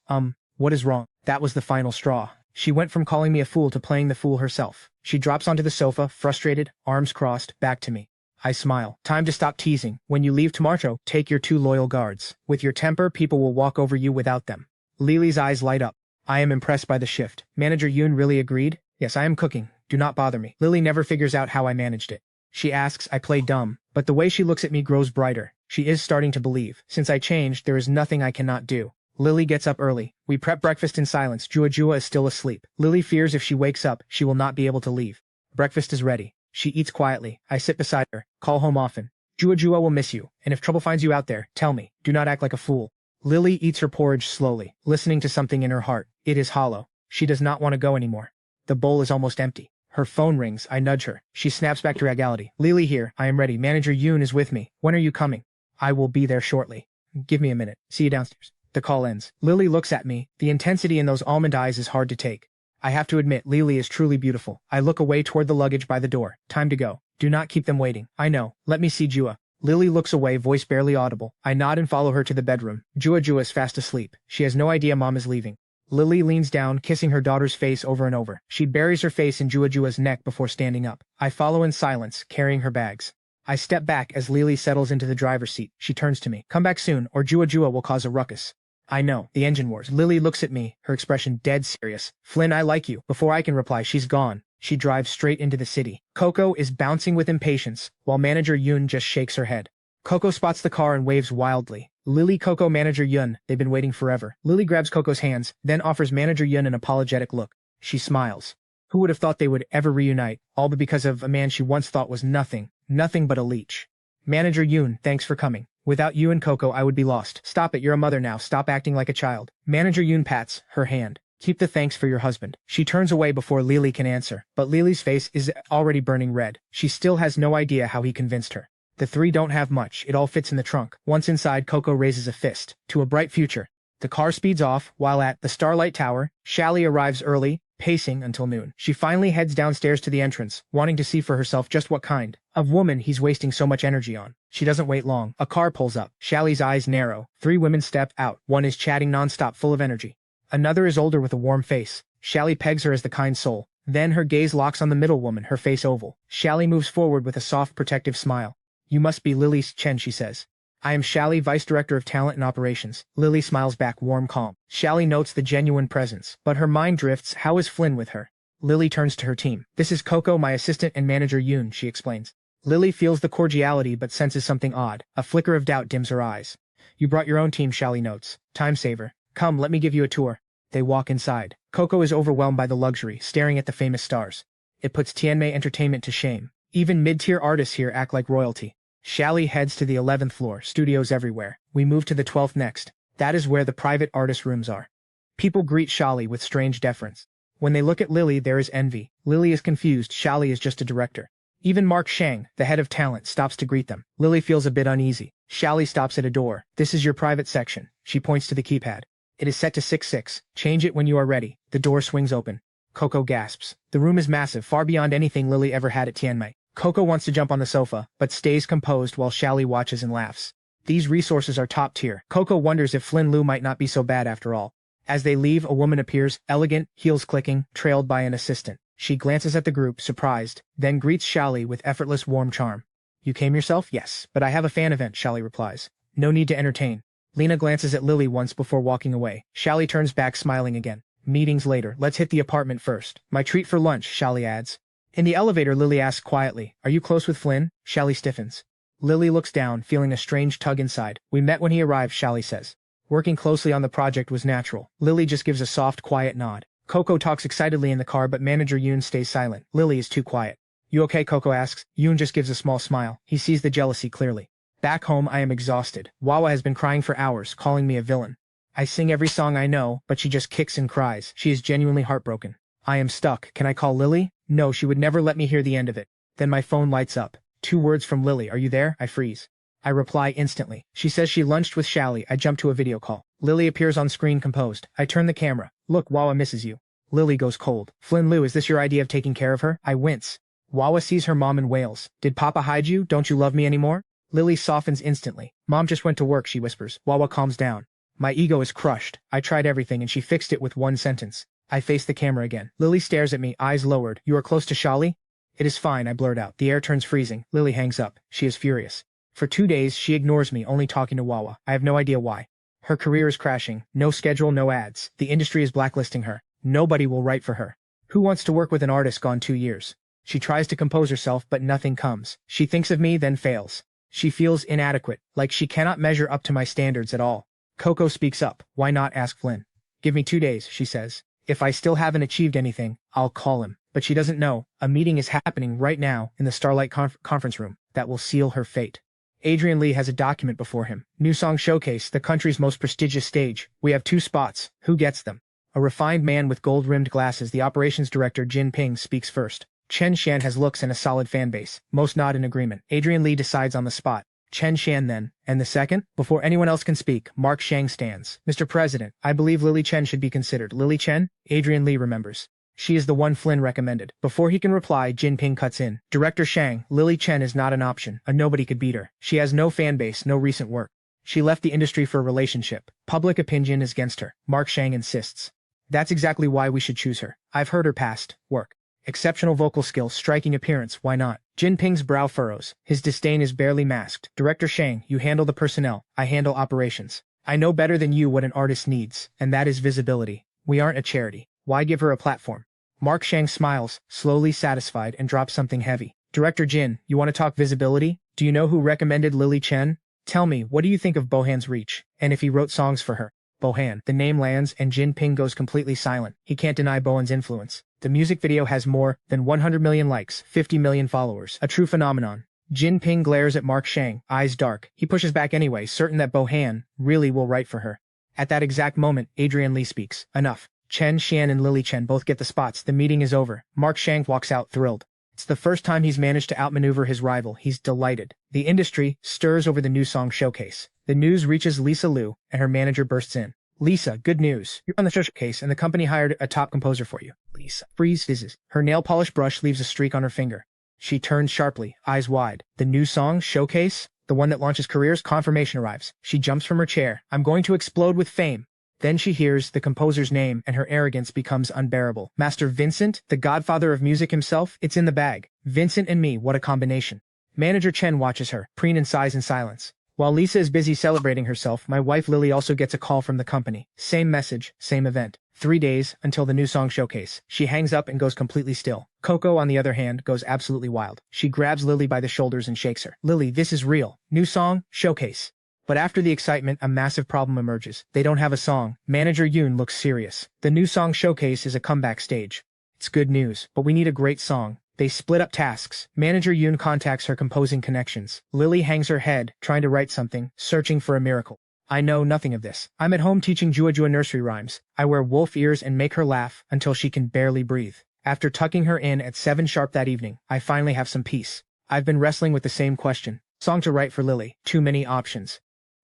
A: What is wrong? That was the final straw. She went from calling me a fool to playing the fool herself. She drops onto the sofa, frustrated, arms crossed, back to me. I smile. Time to stop teasing. When you leave tomorrow, take your 2 loyal guards. With your temper, people will walk over you without them. Lily's eyes light up. I am impressed by the shift. Manager Yoon really agreed? Yes, I am cooking. Do not bother me. Lily never figures out how I managed it. She asks, I play dumb. But the way she looks at me grows brighter. She is starting to believe. Since I changed, there is nothing I cannot do. Lily gets up early. We prep breakfast in silence. Jua is still asleep. Lily fears if she wakes up, she will not be able to leave. Breakfast is ready. She eats quietly. I sit beside her. Call home often. Jua will miss you. And if trouble finds you out there, tell me. Do not act like a fool. Lily eats her porridge slowly, listening to something in her heart. It is hollow. She does not want to go anymore. The bowl is almost empty. Her phone rings. I nudge her. She snaps back to reality. Lily here. I am ready. Manager Yoon is with me. When are you coming? I will be there shortly. Give me a minute. See you downstairs. The call ends. Lily looks at me. The intensity in those almond eyes is hard to take. I have to admit, Lily is truly beautiful. I look away toward the luggage by the door. Time to go. Do not keep them waiting. I know. Let me see Jua. Lily looks away, voice barely audible. I nod and follow her to the bedroom. Jua is fast asleep. She has no idea Mom is leaving. Lily leans down, kissing her daughter's face over and over. She buries her face in Jua's neck before standing up. I follow in silence, carrying her bags. I step back as Lily settles into the driver's seat. She turns to me. Come back soon, or Jua will cause a ruckus. I know, the engine wars. Lily looks at me, her expression dead serious. Flynn, I like you. Before I can reply, she's gone. She drives straight into the city. Coco is bouncing with impatience, while manager Yoon just shakes her head. Coco spots the car and waves wildly. Lily, Coco, manager Yoon, they've been waiting forever. Lily grabs Coco's hands, then offers manager Yoon an apologetic look. She smiles. Who would have thought they would ever reunite, all but because of a man she once thought was nothing but a leech. Manager Yoon, thanks for coming. Without you and Coco, I would be lost. Stop it, you're a mother now, stop acting like a child. Manager Yoon pats her hand. Keep the thanks for your husband. She turns away before Lily can answer, but Lily's face is already burning red. She still has no idea how he convinced her. The three don't have much, it all fits in the trunk. Once inside, Coco raises a fist. To a bright future. The car speeds off, while at the Starlight Tower, Shally arrives early, pacing until noon. She finally heads downstairs to the entrance, wanting to see for herself just what kind of woman he's wasting so much energy on. She doesn't wait long. A car pulls up. Shally's eyes narrow. 3 women step out. One is chatting nonstop, full of energy. Another is older with a warm face. Shally pegs her as the kind soul. Then her gaze locks on the middle woman, her face oval. Shally moves forward with a soft, protective smile. You must be Lily Chen, she says. I am Shally, Vice Director of Talent and Operations. Lily smiles back, warm calm. Shally notes the genuine presence, but her mind drifts. How is Flynn with her? Lily turns to her team. This is Coco, my assistant, and manager Yoon, she explains. Lily feels the cordiality but senses something odd. A flicker of doubt dims her eyes. You brought your own team, Shally notes. Time saver. Come, let me give you a tour. They walk inside. Coco is overwhelmed by the luxury, staring at the famous stars. It puts Tianmei Entertainment to shame. Even mid-tier artists here act like royalty. Shally heads to the 11th floor, studios everywhere. We move to the 12th next. That is where the private artist rooms are. People greet Shally with strange deference. When they look at Lily, there is envy. Lily is confused, Shally is just a director. Even Mark Shang, the head of talent, stops to greet them. Lily feels a bit uneasy. Shally stops at a door. This is your private section. She points to the keypad. It is set to 6-6. Change it when you are ready. The door swings open. Coco gasps. The room is massive, far beyond anything Lily ever had at Tianmei. Coco wants to jump on the sofa, but stays composed while Shally watches and laughs. These resources are top tier. Coco wonders if Flynn Lu might not be so bad after all. As they leave, a woman appears, elegant, heels clicking, trailed by an assistant. She glances at the group, surprised, then greets Shally with effortless warm charm. You came yourself? Yes, but I have a fan event, Shally replies. No need to entertain. Lena glances at Lily once before walking away. Shally turns back, smiling again. Meetings later. Let's hit the apartment first. My treat for lunch, Shally adds. In the elevator, Lily asks quietly, Are you close with Flynn? Shally stiffens. Lily looks down, feeling a strange tug inside. We met when he arrived, Shally says. Working closely on the project was natural. Lily just gives a soft, quiet nod. Coco talks excitedly in the car, but manager Yoon stays silent. Lily is too quiet. You okay, Coco asks. Yoon just gives a small smile. He sees the jealousy clearly. Back home, I am exhausted. Wawa has been crying for hours, calling me a villain. I sing every song I know, but she just kicks and cries. She is genuinely heartbroken. I am stuck. Can I call Lily? No, she would never let me hear the end of it. Then my phone lights up. 2 words from Lily. Are you there? I freeze. I reply instantly. She says she lunched with Shally. I jump to a video call. Lily appears on screen composed. I turn the camera. Look, Wawa misses you. Lily goes cold. Flynn Lu, is this your idea of taking care of her? I wince. Wawa sees her mom and wails. Did Papa hide you? Don't you love me anymore? Lily softens instantly. Mom just went to work, she whispers. Wawa calms down. My ego is crushed. I tried everything and she fixed it with 1 sentence. I face the camera again. Lily stares at me, eyes lowered. You are close to Shally? It is fine, I blurt out. The air turns freezing. Lily hangs up. She is furious. For 2 days, she ignores me, only talking to Wawa. I have no idea why. Her career is crashing. No schedule, no ads. The industry is blacklisting her. Nobody will write for her. Who wants to work with an artist gone 2 years? She tries to compose herself, but nothing comes. She thinks of me, then fails. She feels inadequate, like she cannot measure up to my standards at all. Coco speaks up. Why not? Ask Flynn. Give me 2 days, she says. If I still haven't achieved anything, I'll call him. But she doesn't know. A meeting is happening right now in the Starlight conference room that will seal her fate. Adrian Lee has a document before him. New Song Showcase, the country's most prestigious stage. We have 2 spots. Who gets them? A refined man with gold-rimmed glasses, the operations director Jin Ping, speaks first. Chen Shan has looks and a solid fan base. Most nod in agreement. Adrian Lee decides on the spot. Chen Shan then. And the second? Before anyone else can speak, Mark Shang stands. Mr. President, I believe Lily Chen should be considered. Lily Chen? Adrian Lee remembers. She is the one Flynn recommended. Before he can reply, Jin Ping cuts in. Director Shang, Lily Chen is not an option. A nobody could beat her. She has no fan base, no recent work. She left the industry for a relationship. Public opinion is against her. Mark Shang insists. That's exactly why we should choose her. I've heard her past work. Exceptional vocal skills, striking appearance, why not? Jin Ping's brow furrows. His disdain is barely masked. Director Shang, you handle the personnel. I handle operations. I know better than you what an artist needs, and that is visibility. We aren't a charity. Why give her a platform? Mark Shang smiles, slowly satisfied, and drops something heavy. Director Jin, you want to talk visibility? Do you know who recommended Lily Chen? Tell me, what do you think of Bohan's reach? And if he wrote songs for her? Bohan. The name lands and Jin Ping goes completely silent. He can't deny Bohan's influence. The music video has more than 100 million likes, 50 million followers. A true phenomenon. Jin Ping glares at Mark Shang, eyes dark. He pushes back anyway, certain that Bohan really will write for her. At that exact moment, Adrian Lee speaks. Enough. Chen Xian and Lily Chen both get the spots. The meeting is over. Mark Shang walks out thrilled. It's the first time he's managed to outmaneuver his rival. He's delighted. The industry stirs over the new song showcase. The news reaches Lisa Liu, and her manager bursts in. Lisa, good news. You're on the showcase, and the company hired a top composer for you. Lisa freezes. Her nail polish brush leaves a streak on her finger. She turns sharply, eyes wide. The new song showcase? The one that launches careers? Confirmation arrives. She jumps from her chair. I'm going to explode with fame. Then she hears the composer's name, and her arrogance becomes unbearable. Master Vincent, the godfather of music himself, it's in the bag. Vincent and me, what a combination. Manager Chen watches her, preen and sighs in silence. While Lisa is busy celebrating herself, my wife Lily also gets a call from the company. Same message, same event. 3 days until the new song showcase. She hangs up and goes completely still. Coco, on the other hand, goes absolutely wild. She grabs Lily by the shoulders and shakes her. Lily, this is real. New song, showcase. But after the excitement, a massive problem emerges. They don't have a song. Manager Yoon looks serious. The new song showcase is a comeback stage. It's good news, but we need a great song. They split up tasks. Manager Yoon contacts her composing connections. Lily hangs her head, trying to write something, searching for a miracle. I know nothing of this. I'm at home teaching Jua Jua nursery rhymes. I wear wolf ears and make her laugh until she can barely breathe. After tucking her in at 7 sharp that evening, I finally have some peace. I've been wrestling with the same question. Song to write for Lily. Too many options.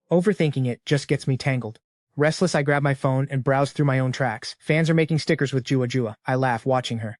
A: Overthinking it just gets me tangled. Restless, I grab my phone and browse through my own tracks. Fans are making stickers with Jua Jua. I laugh watching her.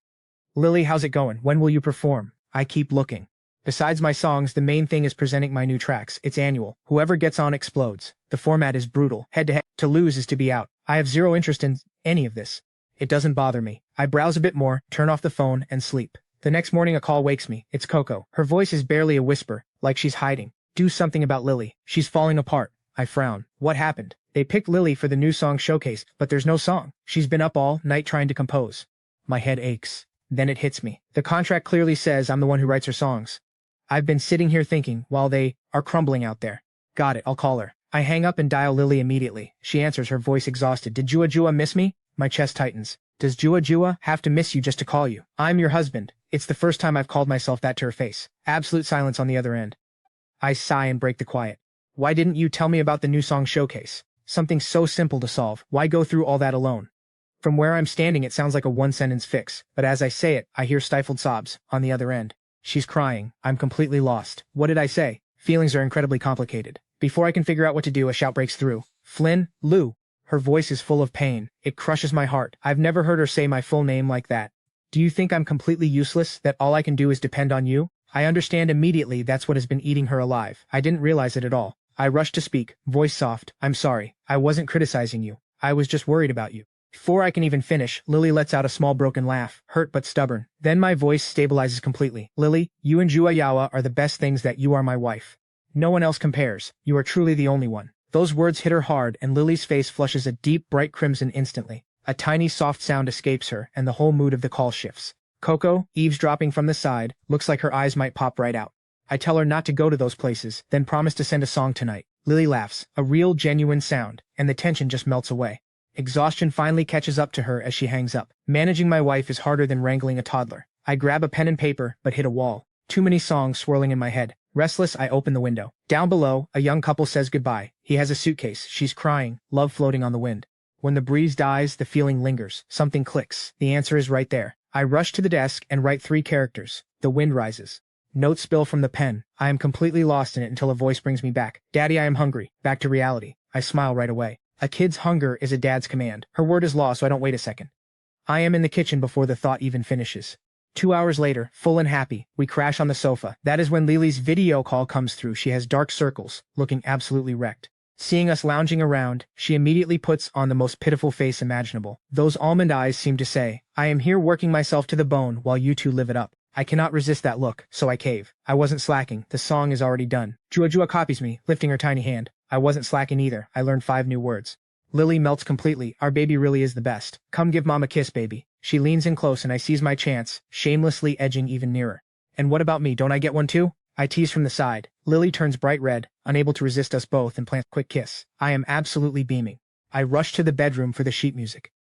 A: Lily, how's it going? When will you perform? I keep looking. Besides my songs, the main thing is presenting my new tracks. It's annual. Whoever gets on explodes. The format is brutal. Head to head. To lose is to be out. I have zero interest in any of this. It doesn't bother me. I browse a bit more, turn off the phone, and sleep. The next morning a call wakes me. It's Coco. Her voice is barely a whisper, like she's hiding. Do something about Lily. She's falling apart. I frown. What happened? They picked Lily for the new song showcase, but there's no song. She's been up all night trying to compose. My head aches. Then it hits me. The contract clearly says I'm the one who writes her songs. I've been sitting here thinking, while they are crumbling out there. Got it, I'll call her. I hang up and dial Lily immediately. She answers, her voice exhausted. Did Jua Jua miss me? My chest tightens. Does Jua Jua have to miss you just to call you? I'm your husband. It's the first time I've called myself that to her face. Absolute silence on the other end. I sigh and break the quiet. Why didn't you tell me about the new song showcase? Something so simple to solve. Why go through all that alone? From where I'm standing, it sounds like a one-sentence fix, but as I say it, I hear stifled sobs on the other end. She's crying. I'm completely lost. What did I say? Feelings are incredibly complicated. Before I can figure out what to do, a shout breaks through. Flynn, Lou. Her voice is full of pain. It crushes my heart. I've never heard her say my full name like that. Do you think I'm completely useless, that all I can do is depend on you? I understand immediately that's what has been eating her alive. I didn't realize it at all. I rush to speak, voice soft. I'm sorry. I wasn't criticizing you. I was just worried about you. Before I can even finish, Lily lets out a small broken laugh, hurt but stubborn. Then my voice stabilizes completely. Lily, you and Jua Yawa are the best things that you are my wife. No one else compares. You are truly the only one. Those words hit her hard, and Lily's face flushes a deep, bright crimson instantly. A tiny, soft sound escapes her, and the whole mood of the call shifts. Coco, eavesdropping from the side, looks like her eyes might pop right out. I tell her not to go to those places, then promise to send a song tonight. Lily laughs, a real, genuine sound, and the tension just melts away. Exhaustion finally catches up to her as she hangs up. Managing my wife is harder than wrangling a toddler. I grab a pen and paper, but hit a wall. Too many songs swirling in my head. Restless, I open the window. Down below, a young couple says goodbye. He has a suitcase. She's crying, love floating on the wind. When the breeze dies, the feeling lingers. Something clicks. The answer is right there. I rush to the desk and write 3 characters. The wind rises. Notes spill from the pen. I am completely lost in it until a voice brings me back. Daddy, I am hungry. Back to reality. I smile right away. A kid's hunger is a dad's command. Her word is law, so I don't wait a second. I am in the kitchen before the thought even finishes. 2 hours later, full and happy, we crash on the sofa. That is when Lily's video call comes through. She has dark circles, looking absolutely wrecked. Seeing us lounging around, she immediately puts on the most pitiful face imaginable. Those almond eyes seem to say, I am here working myself to the bone while you two live it up. I cannot resist that look, so I cave. I wasn't slacking. The song is already done. Jua Jua copies me, lifting her tiny hand. I wasn't slacking either. I learned 5 new words. Lily melts completely. Our baby really is the best. Come give mom a kiss, baby. She leans in close and I seize my chance, shamelessly edging even nearer. And what about me? Don't I get one too? I tease from the side. Lily turns bright red, unable to resist us both and plants a quick kiss. I am absolutely beaming. I rush to the bedroom for the sheet music.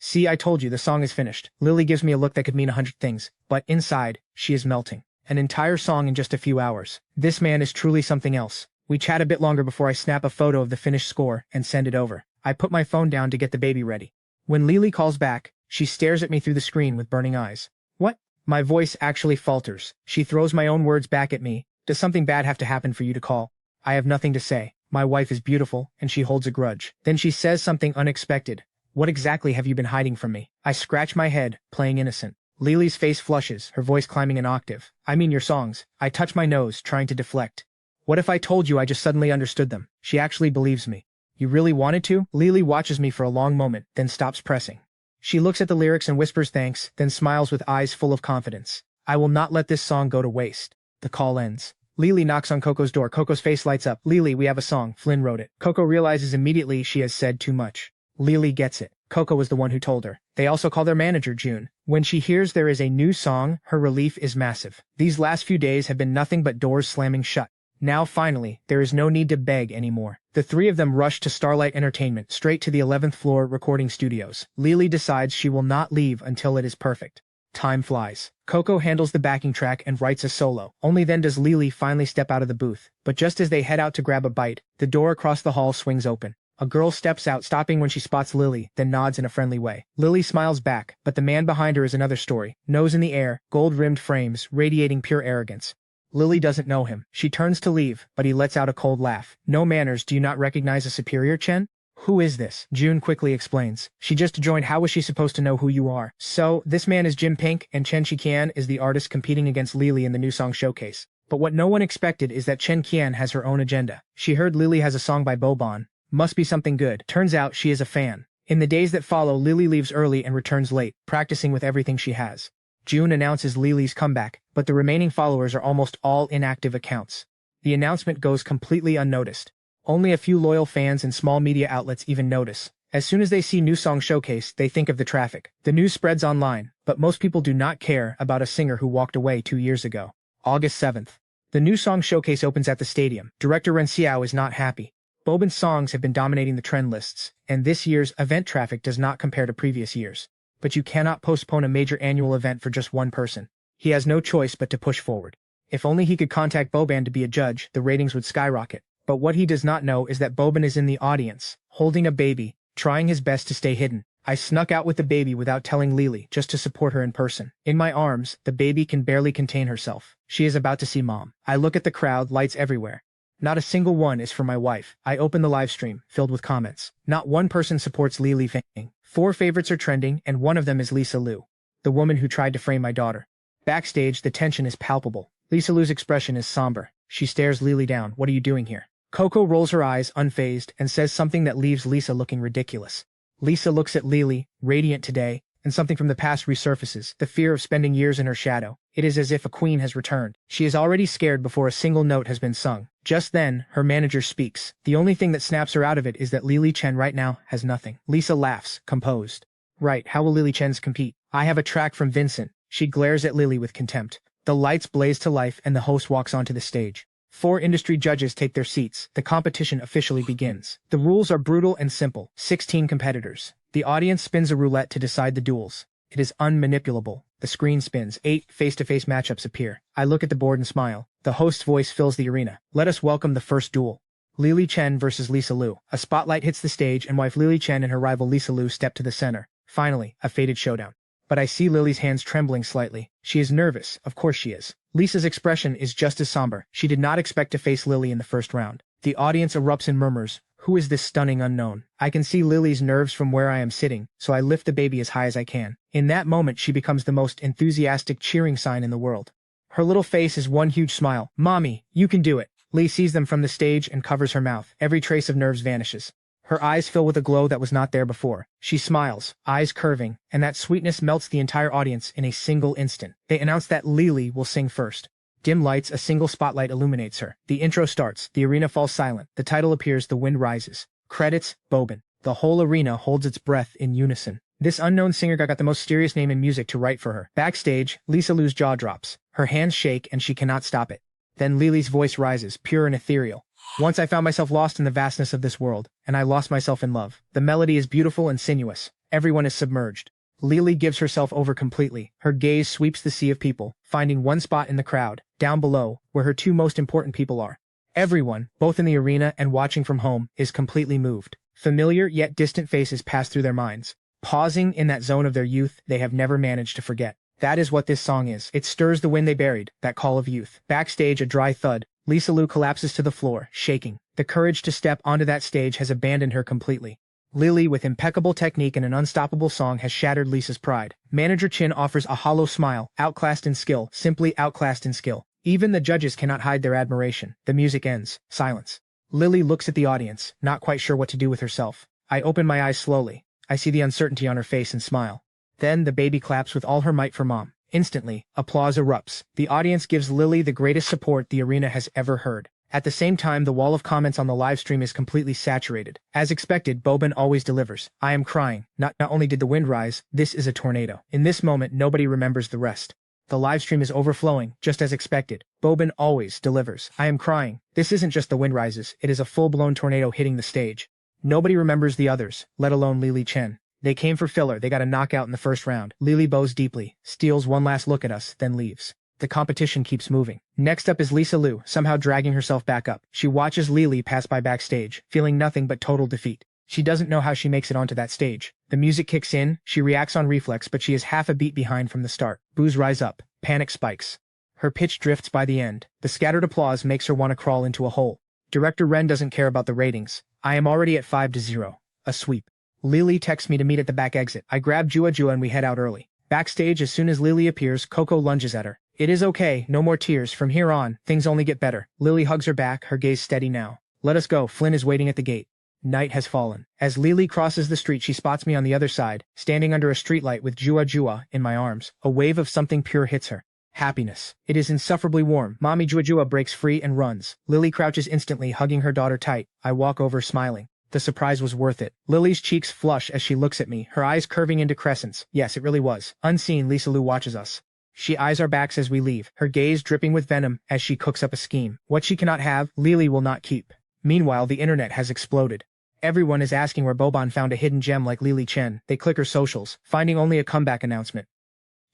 A: See, I told you, the song is finished. Lily gives me a look that could mean 100 things, but inside, she is melting. An entire song in just a few hours. This man is truly something else. We chat a bit longer before I snap a photo of the finished score and send it over. I put my phone down to get the baby ready. When Lily calls back, she stares at me through the screen with burning eyes. What? My voice actually falters. She throws my own words back at me. Does something bad have to happen for you to call? I have nothing to say. My wife is beautiful, and she holds a grudge. Then she says something unexpected. What exactly have you been hiding from me? I scratch my head, playing innocent. Lily's face flushes, her voice climbing an octave. I mean your songs. I touch my nose, trying to deflect. What if I told you I just suddenly understood them? She actually believes me. You really wanted to? Lily watches me for a long moment, then stops pressing. She looks at the lyrics and whispers thanks, then smiles with eyes full of confidence. I will not let this song go to waste. The call ends. Lily knocks on Coco's door. Coco's face lights up. Lily, we have a song. Flynn wrote it. Coco realizes immediately she has said too much. Lily gets it. Coco was the one who told her. They also call their manager June. When she hears there is a new song, her relief is massive. These last few days have been nothing but doors slamming shut. Now finally, there is no need to beg anymore. The 3 of them rush to Starlight Entertainment, straight to the 11th floor recording studios. Lily decides she will not leave until it is perfect. Time flies. Coco handles the backing track and writes a solo. Only then does Lily finally step out of the booth. But just as they head out to grab a bite, the door across the hall swings open. A girl steps out, stopping when she spots Lily, then nods in a friendly way. Lily smiles back, but the man behind her is another story. Nose in the air, gold-rimmed frames, radiating pure arrogance. Lily doesn't know him. She turns to leave, but he lets out a cold laugh. No manners. Do you not recognize a superior, Chen? Who is this? June quickly explains. She just joined. How was she supposed to know who you are? So, this man is Jim Pink, and Chen Qian is the artist competing against Lily in the new song showcase. But what no one expected is that Chen Qian has her own agenda. She heard Lily has a song by Bobon. Must be something good. Turns out she is a fan. In the days that follow, Lily leaves early and returns late, practicing with everything she has. June announces Lily's comeback, but the remaining followers are almost all inactive accounts. The announcement goes completely unnoticed. Only a few loyal fans and small media outlets even notice. As soon as they see new song showcase, they think of the traffic. The news spreads online, but most people do not care about a singer who walked away 2 years ago. August 7th. The new song showcase opens at the stadium. Director Ren Xiao is not happy. Bobon's songs have been dominating the trend lists, and this year's event traffic does not compare to previous years. But you cannot postpone a major annual event for just one person. He has no choice but to push forward. If only he could contact Boban to be a judge, the ratings would skyrocket. But what he does not know is that Boban is in the audience, holding a baby, trying his best to stay hidden. I snuck out with the baby without telling Lily, just to support her in person. In my arms, the baby can barely contain herself. She is about to see mom. I look at the crowd, lights everywhere. Not a single one is for my wife. I open the live stream, filled with comments. Not one person supports Lily Feng. 4 favorites are trending, and one of them is Lisa Liu, the woman who tried to frame my daughter. Backstage, the tension is palpable. Lisa Liu's expression is somber. She stares Lily down. What are you doing here? Coco rolls her eyes, unfazed, and says something that leaves Lisa looking ridiculous. Lisa looks at Lily, radiant today, and something from the past resurfaces, the fear of spending years in her shadow. It is as if a queen has returned. She is already scared before a single note has been sung. Just then, her manager speaks. The only thing that snaps her out of it is that Lily Chen right now has nothing. Lisa laughs, composed. Right, how will Lily Chen's compete? I have a track from Vincent. She glares at Lily with contempt. The lights blaze to life and the host walks onto the stage. 4 industry judges take their seats. The competition officially begins. The rules are brutal and simple. 16 competitors. The audience spins a roulette to decide the duels. It is unmanipulable. The screen spins. 8 face-to-face matchups appear. I look at the board and smile. The host's voice fills the arena. Let us welcome the first duel. Lily Chen versus Lisa Liu. A spotlight hits the stage and wife Lily Chen and her rival Lisa Liu step to the center. Finally, a fated showdown. But I see Lily's hands trembling slightly. She is nervous. Of course she is. Lisa's expression is just as somber. She did not expect to face Lily in the first round. The audience erupts in murmurs. Who is this stunning unknown? I can see Lily's nerves from where I am sitting, so I lift the baby as high as I can. In that moment, she becomes the most enthusiastic cheering sign in the world. Her little face is one huge smile. Mommy, you can do it. Lee sees them from the stage and covers her mouth. Every trace of nerves vanishes. Her eyes fill with a glow that was not there before. She smiles, eyes curving, and that sweetness melts the entire audience in a single instant. They announce that Lily will sing first. Dim lights, a single spotlight illuminates her. The intro starts, the arena falls silent, the title appears, the wind rises. Credits, Bobin. The whole arena holds its breath in unison. This unknown singer got the most mysterious name in music to write for her. Backstage, Lisa Lu's jaw drops. Her hands shake and she cannot stop it. Then Lily's voice rises, pure and ethereal. Once I found myself lost in the vastness of this world, and I lost myself in love. The melody is beautiful and sinuous. Everyone is submerged. Lily gives herself over completely. Her gaze sweeps the sea of people, finding one spot in the crowd, down below, where her two most important people are. Everyone, both in the arena and watching from home, is completely moved. Familiar yet distant faces pass through their minds. Pausing in that zone of their youth they have never managed to forget. That is what this song is. It stirs the wind they buried, that call of youth. Backstage, a dry thud. Lisa Lu collapses to the floor, shaking. The courage to step onto that stage has abandoned her completely. Lily, with impeccable technique and an unstoppable song, has shattered Lisa's pride. Manager Chen offers a hollow smile, outclassed in skill, simply outclassed in skill. Even the judges cannot hide their admiration. The music ends. Silence. Lily looks at the audience, not quite sure what to do with herself. I open my eyes slowly. I see the uncertainty on her face and smile. Then the baby claps with all her might for mom. Instantly, applause erupts. The audience gives Lily the greatest support the arena has ever heard. At the same time, the wall of comments on the live stream is completely saturated. As expected, Bobin always delivers. I am crying. Not only did the wind rise, this is a tornado. In this moment, nobody remembers the rest. The live stream is overflowing, just as expected. Bobin always delivers. I am crying. This isn't just the wind rises, it is a full-blown tornado hitting the stage. Nobody remembers the others, let alone Lily Chen. They came for filler, they got a knockout in the first round. Lily bows deeply, steals one last look at us, then leaves. The competition keeps moving. Next up is Lisa Lu, somehow dragging herself back up. She watches Lily pass by backstage, feeling nothing but total defeat. She doesn't know how she makes it onto that stage. The music kicks in, she reacts on reflex, but she is half a beat behind from the start. Boos rise up, panic spikes. Her pitch drifts by the end. The scattered applause makes her want to crawl into a hole. Director Ren doesn't care about the ratings. I am already at 5-0. A sweep. Lily texts me to meet at the back exit. I grab Jua and we head out early. Backstage, as soon as Lily appears, Coco lunges at her. It is okay, no more tears. From here on, things only get better. Lily hugs her back, her gaze steady now. Let us go, Flynn is waiting at the gate. Night has fallen. As Lily crosses the street, she spots me on the other side, standing under a streetlight with Jua in my arms. A wave of something pure hits her. Happiness. It is insufferably warm. Mommy Jua breaks free and runs. Lily crouches instantly, hugging her daughter tight. I walk over, smiling. The surprise was worth it. Lily's cheeks flush as she looks at me, her eyes curving into crescents. Yes, it really was. Unseen, Lisa Lu watches us. She eyes our backs as we leave, her gaze dripping with venom as she cooks up a scheme. What she cannot have, Lily will not keep. Meanwhile, the internet has exploded. Everyone is asking where Bobin found a hidden gem like Lily Chen. They click her socials, finding only a comeback announcement.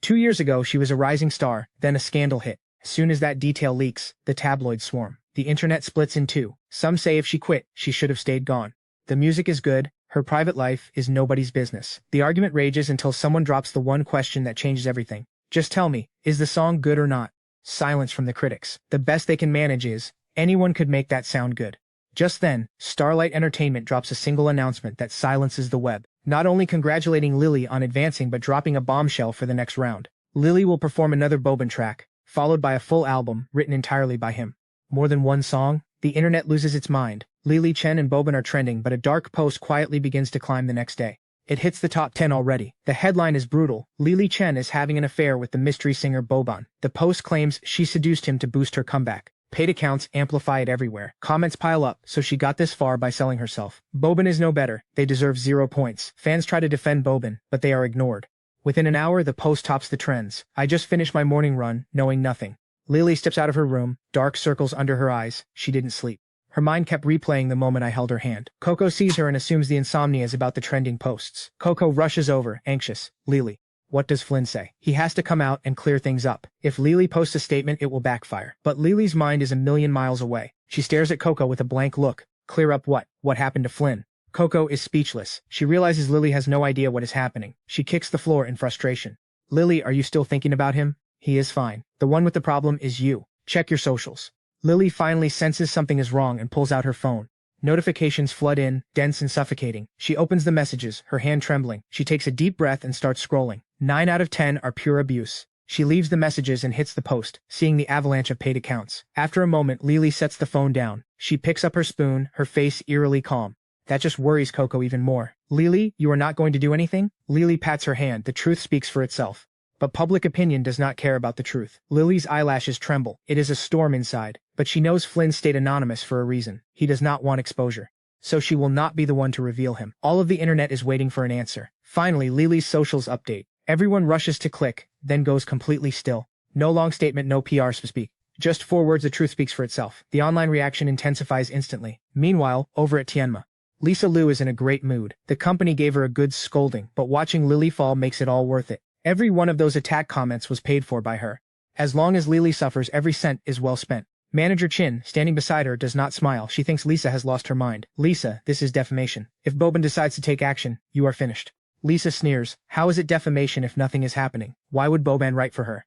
A: 2 years ago, she was a rising star, then a scandal hit. As soon as that detail leaks, the tabloids swarm. The internet splits in two. Some say if she quit, she should have stayed gone. The music is good, her private life is nobody's business. The argument rages until someone drops the one question that changes everything. Just tell me, is the song good or not? Silence from the critics. The best they can manage is, anyone could make that sound good. Just then, Starlight Entertainment drops a single announcement that silences the web, not only congratulating Lily on advancing but dropping a bombshell for the next round. Lily will perform another Bobin track, followed by a full album written entirely by him. More than one song? The internet loses its mind. Lily Chen and Bobin are trending, but a dark post quietly begins to climb the next day. It hits the top 10 already. The headline is brutal. Lily Chen is having an affair with the mystery singer Bobin. The post claims she seduced him to boost her comeback. Paid accounts amplify it everywhere. Comments pile up, so she got this far by selling herself. Bobin is no better. They deserve 0 points. Fans try to defend Bobin, but they are ignored. Within an hour, the post tops the trends. I just finished my morning run, knowing nothing. Lily steps out of her room, dark circles under her eyes. She didn't sleep. Her mind kept replaying the moment I held her hand. Coco sees her and assumes the insomnia is about the trending posts. Coco rushes over, anxious. Lily. What does Flynn say? He has to come out and clear things up. If Lily posts a statement, it will backfire. But Lily's mind is a million miles away. She stares at Coco with a blank look. Clear up what? What happened to Flynn? Coco is speechless. She realizes Lily has no idea what is happening. She kicks the floor in frustration. Lily, are you still thinking about him? He is fine. The one with the problem is you. Check your socials. Lily finally senses something is wrong and pulls out her phone. Notifications flood in, dense and suffocating. She opens the messages, her hand trembling. She takes a deep breath and starts scrolling. 9 out of 10 are pure abuse. She leaves the messages and hits the post, seeing the avalanche of paid accounts. After a moment, Lily sets the phone down. She picks up her spoon, her face eerily calm. That just worries Coco even more. Lily, you are not going to do anything? Lily pats her hand. The truth speaks for itself. But public opinion does not care about the truth. Lily's eyelashes tremble. It is a storm inside. But she knows Flynn stayed anonymous for a reason. He does not want exposure. So she will not be the one to reveal him. All of the internet is waiting for an answer. Finally, Lily's socials update. Everyone rushes to click, then goes completely still. No long statement, no PR speak. Just 4 words, the truth speaks for itself. The online reaction intensifies instantly. Meanwhile, over at Tianma, Lisa Liu is in a great mood. The company gave her a good scolding, but watching Lily fall makes it all worth it. Every one of those attack comments was paid for by her. As long as Lily suffers, every cent is well spent. Manager Chen, standing beside her, does not smile. She thinks Lisa has lost her mind. Lisa, this is defamation. If Boban decides to take action, you are finished. Lisa sneers. How is it defamation if nothing is happening? Why would Boban write for her?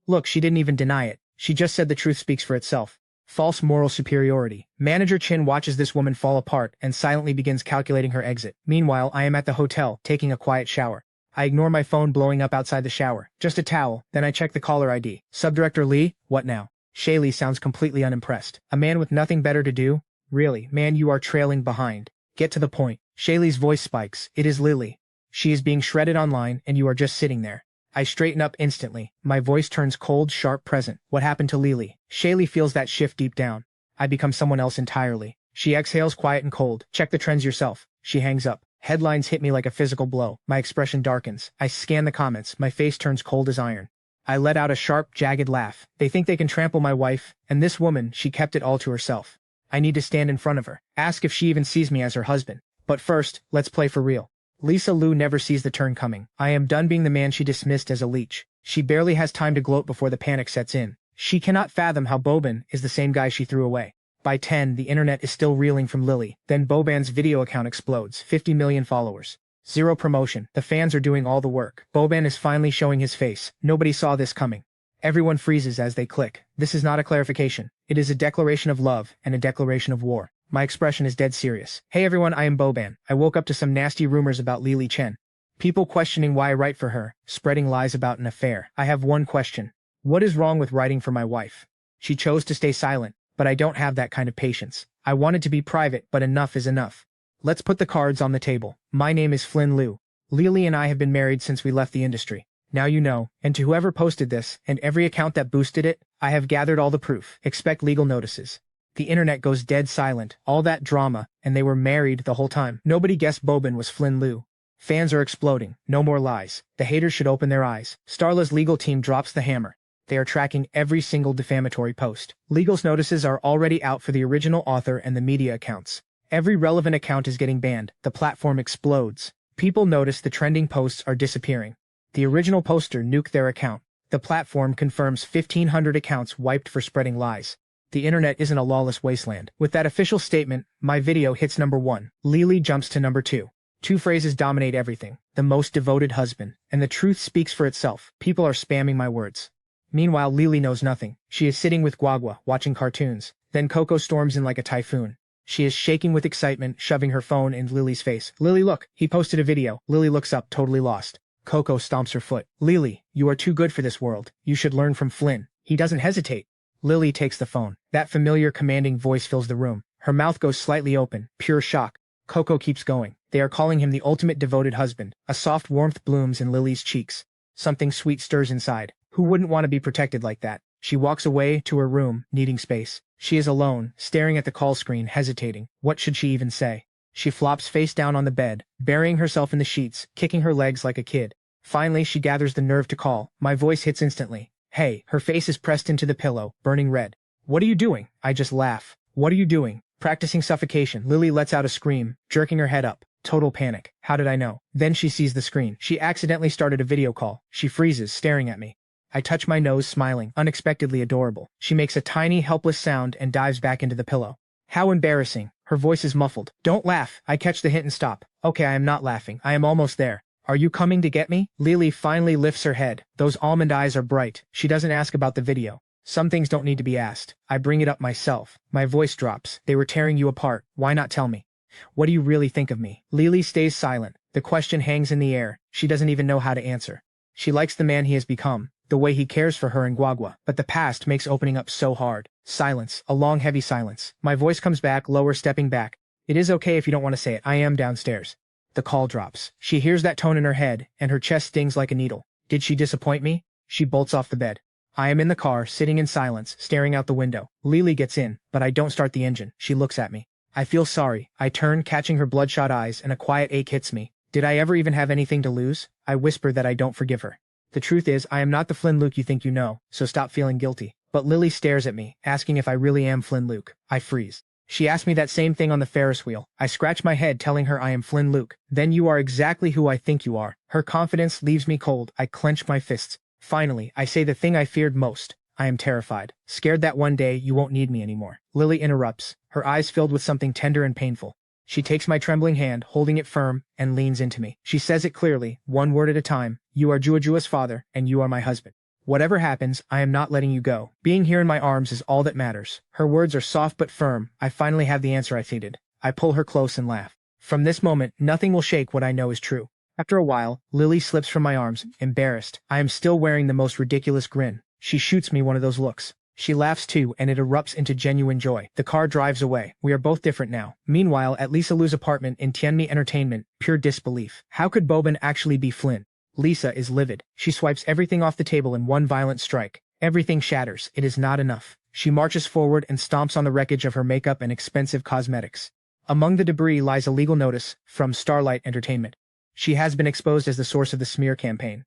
A: Look, she didn't even deny it. She just said the truth speaks for itself. False moral superiority. Manager Chen watches this woman fall apart and silently begins calculating her exit. Meanwhile, I am at the hotel, taking a quiet shower. I ignore my phone blowing up outside the shower. Just a towel, then I check the caller ID. Subdirector Lee, what now? Shaylee sounds completely unimpressed. A man with nothing better to do? Really, man, you are trailing behind. Get to the point. Shaylee's voice spikes. It is Lily. She is being shredded online, and you are just sitting there. I straighten up instantly. My voice turns cold, sharp, present. What happened to Lily? Shaylee feels that shift deep down. I become someone else entirely. She exhales quiet and cold. Check the trends yourself. She hangs up. Headlines hit me like a physical blow. My expression darkens. I scan the comments. My face turns cold as iron. I let out a sharp, jagged laugh. They think they can trample my wife, and this woman, she kept it all to herself. I need to stand in front of her. Ask if she even sees me as her husband. But first, let's play for real. Lisa Liu never sees the turn coming. I am done being the man she dismissed as a leech. She barely has time to gloat before the panic sets in. She cannot fathom how Boban is the same guy she threw away. By 10, the internet is still reeling from Lily. Then Boban's video account explodes. 50 million followers. Zero promotion. The fans are doing all the work. Boban is finally showing his face. Nobody saw this coming. Everyone freezes as they click. This is not a clarification. It is a declaration of love and a declaration of war. My expression is dead serious. Hey everyone, I am Boban. I woke up to some nasty rumors about Lily Chen. People questioning why I write for her, spreading lies about an affair. I have one question. What is wrong with writing for my wife? She chose to stay silent, but I don't have that kind of patience. I wanted to be private, but enough is enough. Let's put the cards on the table. My name is Flynn Liu. Lily and I have been married since we left the industry. Now you know, and to whoever posted this, and every account that boosted it, I have gathered all the proof. Expect legal notices. The internet goes dead silent, all that drama, and they were married the whole time. Nobody guessed Boban was Flynn Liu. Fans are exploding. No more lies. The haters should open their eyes. Starla's legal team drops the hammer. They are tracking every single defamatory post. Legal notices are already out for the original author and the media accounts. Every relevant account is getting banned. The platform explodes. People notice the trending posts are disappearing. The original poster nuked their account. The platform confirms 1,500 accounts wiped for spreading lies. The internet isn't a lawless wasteland. With that official statement, my video hits number 1. Lily jumps to number 2. 2 phrases dominate everything. The most devoted husband. And the truth speaks for itself. People are spamming my words. Meanwhile, Lily knows nothing. She is sitting with Guagua, watching cartoons. Then Coco storms in like a typhoon. She is shaking with excitement, shoving her phone in Lily's face. Lily, look, he posted a video. Lily looks up, totally lost. Coco stomps her foot. Lily, you are too good for this world. You should learn from Flynn. He doesn't hesitate. Lily takes the phone. That familiar commanding voice fills the room. Her mouth goes slightly open, pure shock. Coco keeps going. They are calling him the ultimate devoted husband. A soft warmth blooms in Lily's cheeks. Something sweet stirs inside. Who wouldn't want to be protected like that? She walks away to her room, needing space. She is alone, staring at the call screen, hesitating. What should she even say? She flops face down on the bed, burying herself in the sheets, kicking her legs like a kid. Finally, she gathers the nerve to call. My voice hits instantly. Hey, her face is pressed into the pillow, burning red. What are you doing? I just laugh. What are you doing? Practicing suffocation. Lily lets out a scream, jerking her head up. Total panic. How did I know? Then she sees the screen. She accidentally started a video call. She freezes, staring at me. I touch my nose, smiling, unexpectedly adorable. She makes a tiny, helpless sound and dives back into the pillow. How embarrassing. Her voice is muffled. Don't laugh. I catch the hint and stop. Okay, I am not laughing. I am almost there. Are you coming to get me? Lily finally lifts her head. Those almond eyes are bright. She doesn't ask about the video. Some things don't need to be asked. I bring it up myself. My voice drops. They were tearing you apart. Why not tell me? What do you really think of me? Lily stays silent. The question hangs in the air. She doesn't even know how to answer. She likes the man he has become, the way he cares for her and Guagua, but the past makes opening up so hard. Silence. A long, heavy silence. My voice comes back, lower, stepping back. It is okay if you don't want to say it. I am downstairs. The call drops. She hears that tone in her head, and her chest stings like a needle. Did she disappoint me? She bolts off the bed. I am in the car, sitting in silence, staring out the window. Lily gets in, but I don't start the engine. She looks at me. I feel sorry. I turn, catching her bloodshot eyes, and a quiet ache hits me. Did I ever even have anything to lose? I whisper that I don't forgive her. The truth is, I am not the Flynn Luke you think you know, so stop feeling guilty. But Lily stares at me, asking if I really am Flynn Luke. I freeze. She asked me that same thing on the Ferris wheel. I scratch my head, telling her I am Flynn Luke. Then you are exactly who I think you are. Her confidence leaves me cold. I clench my fists. Finally, I say the thing I feared most. I am terrified. Scared that one day you won't need me anymore. Lily interrupts, her eyes filled with something tender and painful. She takes my trembling hand, holding it firm, and leans into me. She says it clearly, one word at a time. You are Juajua's father, and you are my husband. Whatever happens, I am not letting you go. Being here in my arms is all that matters. Her words are soft but firm. I finally have the answer I needed. I pull her close and laugh. From this moment, nothing will shake what I know is true. After a while, Lily slips from my arms, embarrassed. I am still wearing the most ridiculous grin. She shoots me one of those looks. She laughs too, and it erupts into genuine joy. The car drives away. We are both different now. Meanwhile, at Lisa Lu's apartment in Tianmi Entertainment, pure disbelief. How could Boban actually be Flynn? Lisa is livid. She swipes everything off the table in one violent strike. Everything shatters. It is not enough. She marches forward and stomps on the wreckage of her makeup and expensive cosmetics. Among the debris lies a legal notice from Starlight Entertainment. She has been exposed as the source of the smear campaign.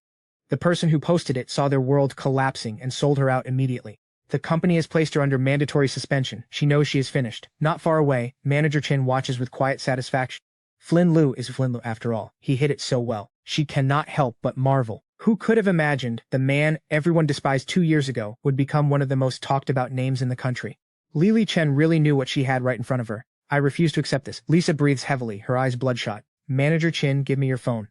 A: The person who posted it saw their world collapsing and sold her out immediately. The company has placed her under mandatory suspension. She knows she is finished. Not far away, Manager Chen watches with quiet satisfaction. Flynn Lu is Flynn Lu after all. He hit it so well. She cannot help but marvel. Who could have imagined the man everyone despised 2 years ago would become one of the most talked about names in the country? Lily Chen really knew what she had right in front of her. I refuse to accept this. Lisa breathes heavily, her eyes bloodshot. Manager Chen, give me your phone.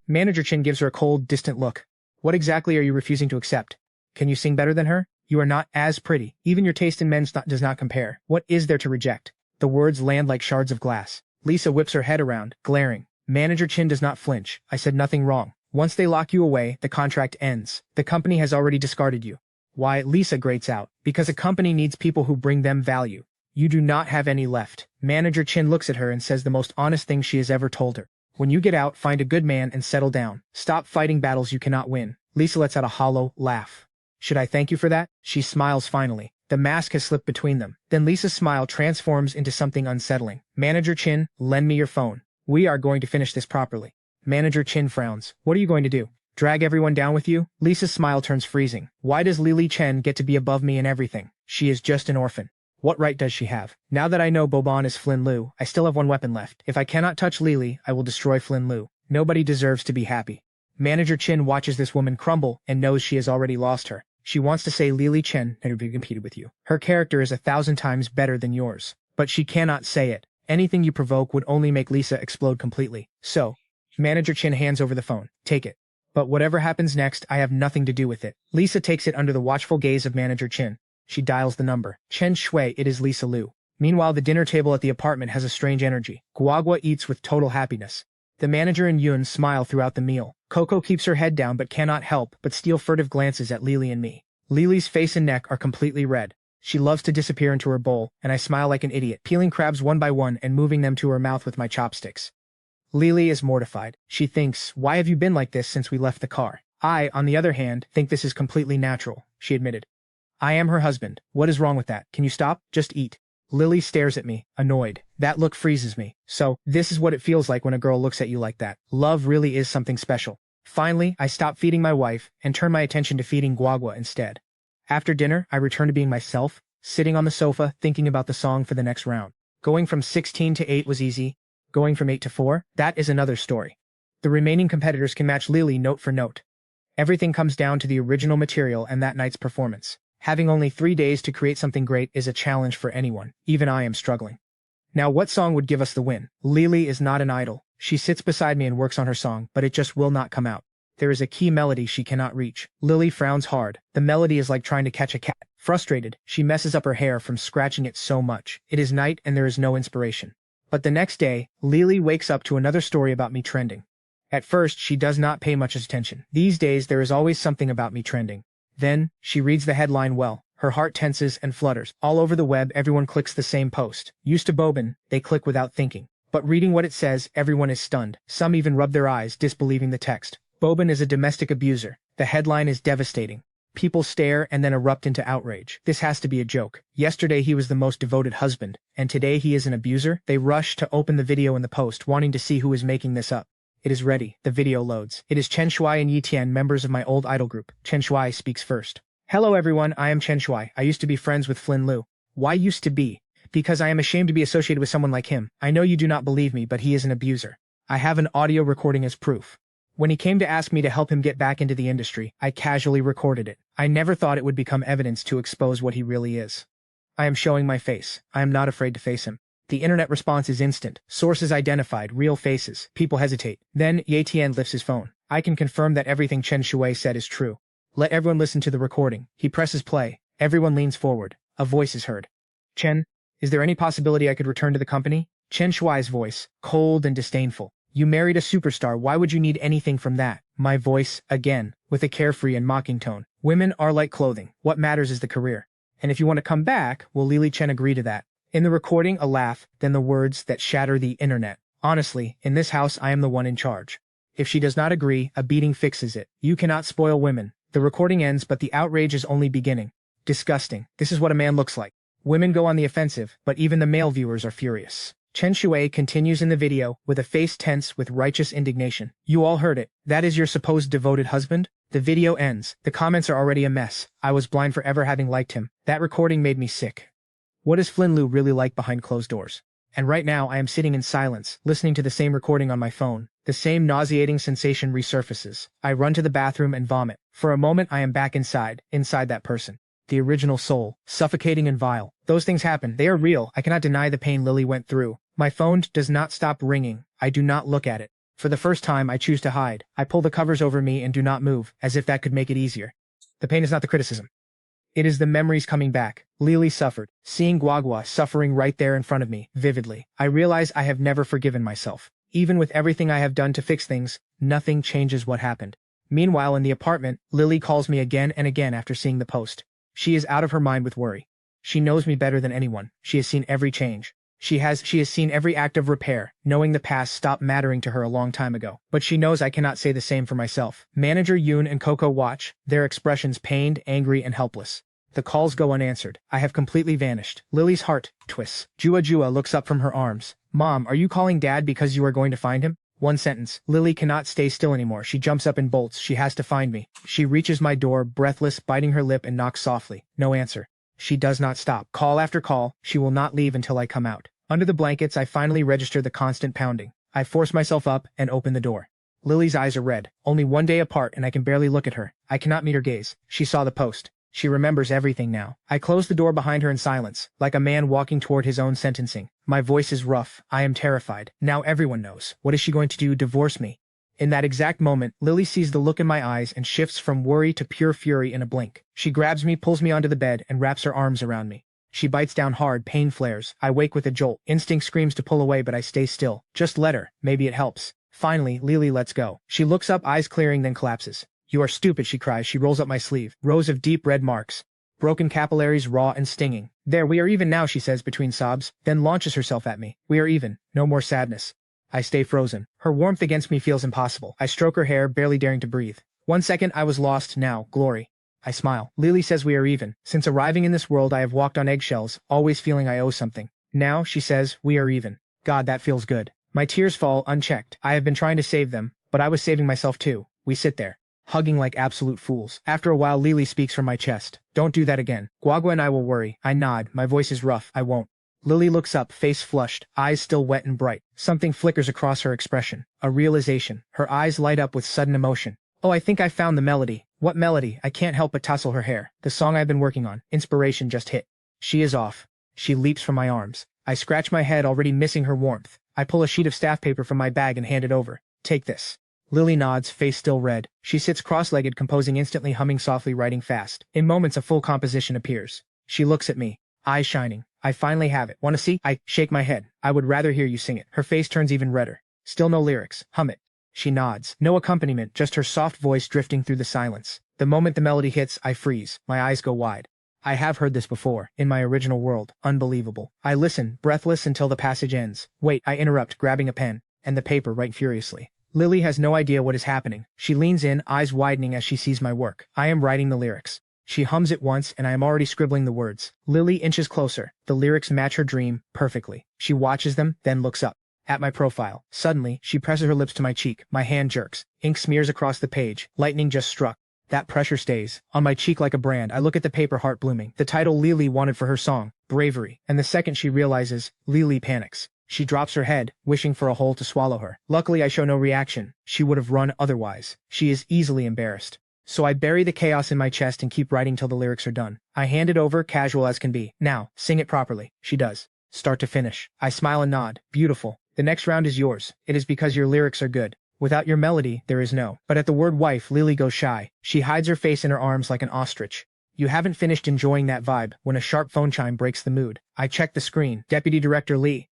A: Manager Chen gives her a cold, distant look. What exactly are you refusing to accept? Can you sing better than her? You are not as pretty. Even your taste in men does not compare. What is there to reject? The words land like shards of glass. Lisa whips her head around, glaring. Manager Chen does not flinch. I said nothing wrong. Once they lock you away, the contract ends. The company has already discarded you. Why? Lisa grates out. Because a company needs people who bring them value. You do not have any left. Manager Chen looks at her and says the most honest thing she has ever told her. When you get out, find a good man and settle down. Stop fighting battles you cannot win. Lisa lets out a hollow laugh. Should I thank you for that? She smiles finally. The mask has slipped between them. Then Lisa's smile transforms into something unsettling. Manager Chen, lend me your phone. We are going to finish this properly. Manager Chen frowns. What are you going to do? Drag everyone down with you? Lisa's smile turns freezing. Why does Lily Chen get to be above me in everything? She is just an orphan. What right does she have? Now that I know Boban is Flynn Lu, I still have one weapon left. If I cannot touch Lily, I will destroy Flynn Lu. Nobody deserves to be happy. Manager Chen watches this woman crumble and knows she has already lost her. She wants to say Lily Chen never competed with you. Her character is 1,000 times better than yours. But she cannot say it. Anything you provoke would only make Lisa explode completely. So, Manager Chen hands over the phone. Take it. But whatever happens next, I have nothing to do with it. Lisa takes it under the watchful gaze of Manager Chen. She dials the number. Chen Shui, it is Lisa Lu. Meanwhile, the dinner table at the apartment has a strange energy. Guagua eats with total happiness. The manager and Yun smile throughout the meal. Coco keeps her head down but cannot help but steal furtive glances at Lily and me. Lily's face and neck are completely red. She loves to disappear into her bowl, and I smile like an idiot, peeling crabs one by one and moving them to her mouth with my chopsticks. Lily is mortified. She thinks, why have you been like this since we left the car? I, on the other hand, think this is completely natural, she admitted. I am her husband. What is wrong with that? Can you stop? Just eat. Lily stares at me, annoyed. That look freezes me. So, this is what it feels like when a girl looks at you like that. Love really is something special. Finally, I stop feeding my wife and turn my attention to feeding Guagua instead. After dinner, I return to being myself, sitting on the sofa thinking about the song for the next round. Going from 16 to 8 was easy. Going from 8 to 4, that is another story. The remaining competitors can match Lily note for note. Everything comes down to the original material and that night's performance. Having only 3 days to create something great is a challenge for anyone. Even I am struggling. Now what song would give us the win? Lily is not an idol. She sits beside me and works on her song, but it just will not come out. There is a key melody she cannot reach. Lily frowns hard. The melody is like trying to catch a cat. Frustrated, she messes up her hair from scratching it so much. It is night and there is no inspiration. But the next day, Lily wakes up to another story about me trending. At first, she does not pay much attention. These days, there is always something about me trending. Then, she reads the headline well. Her heart tenses and flutters. All over the web, everyone clicks the same post. Used to Boban, they click without thinking. But reading what it says, everyone is stunned. Some even rub their eyes, disbelieving the text. Bobin is a domestic abuser. The headline is devastating. People stare and then erupt into outrage. This has to be a joke. Yesterday he was the most devoted husband, and today he is an abuser? They rush to open the video in the post, wanting to see who is making this up. It is ready. The video loads. It is Chen Shuai and Yi Tian, members of my old idol group. Chen Shuai speaks first. Hello everyone, I am Chen Shuai. I used to be friends with Flynn Liu. Why used to be? Because I am ashamed to be associated with someone like him. I know you do not believe me, but he is an abuser. I have an audio recording as proof. When he came to ask me to help him get back into the industry, I casually recorded it. I never thought it would become evidence to expose what he really is. I am showing my face. I am not afraid to face him. The internet response is instant. Sources identified, real faces. People hesitate. Then, Ye Tian lifts his phone. I can confirm that everything Chen Shuai said is true. Let everyone listen to the recording. He presses play. Everyone leans forward. A voice is heard. Chen, is there any possibility I could return to the company? Chen Shuai's voice, cold and disdainful. You married a superstar, why would you need anything from that? My voice, again, with a carefree and mocking tone. Women are like clothing. What matters is the career. And if you want to come back, will Lily Chen agree to that? In the recording, a laugh, then the words that shatter the internet. Honestly, in this house I am the one in charge. If she does not agree, a beating fixes it. You cannot spoil women. The recording ends, but the outrage is only beginning. Disgusting. This is what a man looks like. Women go on the offensive, but even the male viewers are furious. Chen Shuai continues in the video, with a face tense with righteous indignation. You all heard it. That is your supposed devoted husband? The video ends. The comments are already a mess. I was blind for ever having liked him. That recording made me sick. What is Flynn Liu really like behind closed doors? And right now I am sitting in silence, listening to the same recording on my phone. The same nauseating sensation resurfaces. I run to the bathroom and vomit. For a moment I am back inside that person. The original soul, suffocating and vile. Those things happen. They are real. I cannot deny the pain Lily went through. My phone does not stop ringing. I do not look at it. For the first time, I choose to hide. I pull the covers over me and do not move, as if that could make it easier. The pain is not the criticism. It is the memories coming back. Lily suffered. Seeing Guagua suffering right there in front of me, vividly. I realize I have never forgiven myself. Even with everything I have done to fix things, nothing changes what happened. Meanwhile, in the apartment, Lily calls me again and again after seeing the post. She is out of her mind with worry. She knows me better than anyone. She has seen every change. She has seen every act of repair, knowing the past stopped mattering to her a long time ago. But she knows I cannot say the same for myself. Manager Yoon and Coco watch, their expressions pained, angry, and helpless. The calls go unanswered. I have completely vanished. Lily's heart twists. Jua looks up from her arms. Mom, are you calling Dad because you are going to find him? One sentence. Lily cannot stay still anymore. She jumps up and bolts. She has to find me. She reaches my door, breathless, biting her lip, and knocks softly. No answer. She does not stop. Call after call. She will not leave until I come out. Under the blankets, I finally register the constant pounding. I force myself up and open the door. Lily's eyes are red, only 1 day apart, and I can barely look at her. I cannot meet her gaze. She saw the post. She remembers everything now. I close the door behind her in silence, like a man walking toward his own sentencing. My voice is rough. I am terrified. Now everyone knows. What is she going to do? Divorce me? In that exact moment, Lily sees the look in my eyes and shifts from worry to pure fury in a blink. She grabs me, pulls me onto the bed, and wraps her arms around me. She bites down hard, pain flares. I wake with a jolt. Instinct screams to pull away, but I stay still. Just let her. Maybe it helps. Finally, Lily lets go. She looks up, eyes clearing, then collapses. You are stupid, she cries. She rolls up my sleeve. Rows of deep red marks. Broken capillaries, raw and stinging. There, we are even now, she says between sobs, then launches herself at me. We are even. No more sadness. I stay frozen. Her warmth against me feels impossible. I stroke her hair, barely daring to breathe. 1 second I was lost, now, glory. I smile. Lily says we are even. Since arriving in this world I have walked on eggshells, always feeling I owe something. Now, she says, we are even. God, that feels good. My tears fall unchecked. I have been trying to save them, but I was saving myself too. We sit there, hugging like absolute fools. After a while, Lily speaks from my chest. Don't do that again. Guagua and I will worry. I nod. My voice is rough. I won't. Lily looks up, face flushed, eyes still wet and bright. Something flickers across her expression. A realization. Her eyes light up with sudden emotion. Oh, I think I found the melody. What melody? I can't help but tussle her hair. The song I've been working on. Inspiration just hit. She is off. She leaps from my arms. I scratch my head, already missing her warmth. I pull a sheet of staff paper from my bag and hand it over. Take this. Lily nods, face still red. She sits cross-legged, composing instantly, humming softly, writing fast. In moments, a full composition appears. She looks at me, eyes shining. I finally have it. Want to see? I shake my head. I would rather hear you sing it. Her face turns even redder. Still no lyrics. Hum it. She nods. No accompaniment, just her soft voice drifting through the silence. The moment the melody hits, I freeze. My eyes go wide. I have heard this before, in my original world. Unbelievable. I listen, breathless, until the passage ends. Wait, I interrupt, grabbing a pen and the paper, write furiously. Lily has no idea what is happening. She leans in, eyes widening as she sees my work. I am writing the lyrics. She hums it once and I am already scribbling the words. Lily inches closer. The lyrics match her dream perfectly. She watches them, then looks up at my profile. Suddenly, she presses her lips to my cheek. My hand jerks. Ink smears across the page. Lightning just struck. That pressure stays on my cheek like a brand. I look at the paper, heart blooming. The title Lily wanted for her song, Bravery. And the second she realizes, Lily panics. She drops her head, wishing for a hole to swallow her. Luckily, I show no reaction. She would have run otherwise. She is easily embarrassed. So I bury the chaos in my chest and keep writing till the lyrics are done. I hand it over, casual as can be. Now, sing it properly. She does. Start to finish. I smile and nod. Beautiful. The next round is yours. It is because your lyrics are good. Without your melody, there is no. But at the word wife, Lily goes shy. She hides her face in her arms like an ostrich. You haven't finished enjoying that vibe when a sharp phone chime breaks the mood. I check the screen. Deputy Director Lee.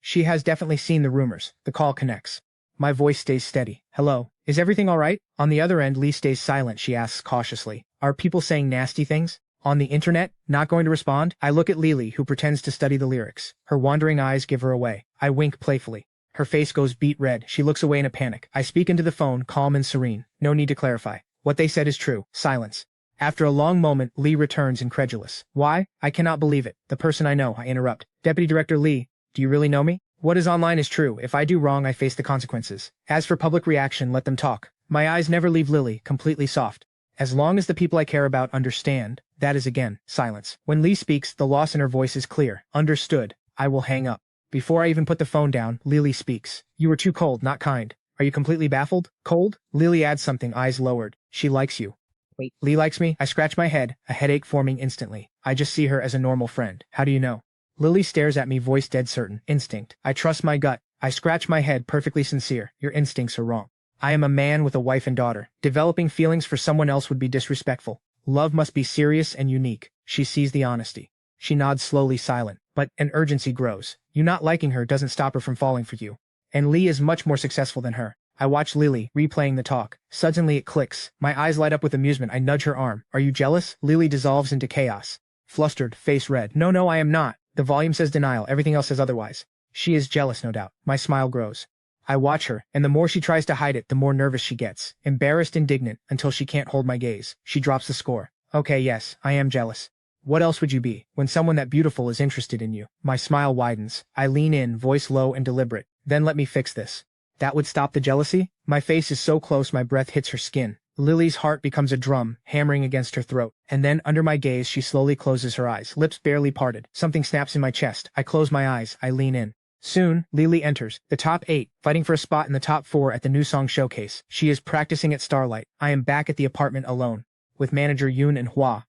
A: She has definitely seen the rumors. The call connects. My voice stays steady. Hello. Is everything all right? On the other end, Lee stays silent. She asks cautiously. Are people saying nasty things? On the internet? Not going to respond? I look at Lily, who pretends to study the lyrics. Her wandering eyes give her away. I wink playfully. Her face goes beet red. She looks away in a panic. I speak into the phone, calm and serene. No need to clarify. What they said is true. Silence. After a long moment, Lee returns incredulous. Why? I cannot believe it. The person I know. I interrupt. Deputy Director Lee, do you really know me? What is online is true. If I do wrong, I face the consequences. As for public reaction, let them talk. My eyes never leave Lily, completely soft. As long as the people I care about understand, that is again, silence. When Lee speaks, the loss in her voice is clear. Understood. I will hang up. Before I even put the phone down, Lily speaks. You were too cold, not kind. Are you completely baffled? Cold? Lily adds something, eyes lowered. She likes you. Wait. Lee likes me? I scratch my head, a headache forming instantly. I just see her as a normal friend. How do you know? Lily stares at me, voice dead certain. Instinct. I trust my gut. I scratch my head, perfectly sincere. Your instincts are wrong. I am a man with a wife and daughter. Developing feelings for someone else would be disrespectful. Love must be serious and unique. She sees the honesty. She nods slowly, silent. But an urgency grows. You not liking her doesn't stop her from falling for you. And Lee is much more successful than her. I watch Lily, replaying the talk. Suddenly it clicks. My eyes light up with amusement. I nudge her arm. Are you jealous? Lily dissolves into chaos. Flustered, face red. No, I am not. The volume says denial. Everything else says otherwise. She is jealous, no doubt. My smile grows. I watch her, and the more she tries to hide it, the more nervous she gets. Embarrassed, indignant, until she can't hold my gaze. She drops the score. Okay, yes, I am jealous. What else would you be, when someone that beautiful is interested in you? My smile widens. I lean in, voice low and deliberate. Then let me fix this. That would stop the jealousy? My face is so close my breath hits her skin. Lily's heart becomes a drum, hammering against her throat. And then, under my gaze, she slowly closes her eyes, lips barely parted. Something snaps in my chest. I close my eyes. I lean in. Soon, Lily enters, the top 8, fighting for a spot in the top 4 at the new song showcase. She is practicing at Starlight. I am back at the apartment alone, with manager Yoon and Hwa.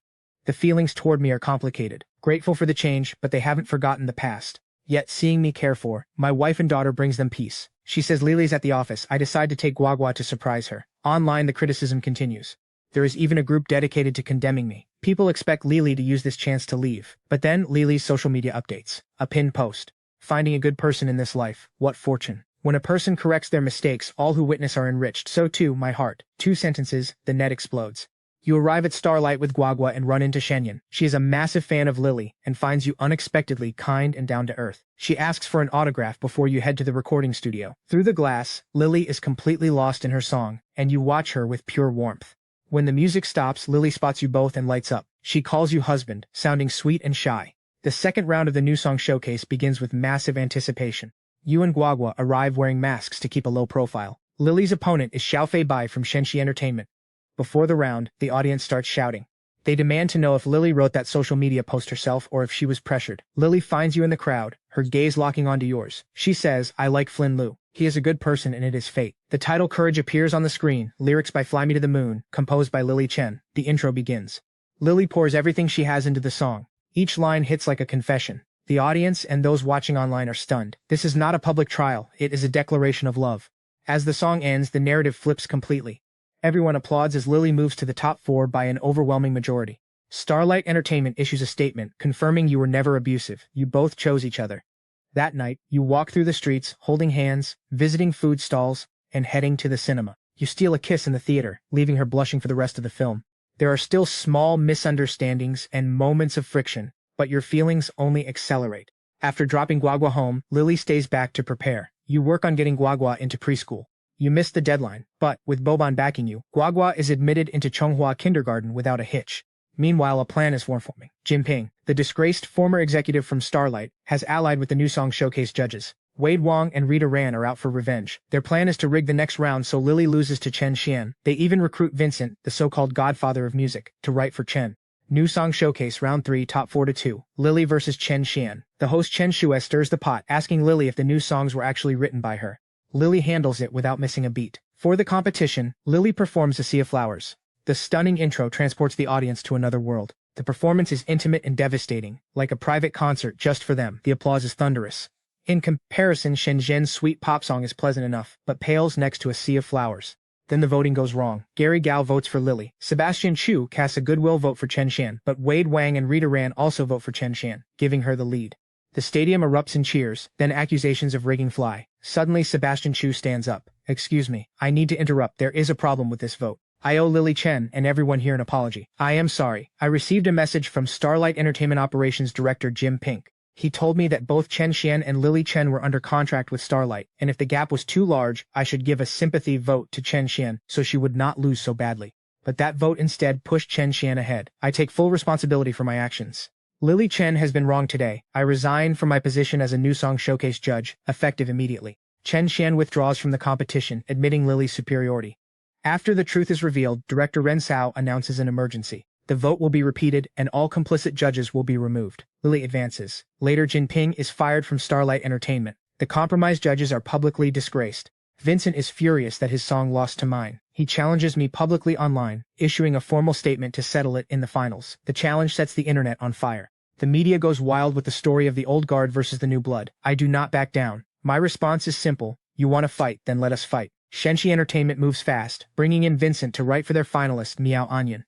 A: The feelings toward me are complicated. Grateful for the change, but they haven't forgotten the past. Yet, seeing me care for my wife and daughter brings them peace. She says Lily's at the office. I decide to take Guagua to surprise her. Online, the criticism continues. There is even a group dedicated to condemning me. People expect Lily to use this chance to leave. But then, Lily's social media updates. A pinned post. Finding a good person in this life. What fortune. When a person corrects their mistakes, all who witness are enriched. So too, my heart. 2 sentences, the net explodes. You arrive at Starlight with Guagua and run into Shenyan. She is a massive fan of Lily and finds you unexpectedly kind and down to earth. She asks for an autograph before you head to the recording studio. Through the glass, Lily is completely lost in her song, and you watch her with pure warmth. When the music stops, Lily spots you both and lights up. She calls you husband, sounding sweet and shy. The second round of the new song showcase begins with massive anticipation. You and Guagua arrive wearing masks to keep a low profile. Lily's opponent is Xiaofei Bai from Shenxi Entertainment. Before the round, the audience starts shouting. They demand to know if Lily wrote that social media post herself or if she was pressured. Lily finds you in the crowd, her gaze locking onto yours. She says, I like Flynn Liu. He is a good person and it is fate. The title Courage appears on the screen, lyrics by Fly Me to the Moon, composed by Lily Chen. The intro begins. Lily pours everything she has into the song. Each line hits like a confession. The audience and those watching online are stunned. This is not a public trial, it is a declaration of love. As the song ends, the narrative flips completely. Everyone applauds as Lily moves to the top 4 by an overwhelming majority. Starlight Entertainment issues a statement confirming you were never abusive. You both chose each other. That night, you walk through the streets, holding hands, visiting food stalls, and heading to the cinema. You steal a kiss in the theater, leaving her blushing for the rest of the film. There are still small misunderstandings and moments of friction, but your feelings only accelerate. After dropping Guagua home, Lily stays back to prepare. You work on getting Guagua into preschool. You missed the deadline, but, with Boban backing you, Guagua is admitted into Chonghua kindergarten without a hitch. Meanwhile, a plan is forming. Jinping, the disgraced former executive from Starlight, has allied with the new song showcase judges. Wade Wong and Rita Ran are out for revenge. Their plan is to rig the next round so Lily loses to Chen Xian. They even recruit Vincent, the so-called godfather of music, to write for Chen. New song showcase round 3 top 4-2. Lily versus Chen Xian. The host Chen Shue stirs the pot, asking Lily if the new songs were actually written by her. Lily handles it without missing a beat. For the competition, Lily performs A Sea of Flowers. The stunning intro transports the audience to another world. The performance is intimate and devastating, like a private concert just for them. The applause is thunderous. In comparison, Shen Zhen's sweet pop song is pleasant enough, but pales next to A Sea of Flowers. Then the voting goes wrong. Gary Gao votes for Lily. Sebastian Chu casts a goodwill vote for Chen Xian, but Wade Wang and Rita Ran also vote for Chen Xian, giving her the lead. The stadium erupts in cheers, then accusations of rigging fly. Suddenly Sebastian Chu stands up. Excuse me, I need to interrupt. There is a problem with this vote. I owe Lily Chen and everyone here an apology. I am sorry. I received a message from Starlight Entertainment Operations Director Jim Pink. He told me that both Chen Xian and Lily Chen were under contract with Starlight, and if the gap was too large, I should give a sympathy vote to Chen Xian so she would not lose so badly. But that vote instead pushed Chen Xian ahead. I take full responsibility for my actions. Lily Chen has been wrong today. I resign from my position as a new song showcase judge, effective immediately. Chen Xian withdraws from the competition, admitting Lily's superiority. After the truth is revealed, Director Ren Cao announces an emergency. The vote will be repeated, and all complicit judges will be removed. Lily advances. Later, Jinping is fired from Starlight Entertainment. The compromised judges are publicly disgraced. Vincent is furious that his song lost to mine. He challenges me publicly online, issuing a formal statement to settle it in the finals. The challenge sets the internet on fire. The media goes wild with the story of the old guard versus the new blood. I do not back down. My response is simple. You want to fight, then let us fight. Shenchi Entertainment moves fast, bringing in Vincent to write for their finalist, Miao Onion.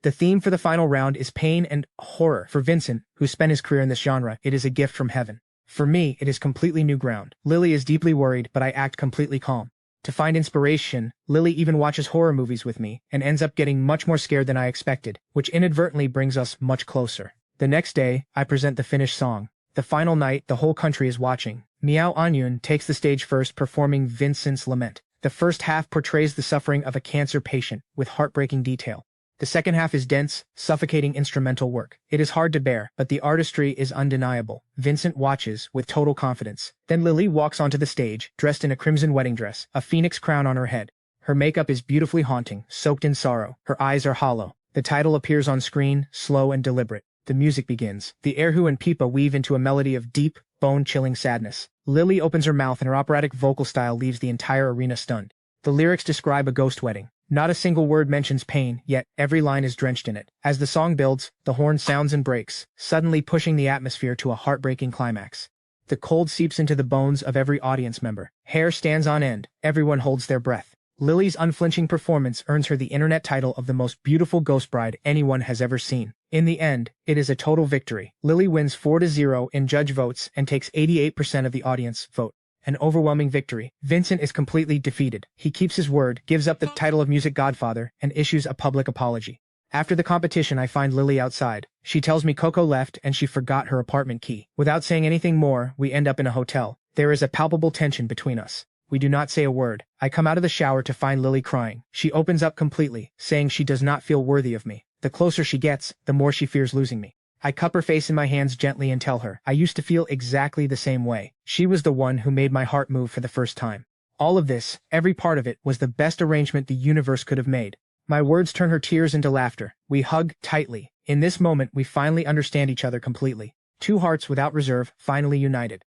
A: The theme for the final round is pain and horror. For Vincent, who spent his career in this genre, it is a gift from heaven. For me, it is completely new ground. Lily is deeply worried, but I act completely calm. To find inspiration, Lily even watches horror movies with me, and ends up getting much more scared than I expected, which inadvertently brings us much closer. The next day, I present the finished song. The final night, the whole country is watching. Miao Anyun takes the stage first, performing Vincent's Lament. The first half portrays the suffering of a cancer patient, with heartbreaking detail. The second half is dense, suffocating instrumental work. It is hard to bear, but the artistry is undeniable. Vincent watches with total confidence. Then Lily walks onto the stage, dressed in a crimson wedding dress, a phoenix crown on her head. Her makeup is beautifully haunting, soaked in sorrow. Her eyes are hollow. The title appears on screen, slow and deliberate. The music begins. The erhu and pipa weave into a melody of deep, bone-chilling sadness. Lily opens her mouth and her operatic vocal style leaves the entire arena stunned. The lyrics describe a ghost wedding. Not a single word mentions pain, yet every line is drenched in it. As the song builds, the horn sounds and breaks, suddenly pushing the atmosphere to a heartbreaking climax. The cold seeps into the bones of every audience member. Hair stands on end. Everyone holds their breath. Lily's unflinching performance earns her the internet title of the most beautiful ghost bride anyone has ever seen. In the end, it is a total victory. Lily wins 4-0 in judge votes and takes 88% of the audience vote. An overwhelming victory. Vincent is completely defeated. He keeps his word, gives up the title of music godfather, and issues a public apology. After the competition, I find Lily outside. She tells me Coco left and she forgot her apartment key. Without saying anything more, we end up in a hotel. There is a palpable tension between us. We do not say a word. I come out of the shower to find Lily crying. She opens up completely, saying she does not feel worthy of me. The closer she gets, the more she fears losing me. I cup her face in my hands gently and tell her, I used to feel exactly the same way. She was the one who made my heart move for the first time. All of this, every part of it, was the best arrangement the universe could have made. My words turn her tears into laughter. We hug tightly. In this moment, we finally understand each other completely. Two hearts without reserve, finally united.